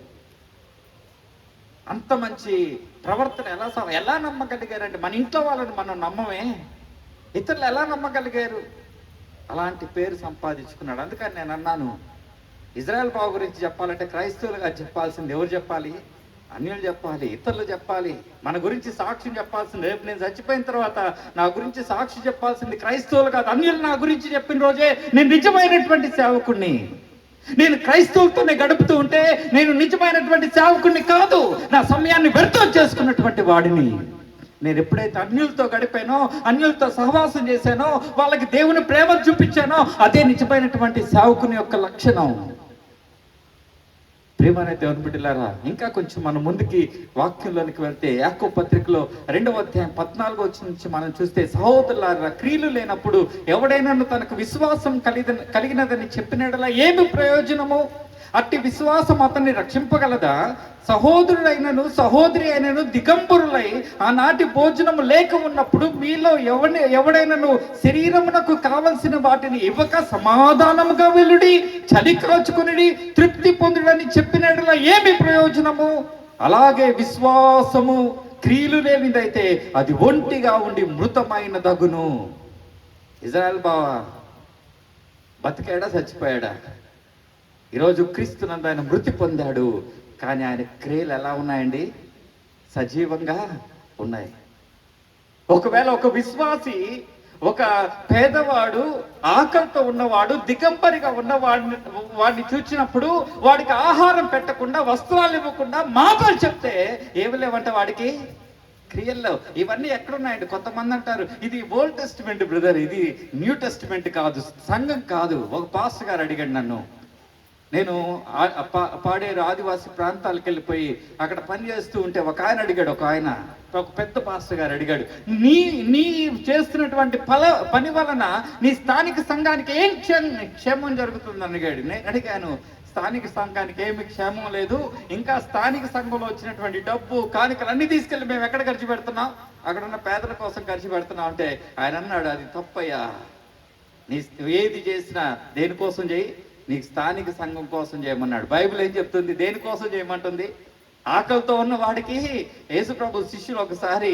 అంత మంచి ప్రవర్తన? ఎలా నమ్మగలిగారండి? మన ఇంట్లో వాళ్ళని మనం నమ్మమే, ఇతరులు ఎలా నమ్మగలిగారు? అలాంటి పేరు సంపాదించుకున్నాడు. అందుకని నేను అన్నాను, ఇజ్రాయెల్ బాబు గురించి చెప్పాలంటే క్రైస్తవులుగా చెప్పాల్సింది ఎవరు చెప్పాలి? అన్యులు చెప్పాలి, ఇతరులు చెప్పాలి. మన గురించి సాక్ష్యం చెప్పాల్సింది, రేపు నేను చచ్చిపోయిన తర్వాత నా గురించి సాక్షి చెప్పాల్సింది క్రైస్తవులు కాదు, అన్యులు నా గురించి చెప్పిన రోజే నేను నిజమైనటువంటి సేవకుణ్ణి. నేను క్రైస్తవులతోనే గడుపుతూ ఉంటే నేను నిజమైనటువంటి సేవకుణ్ణి కాదు, నా సమయాన్ని వ్యర్థం చేసుకున్నటువంటి వాడిని. నేను ఎప్పుడైతే అన్యులతో గడిపానో, అన్యులతో సహవాసం చేశానో, వాళ్ళకి దేవుని ప్రేమ చూపించానో, అదే నిజమైనటువంటి సేవకుని యొక్క లక్షణం. ప్రేమనే దేవుని బిడ్డలారా, ఇంకా కొంచెం మనం ముందుకి వాక్యంలోనికి వెళ్తే యాకోబు పత్రికలో 2వ అధ్యాయం 14వ వచనం నుంచి మనం చూస్తే, సహోదరులారా, క్రియలు లేనప్పుడు ఎవడైనా తనకు విశ్వాసం కలిగినదని చెప్పినట్లా ఏమి ప్రయోజనము? అట్టి విశ్వాసం అతన్ని రక్షింపగలదా? సహోదరుడైనను సహోదరి అయినను దిగంబరులై ఆనాటి భోజనము లేక ఉన్నప్పుడు మీలో ఎవడైనను శరీరమునకు కావలసిన వాటిని ఇవ్వక సమాధానముగా వెళ్ళుడి, చలి కాచుకుని తృప్తి పొందుడని చెప్పినట్లా ఏమి ప్రయోజనము? అలాగే విశ్వాసము క్రియలు లేనిదైతే అది ఒంటిగా ఉండి మృతమైన దగును. ఇజ్రాయెల్ బావా బతికాడా చచ్చిపోయాడా? ఈరోజు క్రీస్తునందు ఆయన మృతి పొందాడు, కానీ ఆయన క్రియలు ఎలా ఉన్నాయండి? సజీవంగా ఉన్నాయి. ఒకవేళ ఒక విశ్వాసి, ఒక పేదవాడు, ఆకలితో ఉన్నవాడు, దిగంబరిగా వాడిని చూచినప్పుడు వాడికి ఆహారం పెట్టకుండా, వస్త్రాలు ఇవ్వకుండా మాటలు చెప్తే ఏమి లేవంట వాడికి? క్రియల్లో. ఇవన్నీ ఎక్కడున్నాయండి? కొంతమంది అంటారు ఇది ఓల్డ్ టెస్టిమెంట్ బ్రదర్, ఇది న్యూ టెస్టిమెంట్ కాదు, సంఘం కాదు. ఒక పాస్టర్ గారు అడిగాడు నన్ను, నేను పాడేరు ఆదివాసీ ప్రాంతాలకు వెళ్ళిపోయి అక్కడ పని చేస్తూ ఉంటే ఒక ఆయన అడిగాడు, ఒక పెద్ద పాస్టర్ గారు అడిగాడు, నీ చేస్తున్నటువంటి పని వలన నీ స్థానిక సంఘానికి ఏం క్షేమం జరుగుతుంది అడిగాడు. నేను అడిగాను, స్థానిక సంఘానికి ఏమి క్షేమం లేదు, ఇంకా స్థానిక సంఘంలో వచ్చినటువంటి డబ్బు కానుకలు అన్ని తీసుకెళ్ళి మేము ఎక్కడ ఖర్చు పెడుతున్నాం? అక్కడ ఉన్న పేదల కోసం ఖర్చు పెడుతున్నాం అంటే ఆయన అన్నాడు, అది తప్పయ్యా, నీ ఏది చేసినా దేనికోసం చేయి, నీకు స్థానిక సంఘం కోసం చేయమన్నాడు. బైబిల్ ఏం చెప్తుంది? దేనికోసం చేయమంటుంది? ఆకలితో ఉన్న వాడికి యేసుప్రభు శిష్యులు ఒకసారి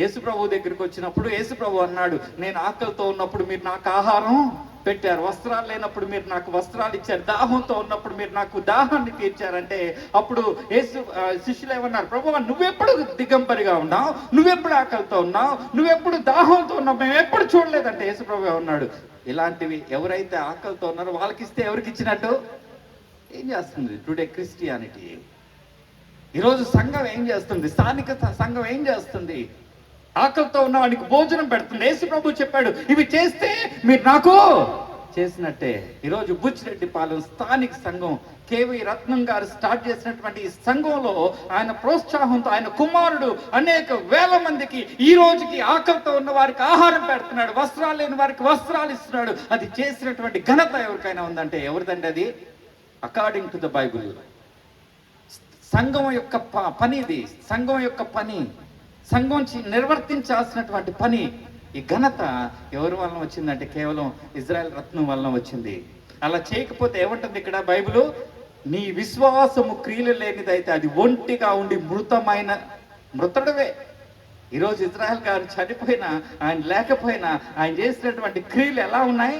యేసుప్రభు దగ్గరికి వచ్చినప్పుడు యేసుప్రభు అన్నాడు, నేను ఆకలితో ఉన్నప్పుడు మీరు నాకు ఆహారం పెట్టారు, వస్త్రాలు లేనప్పుడు మీరు నాకు వస్త్రాలు ఇచ్చారు, దాహంతో ఉన్నప్పుడు మీరు నాకు దాహాన్ని తీర్చారంటే అప్పుడు శిష్యులు ఏమన్నారు, ప్రభువా నువ్వెప్పుడు దిగంబరిగా ఉన్నావు, నువ్వెప్పుడు ఆకలితో ఉన్నావు, నువ్వెప్పుడు దాహంతో ఉన్నావు, మేము ఎప్పుడు చూడలేదంటే యేసుప్రభు ఉన్నాడు, ఇలాంటివి ఎవరైతే ఆకలితో ఉన్నారో వాళ్ళకి ఇస్తే ఎవరికి ఇచ్చినట్టు? ఏం చేస్తుంది టుడే క్రిస్టియానిటీ? ఈరోజు సంఘం ఏం చేస్తుంది? స్థానిక సంఘం ఏం చేస్తుంది? ఆకలితో ఉన్న వాడికి భోజనం పెడుతుంది. యేసు ప్రభు చెప్పాడు, ఇవి చేస్తే మీరు నాకు చేసినట్టే. ఈరోజు బుచ్చిరెడ్డిపాలెం స్థానిక సంఘం కేవీ రత్నం గారు స్టార్ట్ చేసినటువంటి ఈ సంఘంలో ఆయన ప్రోత్సాహంతో ఆయన కుమారుడు అనేక వేల మందికి ఈ రోజుకి ఆకలితో ఉన్న వారికి ఆహారం పెడుతున్నాడు, వస్త్రాలు లేని వారికి వస్త్రాలు ఇస్తున్నాడు. అది చేసినటువంటి ఘనత ఎవరికైనా ఉందంటే ఎవరిదండి అది? According to the Bible. సంఘం యొక్క పని ఇది, సంఘం యొక్క పని, సంఘం నిర్వర్తించాల్సినటువంటి పని. ఈ ఘనత ఎవరి వలన వచ్చిందంటే కేవలం ఇజ్రాయెల్ రత్నం వలన వచ్చింది. అలా చేయకపోతే ఏమంటుంది ఇక్కడ బైబిల్? నీ విశ్వాసము క్రియలు లేనిదైతే అది ఒంటిగా ఉండి మృతుడవే. ఈరోజు ఇజ్రాయెల్ గారు చనిపోయినా, ఆయన లేకపోయినా ఆయన చేసినటువంటి క్రియలు ఎలా ఉన్నాయి?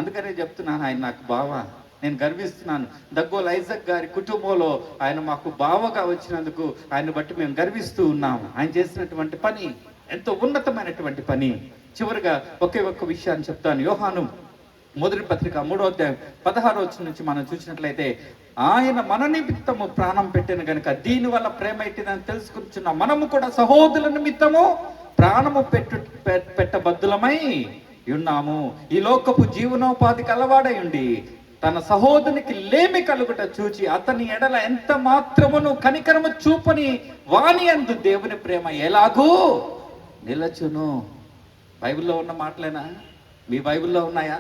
అందుకనే చెప్తున్నాను, ఆయన నాకు బావా, నేను గర్విస్తున్నాను. దగ్గోలు ఐజక్ గారి కుటుంబంలో ఆయన మాకు బావగా వచ్చినందుకు ఆయన బట్టి మేము గర్విస్తూ ఉన్నాము. ఆయన చేసినటువంటి పని ఎంతో ఉన్నతమైనటువంటి పని. చివరిగా ఒకే ఒక్క విషయాన్ని చెప్తాను. యోహాను మొదటి పత్రిక 3వ అధ్యాయం 16వ వచనం నుంచి మనం చూసినట్లయితే, ఆయన మన నిమిత్తము ప్రాణం పెట్టిన గనుక దీనివల్ల ప్రేమ ఎట్టిదని తెలుసుకుంటున్న మనము కూడా సహోదరుల నిమిత్తము ప్రాణము పెట్టబద్దులమై ఉన్నాము. ఈ లోకపు జీవనోపాధికి అలవాడై ఉండి తన సహోదరునికి లేమి కలుగుట చూచి అతని ఎడల ఎంత మాత్రమును కనికరము చూపని వాని యందు దేవుని ప్రేమ ఎలాగూ నిలచును. బైబిల్లో ఉన్న మాటలేనా? మీ బైబిల్లో ఉన్నాయా?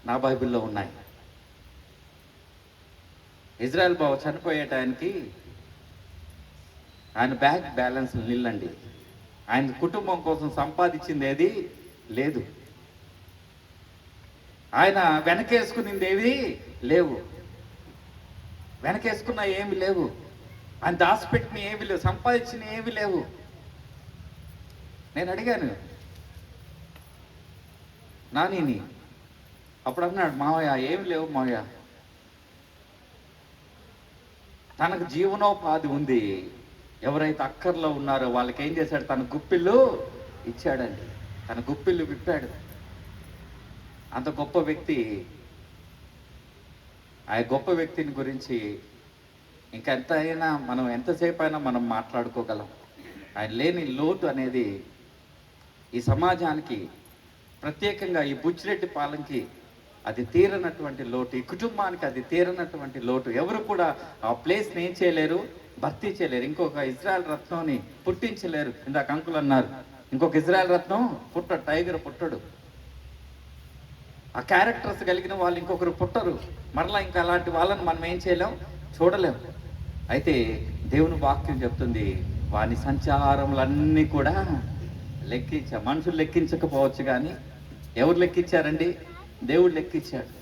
నా బైబిల్లో ఉన్నాయి. ఇజ్రాయెల్ బాబు చనిపోయే టైంకి ఆయన బ్యాంక్ బ్యాలెన్స్ నిల్లండి. ఆయన కుటుంబం కోసం సంపాదించింది ఏది లేదు. ఆయన వెనకేసుకునింది ఏవి లేవు. వెనకేసుకున్న ఏమి లేవు. ఆయన దాచిపెట్టిన ఏమి లేవు. సంపాదించిన ఏమి లేవు. నేను అడిగాను నానిని. అప్పుడు అన్నాడు, మావయ్య ఏమి లేవు మావయ్య, తనకు జీవనోపాధి ఉంది. ఎవరైతే అక్కర్లో ఉన్నారో వాళ్ళకి ఏం చేశాడు? తన గుప్పిళ్ళు ఇచ్చాడండి. తన గుప్పిళ్ళు విప్పాడు. అంత గొప్ప వ్యక్తి. ఆ గొప్ప వ్యక్తిని గురించి ఇంకెంత అయినా మనం ఎంతసేపు అయినా మనం మాట్లాడుకోగలం. ఆయన లేని లోటు అనేది ఈ సమాజానికి, ప్రత్యేకంగా ఈ బుచ్చిరెడ్డి పాలెంకి అది తీరనటువంటి లోటు. ఈ కుటుంబానికి అది తీరనటువంటి లోటు. ఎవరు కూడా ఆ ప్లేస్ని ఏం చేయలేరు, భర్తీ చేయలేరు. ఇంకొక ఇజ్రాయెల్ రత్నంని పుట్టించలేరు. ఇందాక అంకుల్ అన్నారు, ఇంకొక ఇజ్రాయెల్ రత్నం పుట్టడు, టైగర్ పుట్టడు. ఆ క్యారెక్టర్స్ కలిగిన వాళ్ళు ఇంకొకరు పుట్టరు. మరలా ఇంకా అలాంటి వాళ్ళని మనం ఏం చేయలేం, చూడలేం. అయితే దేవుని వాక్యం చెప్తుంది, వాని సంచారములన్నీ కూడా మనుషులు లెక్కించకపోవచ్చు, కానీ ఎవరు లెక్కించారండి? దేవుడు లెక్కించాడు.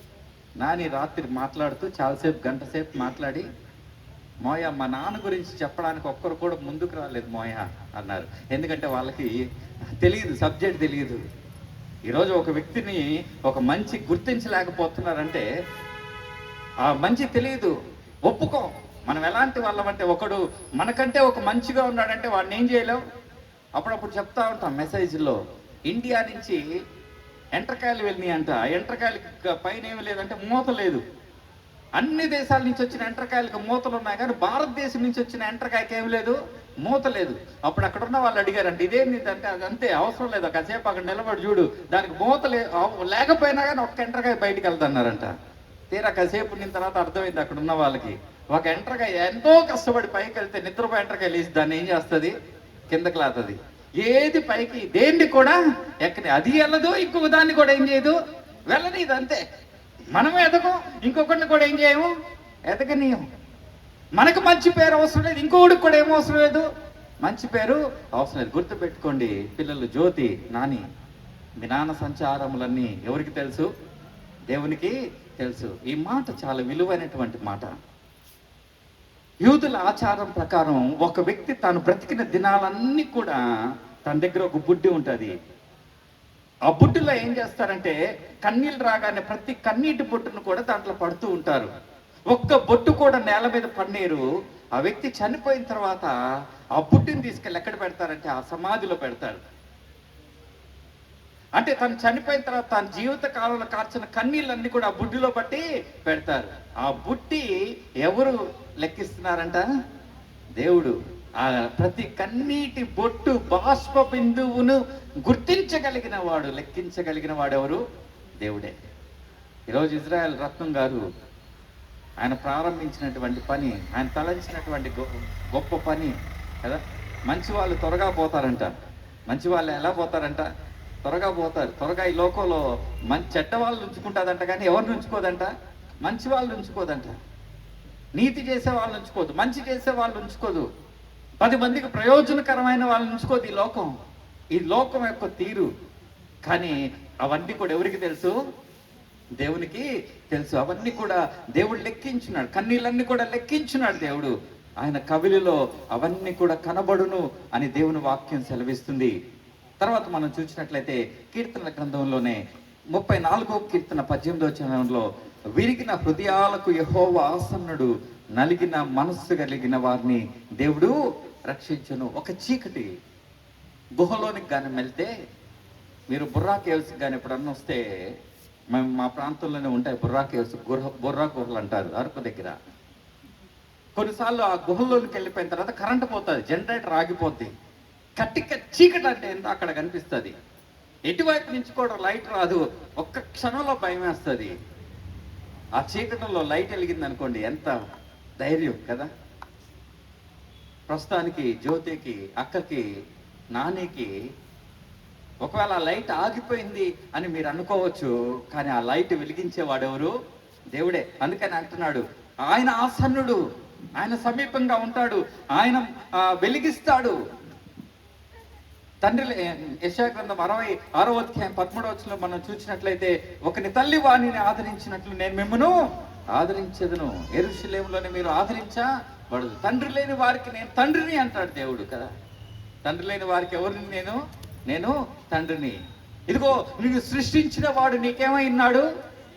నాని రాత్రి మాట్లాడుతూ చాలాసేపు, గంట సేపు మాట్లాడి, మోయ మా నాన్న గురించి చెప్పడానికి ఒక్కరు కూడా ముందుకు రాలేదు మోయ అన్నారు. ఎందుకంటే వాళ్ళకి తెలియదు, సబ్జెక్ట్ తెలియదు. ఈరోజు ఒక వ్యక్తిని ఒక మంచి గుర్తించలేకపోతున్నారంటే ఆ మంచి తెలియదు. ఒప్పుకో, మనం ఎలాంటి వాళ్ళమంటే, ఒకడు మనకంటే ఒక మంచిగా ఉన్నాడంటే వాడిని ఏం చేయలేం. అప్పుడప్పుడు చెప్తా ఉంటాం మెసేజ్లో, ఇండియా నుంచి ఎంట్రకాయలు వెళ్ళినాయి అంట. ఎంట్రకాయలకి పైన ఏమి లేదంటే మూత లేదు. అన్ని దేశాల నుంచి వచ్చిన ఎంట్రకాయలకు మూతలు ఉన్నాయి, కానీ భారతదేశం నుంచి వచ్చిన ఎంట్రకాయకి ఏమి లేదు, మూత లేదు. అప్పుడు అక్కడ ఉన్న వాళ్ళు అడిగారంటే ఇదేంటి అంటే, అదంతే, అవసరం లేదు, కాసేపు అక్కడ నిలబడి చూడు, దానికి మూత లేకపోయినా కానీ ఒక్క ఎంట్రకాయ బయటికి వెళ్తున్నారంట. తీరా కాసేపు ఉన్న తర్వాత అర్థమైంది అక్కడ ఉన్న వాళ్ళకి, ఒక ఎంట్రకాయ ఎంతో కష్టపడి పైకి వెళ్తే నిద్రపోయి ఎంట్రకాయ లేచి దాన్ని ఏం చేస్తుంది, కిందకి లాతుంది. ఏది పైకి దేన్ని కూడా ఎక్కని, అది వెళ్ళదు, ఇంకొక దాన్ని కూడా ఏం చేయదు, వెళ్ళని. ఇది అంతే. మనమే ఎదగం, ఇంకొకరిని కూడా ఏం చేయము, ఎదగనీయం. మనకు మంచి పేరు అవసరం లేదు, ఇంకొకటికి కూడా ఏం అవసరం లేదు, మంచి పేరు అవసరం లేదు. గుర్తుపెట్టుకోండి పిల్లలు, జ్యోతి, నాని, మీ నాన్న సంచారములన్నీ ఎవరికి తెలుసు? దేవునికి తెలుసు. ఈ మాట చాలా విలువైనటువంటి మాట. యూదుల ఆచారం ప్రకారం ఒక వ్యక్తి తాను బ్రతికిన దినాలన్నీ కూడా తన దగ్గర ఒక బుడ్డి ఉంటుంది. ఆ బుడ్డిలో ఏం చేస్తారంటే, కన్నీళ్ళు రాగానే ప్రతి కన్నీటి బొట్టును కూడా దాంట్లో పడుతూ ఉంటారు. ఒక్క బొట్టు కూడా నేల మీద పన్నీరు. ఆ వ్యక్తి చనిపోయిన తర్వాత ఆ బుడ్డిని తీసుకెళ్ళి ఎక్కడ పెడతారంటే ఆ సమాధిలో పెడతారు. అంటే తను చనిపోయిన తర్వాత తన జీవిత కాలంలో కార్చిన కన్నీళ్ళన్నీ కూడా ఆ బుడ్డిలో పట్టి పెడతారు. ఆ బుట్టి ఎవరు లెక్కిస్తున్నారంట? దేవుడు. ఆ ప్రతి కన్నీటి బొట్టు, బాష్ప బిందువును గుర్తించగలిగిన వాడు, లెక్కించగలిగిన వాడు ఎవరు? దేవుడే. ఈరోజు ఇజ్రాయెల్ రత్నం గారు ఆయన ప్రారంభించినటువంటి పని, ఆయన తలంచినటువంటి గొప్ప పని కదా. మంచి వాళ్ళు త్వరగా పోతారంట. మంచి వాళ్ళు ఎలా పోతారంట? త్వరగా పోతారు. త్వరగా ఈ లోకంలో చెడ్డ వాళ్ళు ఉంచుకుంటుందంట, కానీ ఎవరిని ఉంచుకోదంట? మంచి వాళ్ళు ఉంచుకోదంట. నీతి చేసే వాళ్ళు ఉంచుకోదు, మంచి చేసే వాళ్ళు ఉంచుకోదు, 10 మందికి ప్రయోజనకరమైన వాళ్ళని ఉంచుకోదు ఈ లోకం. ఈ లోకం యొక్క తీరు. కానీ అవన్నీ కూడా ఎవరికి తెలుసు? దేవునికి తెలుసు. అవన్నీ కూడా దేవుడు లెక్కించున్నాడు. కన్నీళ్ళన్నీ కూడా లెక్కించున్నాడు దేవుడు. ఆయన కవిలిలో అవన్నీ కూడా కనబడును అని దేవుని వాక్యం సెలవిస్తుంది. తర్వాత మనం చూసినట్లయితే కీర్తనల గ్రంథంలోనే 34వ కీర్తన 18వ వచనంలో విరిగిన హృదయాలకు యెహోవా ఆసన్నుడు, నలిగిన మనస్సు కలిగిన వారిని దేవుడు రక్షించును. ఒక చీకటి గుహలోనికి కానీ వెళ్తే, మీరు బుర్రా కేవ్స్ కానీ ఎప్పుడన్నా వస్తే, మేము మా ప్రాంతంలోనే ఉంటాయి బుర్రా కేవ్స్, బుర్రా గుహలు అంటారు అరకు దగ్గర. కొన్నిసార్లు ఆ గుహల్లోకి వెళ్ళిపోయిన తర్వాత కరెంటు పోతుంది, జనరేటర్ ఆగిపోద్ది, కట్టిక చీకటి అంటే ఎంత అక్కడ కనిపిస్తుంది. ఎటువైపు నుంచి కూడా లైట్ రాదు, ఒక్క క్షణంలో భయం వేస్తుంది. ఆ చీకటిలో లైట్ వెలిగింది అనుకోండి, ఎంత ధైర్యం కదా. ప్రస్తుతానికి జ్యోతికి, అక్కకి, నానికి ఒకవేళ ఆ లైట్ ఆగిపోయింది అని మీరు అనుకోవచ్చు, కానీ ఆ లైట్ వెలిగించేవాడెవరు? దేవుడే. అందుకని అంటున్నాడు, ఆయన ఆసన్నుడు, ఆయన సమీపంగా ఉంటాడు, ఆయన వెలిగిస్తాడు. తండ్రి యెషయా గ్రంథం 66వ అధ్యాయం 13వ వచనంలో మనం చూసినట్లయితే, ఒకని తల్లి వాణిని ఆదరించినట్లు నేను మిమ్మను ఆదరించేదను, యెరూషలేములోనే మీరు ఆదరించబడదు. తండ్రి లేని వారికి నేను తండ్రిని అంటాడు దేవుడు కదా. తండ్రి లేని వారికి ఎవరిని? నేను తండ్రిని. ఇదిగో నీకు సృష్టించిన వాడు నీకేమై ఉన్నాడు?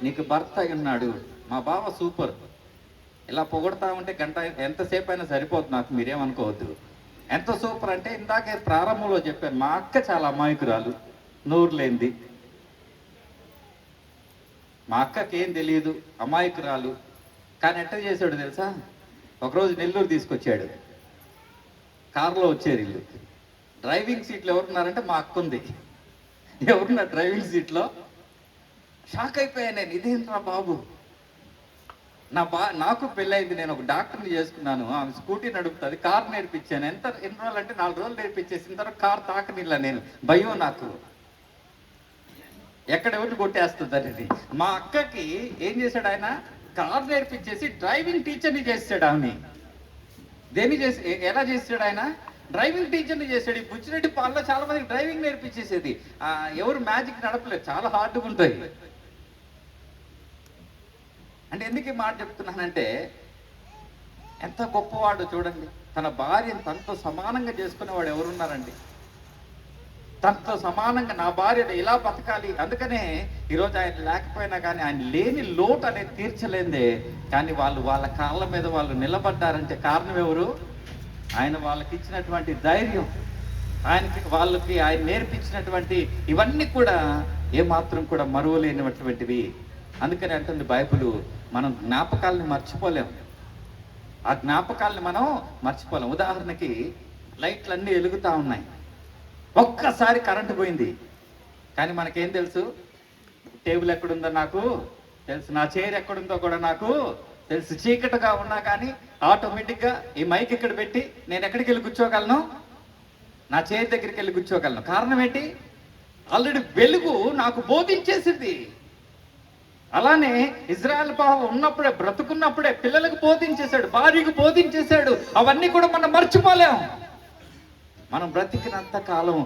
నీకు భర్త అయి ఉన్నాడు. మా బావ సూపర్. ఇలా పొగడతా ఉంటే గంట ఎంతసేపు అయినా సరిపోతుంది నాకు, మీరేమనుకోవద్దు. ఎంత సూపర్ అంటే, ఇందాకే ప్రారంభంలో చెప్పాను, మా అక్క చాలా అమాయకురాలు, నోరు లేనిది. మా అక్కకి ఏం తెలియదు, అమాయకురాలు. కానీ ఎట్ట చేశాడు తెలుసా? ఒకరోజు నెల్లూరు తీసుకొచ్చాడు, కారులో వచ్చారు ఇల్లు. డ్రైవింగ్ సీట్లో ఎవరున్నారంటే మా అక్క ఉంది. ఎవరున్నారు డ్రైవింగ్ సీట్లో? షాక్ అయిపోయాను నేను, ఇదేంట్రా బాబు. నాకు పెళ్ళయింది, నేను ఒక డాక్టర్ని చేసుకున్నాను, ఆమె స్కూటీ నడుపుతుంది, కారు నేర్పించాను. ఎన్ని రోజులు అంటే 4 రోజులు నేర్పించేసిన తర్వాత కారు తాకనిలా నేను, భయం నాకు, ఎక్కడెవరిని కొట్టేస్తుందని. మా అక్కకి ఏం చేశాడు ఆయన? కారు నేర్పించేసి డ్రైవింగ్ టీచర్ని చేసాడు ఆమెని. ఎలా చేసాడు ఆయన? డ్రైవింగ్ టీచర్ని చేశాడు. ఈ బుచ్చిరెడ్డి పాలలో చాలా మందికి డ్రైవింగ్ నేర్పించేసేది. ఎవరు మ్యాజిక్ నడపలేదు, చాలా హార్డ్గా ఉంటాయి. అంటే ఎందుకు ఈ మాట చెప్తున్నానంటే, ఎంత గొప్పవాడు చూడండి. తన భార్యను తనతో సమానంగా చేసుకునేవాడు ఎవరున్నారండి? తనతో సమానంగా నా భార్యను ఇలా బతకాలి. అందుకనే ఈరోజు ఆయన లేకపోయినా కానీ, ఆయన లేని లోటు అనేది తీర్చలేదే. కానీ వాళ్ళ కాళ్ళ మీద వాళ్ళు నిలబడ్డారంటే కారణం ఎవరు? ఆయన వాళ్ళకి ఇచ్చినటువంటి ధైర్యం, వాళ్ళకి ఆయన నేర్పించినటువంటి ఇవన్నీ కూడా ఏమాత్రం కూడా మరువలేనటువంటివి. అందుకని అంటుంది బైబిల్, మనం జ్ఞాపకాలని మర్చిపోలేం. ఆ జ్ఞాపకాలని మనం మర్చిపోలేం. ఉదాహరణకి లైట్లు అన్నీ వెలుగుతూ ఉన్నాయి, ఒక్కసారి కరెంటు పోయింది, కానీ మనకేం తెలుసు? టేబుల్ ఎక్కడుందో నాకు తెలుసు, నా చైర్ ఎక్కడుందో కూడా నాకు తెలుసు. చీకటిగా ఉన్నా కానీ ఆటోమేటిక్గా ఈ మైక్ ఇక్కడ పెట్టి నేను ఎక్కడికి వెళ్ళి కూర్చోగలను? నా చైర్ దగ్గరికి వెళ్ళి కూర్చోగలను. కారణం ఏంటి? ఆల్రెడీ వెలుగు నాకు బోధించేసింది. అలానే ఇజ్రాయెల్ పాపం ఉన్నప్పుడే, బ్రతుకున్నప్పుడే పిల్లలకు బోధించేశాడు, భార్యకు బోధించేశాడు. అవన్నీ కూడా మనం మర్చిపోలేం. మనం బ్రతికినంత కాలం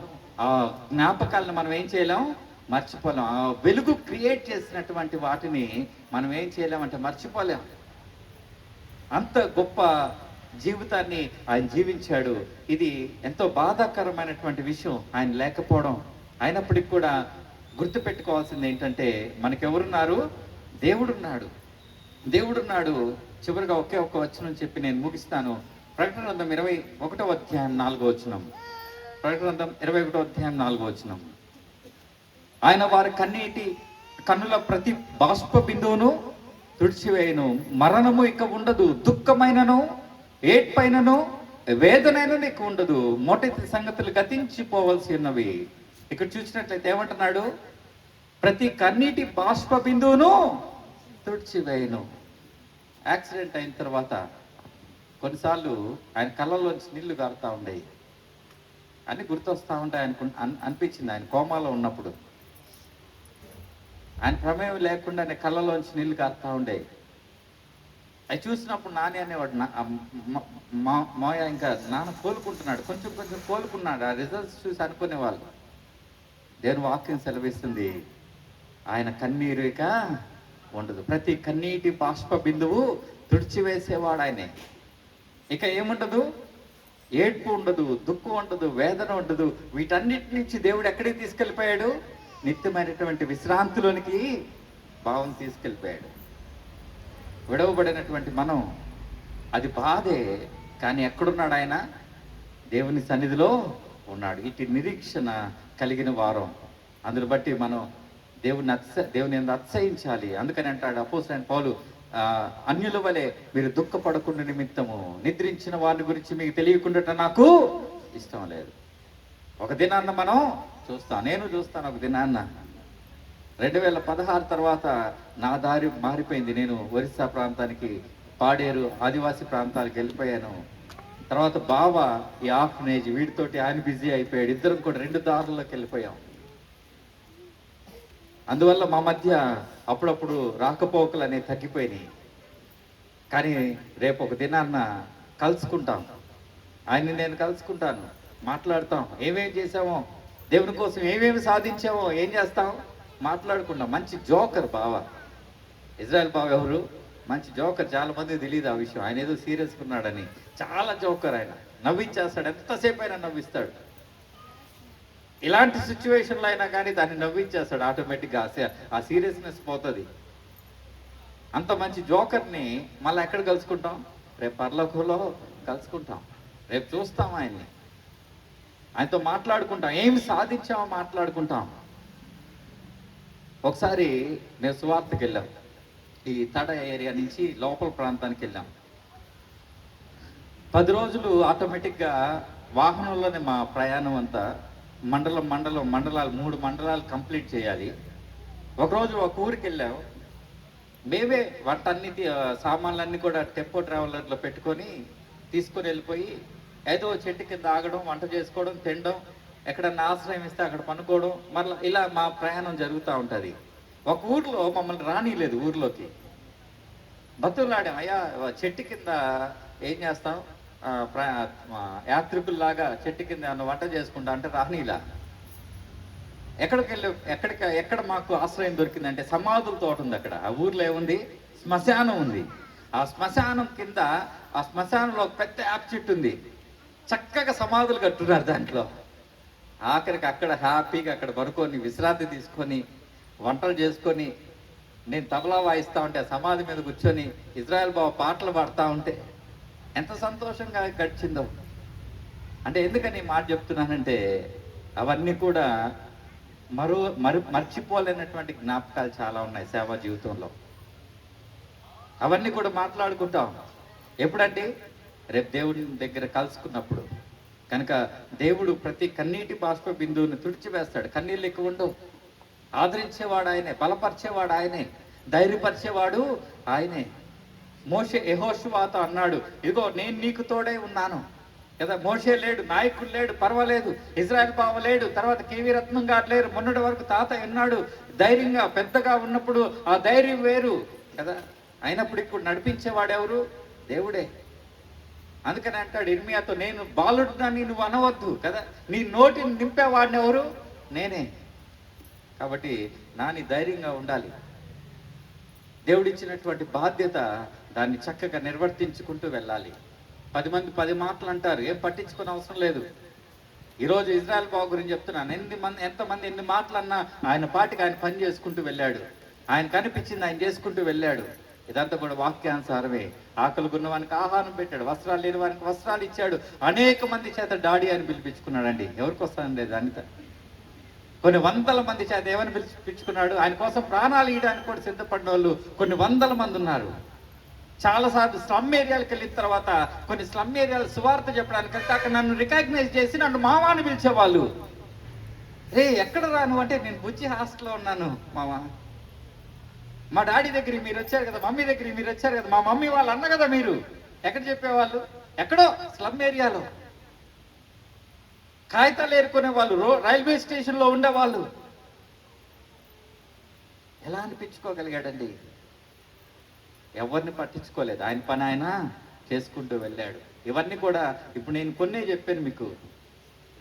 ఆ జ్ఞాపకాలను మనం ఏం చేయలేం? మర్చిపోలేం. ఆ వెలుగు క్రియేట్ చేసినటువంటి వాటిని మనం ఏం చేయలేమంటే మర్చిపోలేం. అంత గొప్ప జీవితాన్ని ఆయన జీవించాడు. ఇది ఎంతో బాధాకరమైనటువంటి విషయం ఆయన లేకపోవడం. అయినప్పటికీ కూడా గుర్తుపెట్టుకోవాల్సింది ఏంటంటే, మనకెవరున్నారు? దేవుడున్నాడు. చివరిగా ఒకే ఒక్క వచనం చెప్పి నేను ముగిస్తాను. ప్రకటన గ్రంథం 21వ అధ్యాయం 4వ వచనం. ప్రకటన గ్రంథం 21వ అధ్యాయం 4వ వచనం. ఆయన వారి కన్నుల ప్రతి బాష్ప బిందువును తుడిచివేయను, మరణము ఇక ఉండదు, దుఃఖమైనను ఏడ్పైనను వేదనైనా నీకు ఉండదు, మొదటి సంగతులు గతించిపోవలసి ఉన్నవి. ఇక్కడ చూసినట్లయితే ఏమంటున్నాడు? ప్రతి కన్నీటి బాష్ప బిందువును తుడిచివేయను. యాక్సిడెంట్ అయిన తర్వాత కొన్నిసార్లు ఆయన కళ్ళలోంచి నీళ్లు గారుతూ ఉండేవి, అన్ని గుర్తొస్తూ ఉంటాయి అనిపించింది. ఆయన కోమాలో ఉన్నప్పుడు ఆయన ప్రమేయం లేకుండా ఆయన కళ్ళలోంచి నీళ్లు గారుతూ ఉండేవి. అవి చూసినప్పుడు నాని అనేవాడు, మాయ ఇంకా నాన్న కోలుకుంటున్నాడు, కొంచెం కోలుకున్నాడు. ఆ రిజల్ట్స్ చూసి అనుకునేవాళ్ళు. దేవుని వాక్యం సెలవిస్తుంది, ఆయన కన్నీరు ఇక ఉండదు. ప్రతి కన్నీటి బాష్ప బిందువు తుడిచివేసేవాడు ఆయనే. ఇక ఏముండదు? ఏడ్పు ఉండదు, దుఃఖం ఉండదు, వేదన ఉండదు. వీటన్నిటి నుంచి దేవుడు ఎక్కడికి తీసుకెళ్ళిపోయాడు? నిత్యమైనటువంటి విశ్రాంతిలోనికి భావం తీసుకెళ్ళిపోయాడు. విడవబడినటువంటి మనం, అది బాధే. కానీ ఎక్కడున్నాడు ఆయన? దేవుని సన్నిధిలో ఉన్నాడు. ఇటు నిరీక్షణ కలిగిన వారం. అందుని బట్టి మనం దేవుని ఎందు అతిశయించాలి. అందుకని అంటాడు అపోస్తలుడైన పౌలు, అన్యుల వలె మీరు దుఃఖపడకుండా నిమిత్తము నిద్రించిన వారిని గురించి మీకు తెలియకుండా నాకు ఇష్టం లేదు. ఒక దినాన్న మనం చూస్తాం, నేను చూస్తాను ఒక దినాన్న. 2016 తర్వాత నా దారి మారిపోయింది. నేను ఒరిస్సా ప్రాంతానికి, పాడేరు ఆదివాసీ ప్రాంతాలకు వెళ్ళిపోయాను. తర్వాత బావ ఈ ఆర్ఫనేజ్, వీడితోటి ఆయన బిజీ అయిపోయాడు. ఇద్దరం కూడా 2 దారుల్లోకి వెళ్ళిపోయాం. అందువల్ల మా మధ్య అప్పుడప్పుడు రాకపోకలు అనేవి తగ్గిపోయినాయి. కానీ రేపు ఒక దినాన్న కలుసుకుంటాం, ఆయన్ని నేను కలుసుకుంటాను, మాట్లాడతాం, ఏమేమి చేసామో, దేవుని కోసం ఏమేమి సాధించామో, ఏం చేస్తాం మాట్లాడుకుంటాం. మంచి జోకర్ బావ. ఇజ్రాయెల్ బావ ఎవరు? మంచి జోకర్. చాలా మంది తెలియదు ఆ విషయం. ఆయన ఏదో సీరియస్గా ఉన్నాడని. చాలా జోకర్ ఆయన. నవ్వించేస్తాడు, ఎంతసేపు అయినా నవ్విస్తాడు. ఇలాంటి సిచ్యువేషన్లో అయినా కానీ దాన్ని నవ్వించేస్తాడు ఆటోమేటిక్గా. ఆ సీరియస్నెస్ పోతుంది. అంత మంచి జోకర్ని మళ్ళీ ఎక్కడ కలుసుకుంటాం? రేపు పరలోకంలో కలుసుకుంటాం. రేపు చూస్తాం ఆయన్ని, ఆయనతో మాట్లాడుకుంటాం, ఏమి సాధించామో మాట్లాడుకుంటాం. ఒకసారి నేను సువార్తకి వెళ్ళాం. ఈ తడ ఏరియా నుంచి లోపల ప్రాంతానికి వెళ్ళాం. 10 రోజులు ఆటోమేటిక్గా వాహనంలోనే మా ప్రయాణం అంతా. మండలాలు 3 మండలాలు కంప్లీట్ చేయాలి. ఒకరోజు ఒక ఊరికి వెళ్ళాం. మేమే వాటన్నిటి సామాన్లన్నీ కూడా టెంపో ట్రావెలర్లో పెట్టుకొని తీసుకొని వెళ్ళిపోయి ఏదో చెట్టు కింద ఆగడం, వంట చేసుకోవడం, తినడం, ఎక్కడన్నా ఆశ్రయం ఇస్తే అక్కడ పనుకోవడం, మళ్ళీ ఇలా మా ప్రయాణం జరుగుతూ ఉంటుంది. ఒక ఊర్లో మమ్మల్ని రానిలేదు. ఊర్లోకి బతులాడాం, అయ్యా చెట్టు కింద ఏం చేస్తాం, యాత్రికుల్లాగా చెట్టు కింద ఏమన్నా వంట చేసుకుంటా అంటే రానిలా. ఎక్కడ మాకు ఆశ్రయం దొరికిందంటే సమాధుల తోట ఉంది అక్కడ. ఆ ఊర్లో ఏముంది? శ్మశానం ఉంది. ఆ శ్మశానం కింద, ఆ శ్మశానంలో ఒక పెద్ద యాప్ చెట్టు ఉంది. చక్కగా సమాధులు కట్టున్నారు దాంట్లో. ఆఖరికి అక్కడ హ్యాపీగా అక్కడ పడుకొని విశ్రాంతి తీసుకొని వంటలు చేసుకొని, నేను తబలా వాయిస్తూ ఉంటే ఆ సమాధి మీద కూర్చొని ఇజ్రాయెల్ బావ పాటలు పాడుతూ ఉంటే ఎంత సంతోషంగా గడిచిందో. అంటే ఎందుకని మాట చెప్తున్నానంటే అవన్నీ కూడా మర్చిపోలేనటువంటి జ్ఞాపకాలు చాలా ఉన్నాయి సేవా జీవితంలో. అవన్నీ కూడా మాట్లాడుకుంటాం. ఎప్పుడంటే రేపు దేవుడి దగ్గర కలుసుకున్నప్పుడు. కనుక దేవుడు ప్రతి కన్నీటి బాష్ప బిందువుని తుడిచివేస్తాడు. కన్నీళ్ళు ఎక్కువ ఉండవు. ఆదరించేవాడు ఆయనే, బలపరిచేవాడు ఆయనే, ధైర్యపరిచేవాడు ఆయనే. మోషే యెహోషువతో అన్నాడు, ఇదిగో నేను నీకు తోడై ఉన్నాను కదా. మోషే లేడు, నాయకుడు లేడు, పర్వాలేదు. ఇజ్రాయెల్ బావ లేడు, తర్వాత కేవీ రత్నం గారు లేరు, మొన్నటి వరకు తాత ఉన్నాడు. ధైర్యంగా పెద్దగా ఉన్నప్పుడు ఆ ధైర్యం వేరు కదా. అయినప్పుడు ఇప్పుడు నడిపించేవాడు ఎవరు? దేవుడే. అందుకని అంటాడు ఇర్మియాతో, నేను బాలుడిని నువ్వు అనవద్దు కదా, నీ నోటిని నింపేవాడిని ఎవరు? నేనే. కాబట్టి నాని ధైర్యంగా ఉండాలి. దేవుడిచ్చినటువంటి బాధ్యత దాన్ని చక్కగా నిర్వర్తించుకుంటూ వెళ్ళాలి. 10 మంది 10 మాటలు అంటారు, ఏం పట్టించుకునే అవసరం లేదు. ఈరోజు ఇజ్రాయెల్ బావ గురించి చెప్తున్నాను. ఎంతమంది ఎన్ని మాటలు అన్నా ఆయన పాటికి ఆయన పని చేసుకుంటూ వెళ్ళాడు. ఆయన కనిపించింది ఆయన చేసుకుంటూ వెళ్ళాడు. ఇదంతా కూడా వాక్యానుసారమే. ఆకలి ఉన్న వానికి ఆహారం పెట్టాడు, వస్త్రాలు లేని వానికి వస్త్రాలు ఇచ్చాడు. అనేక మంది చేత డాడీ అని పిలిపించుకున్నాడండి. ఎవరికి వస్తానండి అనిత? కొన్ని 100 మంది చేత ఏమని పిలిపించుకున్నాడు? ఆయన కోసం ప్రాణాలు ఇవ్వడానికి కూడా సిద్ధపడిన వాళ్ళు కొన్ని 100 మంది ఉన్నారు. చాలాసార్లు స్లమ్ ఏరియాలకు వెళ్ళిన తర్వాత కొన్ని స్లమ్ ఏరియాలు సువార్త చెప్పడానికి వెళ్తే అక్కడ నన్ను రికగ్నైజ్ చేసి నన్ను మామాని పిలిచేవాళ్ళు. ఎక్కడ రాను అంటే నేను బుజ్జి హాస్టల్లో ఉన్నాను మామ. మా డాడీ దగ్గరికి మీరు వచ్చారు కదా, మమ్మీ దగ్గరికి మీరు వచ్చారు కదా, మా మమ్మీ వాళ్ళు అన్న కదా మీరు. ఎక్కడ చెప్పేవాళ్ళు? ఎక్కడో స్లమ్ ఏరియాలో కాగితాలు ఏరుకునే వాళ్ళు, రైల్వే స్టేషన్లో ఉండేవాళ్ళు. ఎలా అనిపించుకోగలిగాడండి? ఎవరిని పట్టించుకోలేదు. ఆయన పని ఆయన చేసుకుంటూ వెళ్ళాడు. ఇవన్నీ కూడా ఇప్పుడు నేను కొన్నే చెప్పాను మీకు.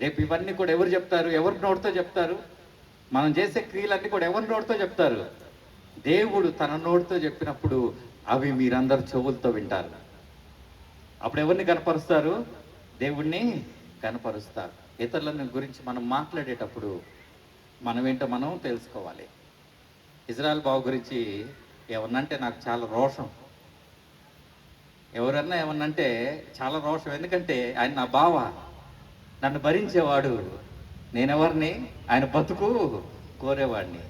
రేపు ఇవన్నీ కూడా ఎవరు చెప్తారు? ఎవరి నోటితో చెప్తారు? మనం చేసే క్రియలన్నీ కూడా ఎవరి నోటితో చెప్తారు? దేవుడు తన నోటితో చెప్పినప్పుడు అవి మీరందరూ చెవులతో వింటారు. అప్పుడు ఎవరిని కనపరుస్తారు? దేవుణ్ణి కనపరుస్తారు. ఇతరుల గురించి మనం మాట్లాడేటప్పుడు మనం ఏంటో మనం తెలుసుకోవాలి. ఇజ్రాయెల్ బావ గురించి ఏమన్నంటే నాకు చాలా రోషం. ఎవరన్నా ఏమన్నంటే చాలా రోషం, ఎందుకంటే ఆయన నా బావ, నన్ను భరించేవాడు, నేనెవరిని, ఆయన బతుకు కోరేవాడిని.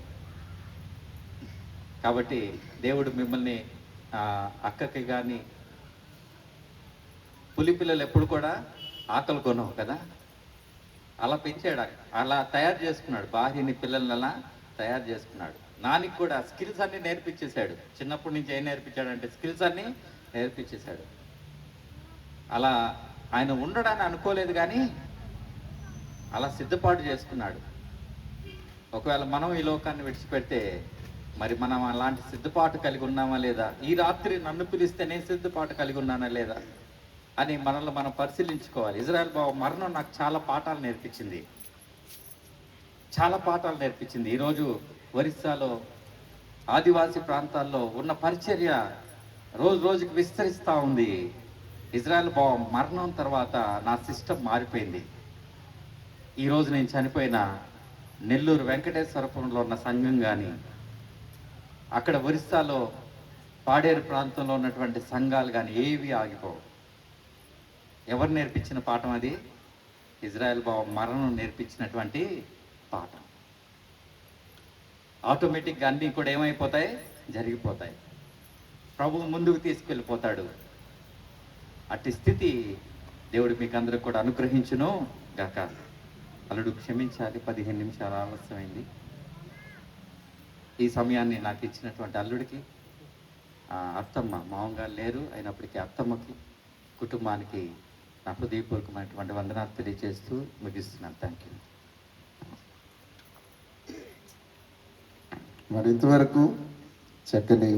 కాబట్టి దేవుడు మిమ్మల్ని అక్కకి కానీ, పులి పిల్లలు ఎప్పుడు కూడా ఆకలి కొనవు కదా, అలా పెంచాడు, అలా తయారు చేసుకున్నాడు, భార్యని పిల్లల్ని అలా తయారు చేసుకున్నాడు. నానికి కూడా స్కిల్స్ అన్నీ నేర్పించేశాడు. చిన్నప్పటి నుంచి ఏం నేర్పించాడంటే స్కిల్స్ అన్నీ నేర్పించేశాడు. అలా ఆయన ఉండడాన్ని అనుకోలేదు, కానీ అలా సిద్ధపాటు చేసుకున్నాడు. ఒకవేళ మనం ఈ లోకాన్ని విడిచిపెడితే మరి మనం అలాంటి సిద్ధపాటు కలిగి ఉన్నామా లేదా, ఈ రాత్రి నన్ను పిలిస్తే నేను సిద్ధపాటు కలిగి ఉన్నానా లేదా అని మనల్ని మనం పరిశీలించుకోవాలి. ఇజ్రాయెల్ మరణం నాకు చాలా పాఠాలు నేర్పించింది, చాలా పాఠాలు నేర్పించింది. ఈరోజు ఒరిస్సాలో ఆదివాసీ ప్రాంతాల్లో ఉన్న పరిచర్య రోజు రోజుకి విస్తరిస్తూ ఉంది. ఇజ్రాయెల్ మరణం తర్వాత నా సిస్టమ్ మారిపోయింది. ఈరోజు నేను చనిపోయిన నెల్లూరు వెంకటేశ్వరపురంలో ఉన్న సంఘం కానీ, అక్కడ ఒరిస్సాలో పాడేరు ప్రాంతంలో ఉన్నటువంటి సంఘాలు కానీ ఏవి ఆగిపోవు. ఎవరు నేర్పించిన పాఠం అది? ఇజ్రాయెల్ మరణం నేర్పించినటువంటి పాఠం. ఆటోమేటిక్గా అన్నీ కూడా ఏమైపోతాయి, జరిగిపోతాయి. ప్రభువు ముందుకు తీసుకెళ్ళిపోతాడు. అట్టి స్థితి దేవుడు మీకు అందరికి కూడా అనుగ్రహించును గాక. అల్లుడు క్షమించాలి, 15 నిమిషాలు ఆలస్యమైంది. ఈ సమయాన్ని నాకు ఇచ్చినటువంటి అల్లుడికి, అత్తమ్మ, మామగారు లేరు అయినప్పటికీ అత్తమ్మకి, కుటుంబానికి నా హృదయపూర్వకమైనటువంటి వందనాలు తెలియజేస్తూ ముగిస్తున్నాను. Thank you. మరి ఇంతవరకు చక్కని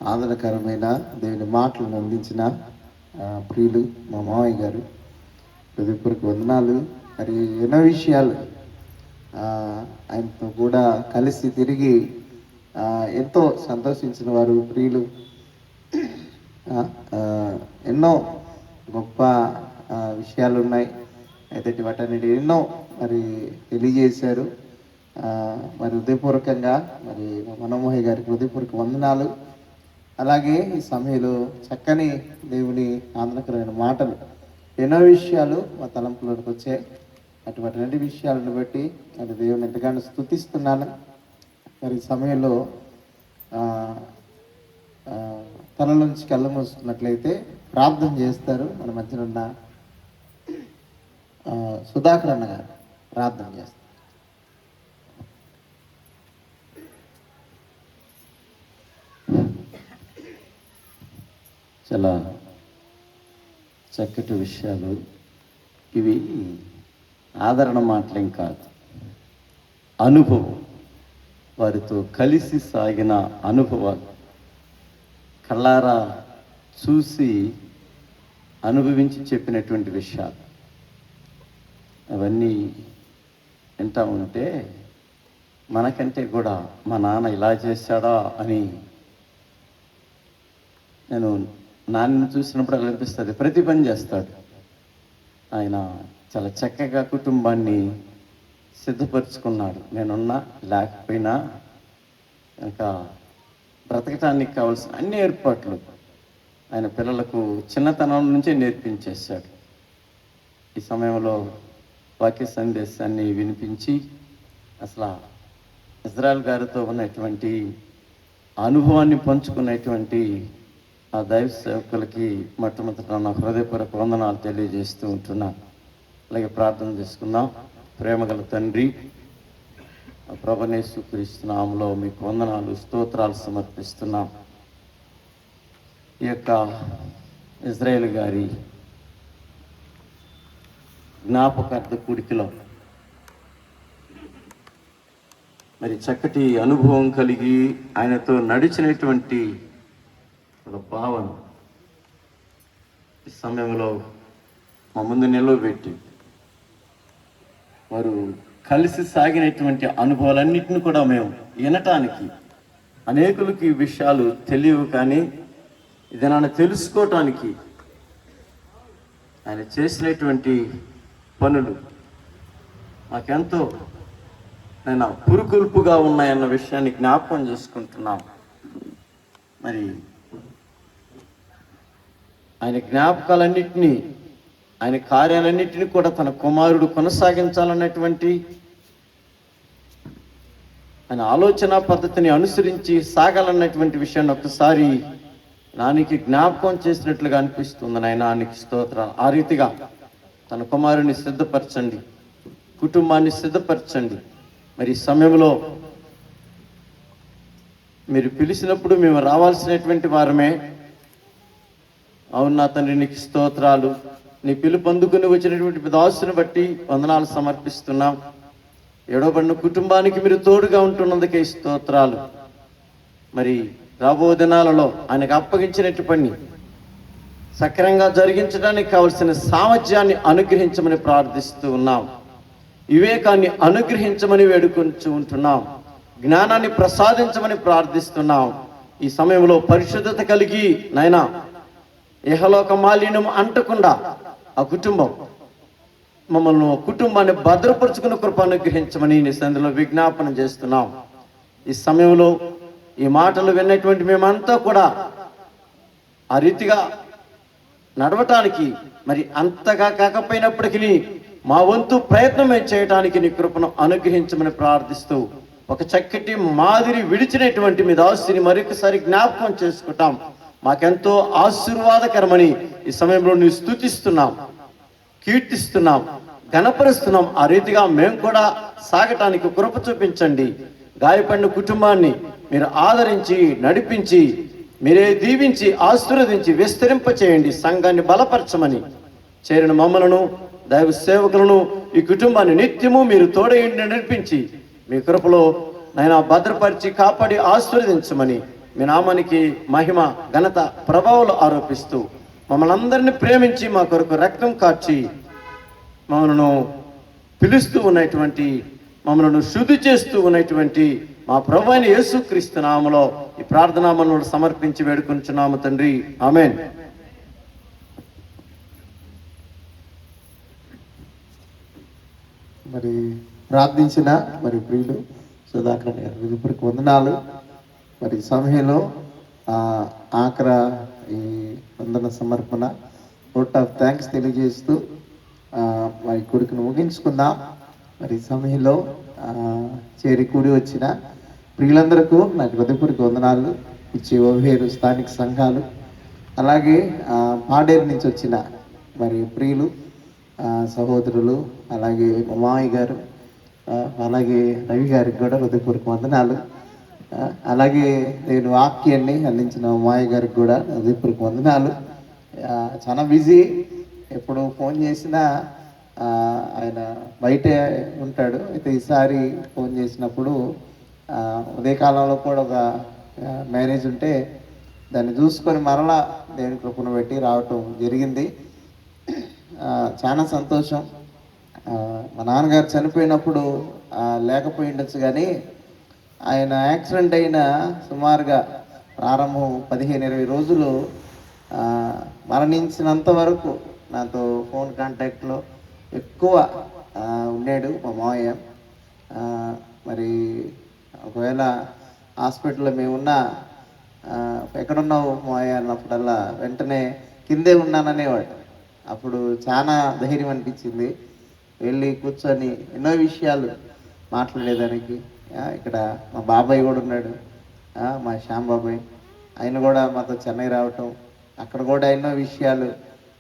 ఆదరణకరమైన దేవుని మాటలను అందించిన ప్రియులు మా మామయ్య గారు, హృదయపూర్వక వందనాలు. మరి ఎన్నో విషయాలు ఆయనతో కూడా కలిసి తిరిగి ఎంతో సంతోషించిన వారు ప్రియులు. ఎన్నో గొప్ప విషయాలు ఉన్నాయి, అయితే వాటన్నిటి ఎన్నో మరి తెలియజేశారు. మరి హృదయపూర్వకంగా మరి మనోమోహయ్య గారికి హృదయపూర్వక వందనాలు. అలాగే ఈ సమయంలో చక్కని దేవుని ఆనందకరమైన మాటలు, ఎన్నో విషయాలు మా తలంపులోకి వచ్చాయి. అటువంటి విషయాలను బట్టి మరి దేవుని ఎంతగానో స్తుతిస్తున్నాను. మరి ఈ సమయంలో తల నుంచి కళ్ళు మూసుకున్నట్లయితే ప్రార్థన చేస్తారు. మన మధ్యన ఉన్న సుధాకర్ అన్న గారు ప్రార్థన చేస్తారు. చాలా చక్కటి విషయాలు ఇవి. ఆదరణ మాటలేం కాదు, అనుభవం, వారితో కలిసి సాగిన అనుభవాలు, కళ్ళారా చూసి అనుభవించి చెప్పినటువంటి విషయాలు, అవన్నీ వింటా ఉంటే మనకంటే కూడా మా నాన్న ఇలా చేశాడా అని నేను నాన్నని చూసినప్పుడు అలా అనిపిస్తుంది. ప్రతి పని చేస్తాడు ఆయన. చాలా చక్కగా కుటుంబాన్ని సిద్ధపరుచుకున్నాడు. నేనున్నా లేకపోయినా ఇంకా బ్రతకటానికి కావాల్సిన అన్ని ఏర్పాట్లు ఆయన పిల్లలకు చిన్నతనం నుంచే నేర్పించేశాడు. ఈ సమయంలో వాక్య సందేశాన్ని వినిపించి అసలు ఇజ్రాయెల్ గారితో ఉన్నటువంటి అనుభవాన్ని పంచుకున్నటువంటి ఆ దైవ సేవకులకి మొట్టమొదట నా హృదయపూర్వక వందనాలు తెలియజేస్తూ ఉంటున్నాను. అలాగే ప్రార్థన చేసుకుందాం. ప్రేమగల తండ్రి, ప్రభువైన యేసుక్రీస్తు నామములో మీకు వందనాలు, స్తోత్రాలు సమర్పిస్తున్నాం. ఈ యొక్క ఇజ్రాయేల్ గారి జ్ఞాపకార్థ కూడికలో మరి చక్కటి అనుభవం కలిగి ఆయనతో నడిచినటువంటి ఒక భావన ఈ సమయంలో మా ముందు నిలవబెట్టి వారు కలిసి సాగినటువంటి అనుభవాలన్నింటినీ కూడా మేము వినటానికి, అనేకులకి ఈ విషయాలు తెలియవు కానీ ఇది నన్ను తెలుసుకోవటానికి ఆయన చేసినటువంటి పనులు మాకెంతో నేను పురుకొల్పుగా ఉన్నాయన్న విషయాన్ని జ్ఞాపకం చేసుకుంటున్నాం. మరి ఆయన జ్ఞాపకాలన్నింటినీ, ఆయన కార్యాలన్నింటినీ కూడా తన కుమారుడు కొనసాగించాలన్నటువంటి ఆయన ఆలోచన పద్ధతిని అనుసరించి సాగాలన్నటువంటి విషయాన్ని ఒక్కసారి నానికి జ్ఞాపకం చేసినట్లుగా అనిపిస్తుంది. నాయన నీకు స్తోత్రాలు. ఆ రీతిగా తన కుమారుని సిద్ధపరచండి, కుటుంబాన్ని సిద్ధపరచండి. మరి ఈ సమయంలో మీరు పిలిచినప్పుడు మేము రావాల్సినటువంటి వారమే. అవును నా తండ్రి, నీకు స్తోత్రాలు. నీ పిలుపు అందుకుని వచ్చినటువంటి దాసుని బట్టి వందనాలు సమర్పిస్తున్నాం. ఎడవబడిన కుటుంబానికి మీరు తోడుగా ఉంటున్నందుకే స్తోత్రాలు. మరి రాబో దినాలలో ఆయనకు అప్పగించినట్టు పని సక్రమంగా జరిగించడానికి కావలసిన సామర్థ్యాన్ని అనుగ్రహించమని ప్రార్థిస్తూ ఉన్నాం. వివేకాన్ని అనుగ్రహించమని వేడుకొంటూ ఉంటున్నాం. జ్ఞానాన్ని ప్రసాదించమని ప్రార్థిస్తున్నాం. ఈ సమయంలో పరిశుద్ధత కలిగి నాయనా ఇహలోక మాలిన్యం అంటకుండా ఆ కుటుంబాన్ని భద్రపరుచుకున్న కృప అనుగ్రహించమని నీ సన్నిధిలో విజ్ఞాపన చేస్తున్నాం. ఈ సమయంలో ఈ మాటలు విన్నటువంటి మేమంతా కూడా ఆ రీతిగా నడవటానికి మరి అంతగా కాకపోయినప్పటికీ మా వంతు ప్రయత్నం చేయటానికి నీ కృపను అనుగ్రహించమని ప్రార్థిస్తూ ఒక చక్కటి మాదిరి విడిచినటువంటి మీ దాసుని మరొకసారి జ్ఞాపకం చేసుకుంటాం. మాకెంతో ఆశీర్వాదకరమని ఈ సమయంలో నువ్వు స్తుతిస్తున్నాం, కీర్తిస్తున్నాం, ఘనపరుస్తున్నాం. ఆ రీతిగా మేము కూడా సాగటానికి కృప చూపించండి. గాయపడిన కుటుంబాన్ని మీరు ఆదరించి నడిపించి మీరే దీవించి ఆశీర్వదించి విస్తరింపచేయండి. సంఘాన్ని బలపరచమని చేరిన మమ్మలను దైవ సేవకులను ఈ కుటుంబాన్ని నిత్యము మీరు తోడయండి నడిపించి మీ కృపలో నాయన భద్రపరిచి కాపాడి ఆశీర్వదించమని మీ నామానికి మహిమ ఘనత ప్రభావాలు ఆరోపిస్తూ మమ్మల్ని అందరినీ ప్రేమించి మా కొరకు రక్తం కార్చి మమ్మల్ని పిలుస్తూ ఉన్నటువంటి, మమ్మల్ని శుద్ధి చేస్తూ ఉన్నటువంటి మా ప్రభు అయిన యేసుక్రీస్తు నామములో ఈ ప్రార్థనా మనవులు సమర్పించి వేడుకొంచున్నాము తండ్రి. ఆమేన్. మరి ప్రార్థించిన మరి ప్రియులు సుధాకర్ గారు ఇప్పటికి వందనాలు. మరి సమయంలో ఆఖర ఈ వందన సమర్పణ ఓట్ ఆఫ్ థ్యాంక్స్ తెలియజేస్తూ మరి కొడుకును ముగించుకుందాం. మరి సమయంలో చేరి కూడి వచ్చిన ప్రియులందరికీ నాకు హృదయపూర్వక వందనాలు. ఇచ్చే ఓవేరు స్థానిక సంఘాలు, అలాగే పాడేరు నుంచి వచ్చిన మరి ప్రియులు సహోదరులు, అలాగే మామయ్య గారు, అలాగే రవి గారికి కూడా హృదయపూర్వక వందనాలు. అలాగే నేను వాక్యాన్ని అందించిన మామయ్య గారికి కూడా హృదయపూర్వక వందనాలు. చాలా బిజీ, ఎప్పుడు ఫోన్ చేసినా ఆయన బయటే ఉంటాడు. అయితే ఈసారి ఫోన్ చేసినప్పుడు ఉదయకాలంలో కూడా ఒక మ్యారేజ్ ఉంటే దాన్ని చూసుకొని మరలా దేవుని కృపను పెట్టి రావటం జరిగింది. చాలా సంతోషం. మా నాన్నగారు చనిపోయినప్పుడు లేకపోయి ఉండొచ్చు, కానీ ఆయన యాక్సిడెంట్ అయిన సుమారుగా ప్రారంభం 15-20 రోజులు మరణించినంత వరకు నాతో ఫోన్ కాంటాక్ట్లో ఎక్కువ ఉన్నాడు మా మావయ్య. మరి ఒకవేళ హాస్పిటల్లో మేమున్నా ఎక్కడున్నావు మావయ్య అన్నప్పుడల్లా వెంటనే కిందే ఉన్నాననేవాడు. అప్పుడు చాలా ధైర్యం అనిపించింది వెళ్ళి కూర్చొని ఎన్నో విషయాలు మాట్లాడేదానికి. ఇక్కడ మా బాబాయ్ కూడా ఉన్నాడు, మా శ్యామ్ బాబాయ్, ఆయన కూడా మాతో చెన్నై రావటం, అక్కడ కూడా ఎన్నో విషయాలు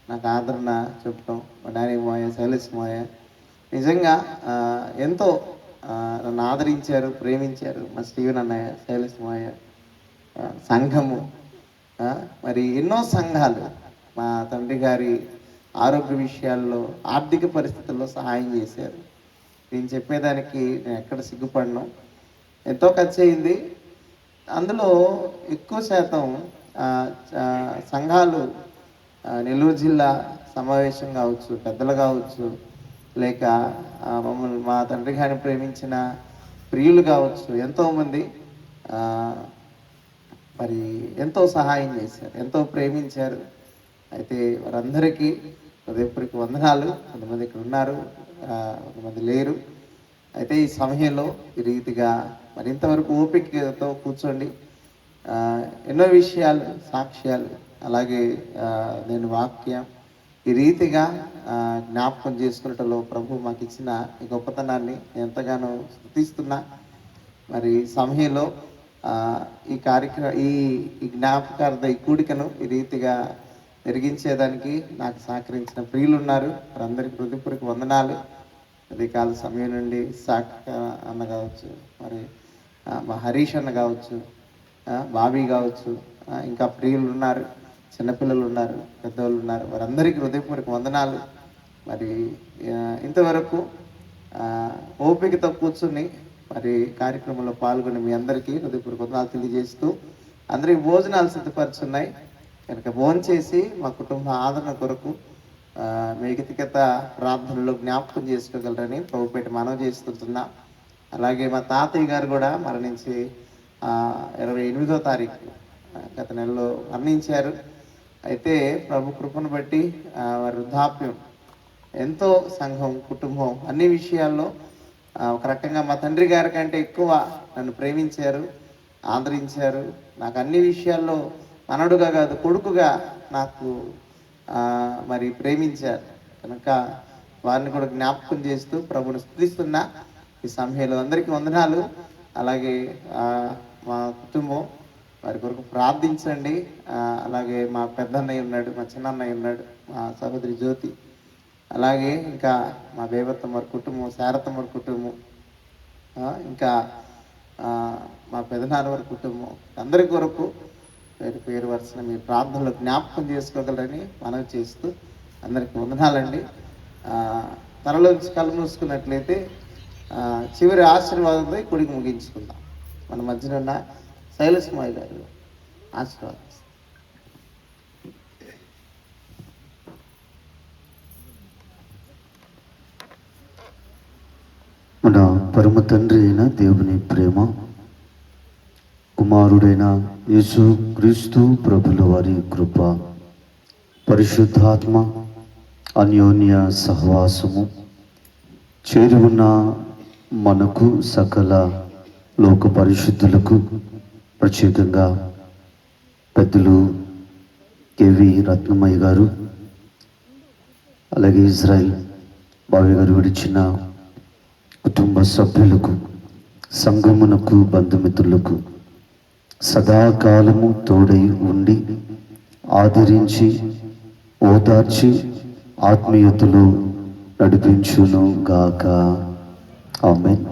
నాకు ఆదరణ చెప్పటం. మా డానీ మోయ, శైలేష్ మోయ నిజంగా ఎంతో నన్ను ఆదరించారు, ప్రేమించారు. మా స్టీవెన్ అన్నయ్య, శైలేష్ మోయ, సంఘము, మరి ఎన్నో సంఘాలు మా తండ్రి గారి ఆరోగ్య విషయాల్లో, ఆర్థిక పరిస్థితుల్లో సహాయం చేశారు. నేను చెప్పేదానికి నేను ఎక్కడ సిగ్గుపడను. ఎంతో ఖర్చు అయింది. అందులో ఎక్కువ శాతం సంఘాలు నెల్లూరు జిల్లా సమావేశం కావచ్చు, పెద్దలు కావచ్చు, లేక మమ్మల్ని మా తండ్రి గారిని ప్రేమించిన ప్రియులు కావచ్చు, ఎంతోమంది మరి ఎంతో సహాయం చేశారు, ఎంతో ప్రేమించారు. అయితే వారందరికీ హృదయపూర్వక వందనాలు. కొంతమంది ఇక్కడ ఉన్నారు, కొంతమంది లేరు. అయితే ఈ సమయంలో ఈ రీతిగా మరింతవరకు ఓపికతో కూర్చోండి. ఎన్నో విషయాలు, సాక్ష్యాలు అలాగే నేను వాక్యం ఈ రీతిగా జ్ఞాపకం చేసుకున్నట్లో ప్రభు మాకు ఇచ్చిన ఈ గొప్పతనాన్ని ఎంతగానో స్తుతిస్తున్నా. మరి సమయంలో ఈ ఈ జ్ఞాపకార్థ ఈ కూడికను ఈ రీతిగా జరిగించేదానికి నాకు సహకరించిన ప్రియులు ఉన్నారు. వారందరికీ హృదయపూర్వక వందనాలు. ఉదయకాల సమయం నుండి అన్న కావచ్చు, మరి మా హరీష్ అన్న కావచ్చు, బాబీ కావచ్చు, ఇంకా ప్రియులు ఉన్నారు, చిన్నపిల్లలు ఉన్నారు, పెద్దవాళ్ళు ఉన్నారు. వారందరికీ హృదయపూర్వక వందనాలు. మరి ఇంతవరకు ఓపికతో కూర్చుని మరి కార్యక్రమంలో పాల్గొని మీ అందరికీ హృదయపూర్వక వందనాలు తెలియజేస్తూ, అందరికి భోజనాలు సిద్ధపరుచున్నాయి కనుక భోజనం చేసి మా కుటుంబ ఆదరణ కొరకు మీ వ్యక్తిగత ప్రార్థనలో జ్ఞాపకం చేసుకోగలరని ప్రభుపేట మనవి చేస్తుంటున్నా. అలాగే మా తాతయ్య గారు కూడా మరణించి 28వ తారీఖు గత నెలలో మరణించారు. అయితే ప్రభు కృపను బట్టి వారి వృద్ధాప్యం ఎంతో సంఘం, కుటుంబం అన్ని విషయాల్లో ఒక రకంగా మా తండ్రి గారి కంటే ఎక్కువ నన్ను ప్రేమించారు, ఆదరించారు. నాకు అన్ని విషయాల్లో మనడుగా కాదు కొడుకుగా నాకు మరి ప్రేమించారు కనుక వారిని కూడా జ్ఞాపకం చేస్తూ ప్రభుని స్తుతిస్తున్నా. ఈ సమయంలో అందరికీ వందనాలు. అలాగే మా కుటుంబం వారి కొరకు ప్రార్థించండి. అలాగే మా పెద్దన్నయ్య ఉన్నాడు, మా చిన్నన్నయ్య ఉన్నాడు, మా సహోదరి జ్యోతి, అలాగే ఇంకా మా బేబత్తమ్మ వారి కుటుంబం, శారతమ్మ వారి కుటుంబం, ఇంకా మా పెదనాన్న వారి కుటుంబం, అందరి కొరకు పేరు వరుసన మీ ప్రార్థనలో జ్ఞాపకం చేసుకోగలరని మనవి చేస్తూ అందరికీ వందనాలండి. తనలోంచి కళ్ళు మూసుకున్నట్లయితే చివరి ఆశీర్వాదంతో కొడుకు ముగించుకుందాం. మన మధ్యన ఉన్న శైలస్మాయి గారు ఆశీర్వాదం. మన పరమ తండ్రి అయిన దేవుని ప్రేమ, కుమారుడైన యేసు క్రీస్తు ప్రభుల వారి కృప, పరిశుద్ధాత్మ అన్యోన్య సహవాసము చేరి ఉన్న మనకు, సకల లోక పరిశుద్ధులకు, ప్రత్యేకంగా పెద్దలు కేవి రత్నమయ్య గారు, అలాగే ఇజ్రాయెల్ బావి గారు విడిచిన కుటుంబ సభ్యులకు, సంఘమునకు, బంధుమిత్రులకు సదాకాలము తోడై ఉండి ఆదరించి ఓదార్చి ఆత్మీయతలో నడిపించును గాక. ఆమేన్.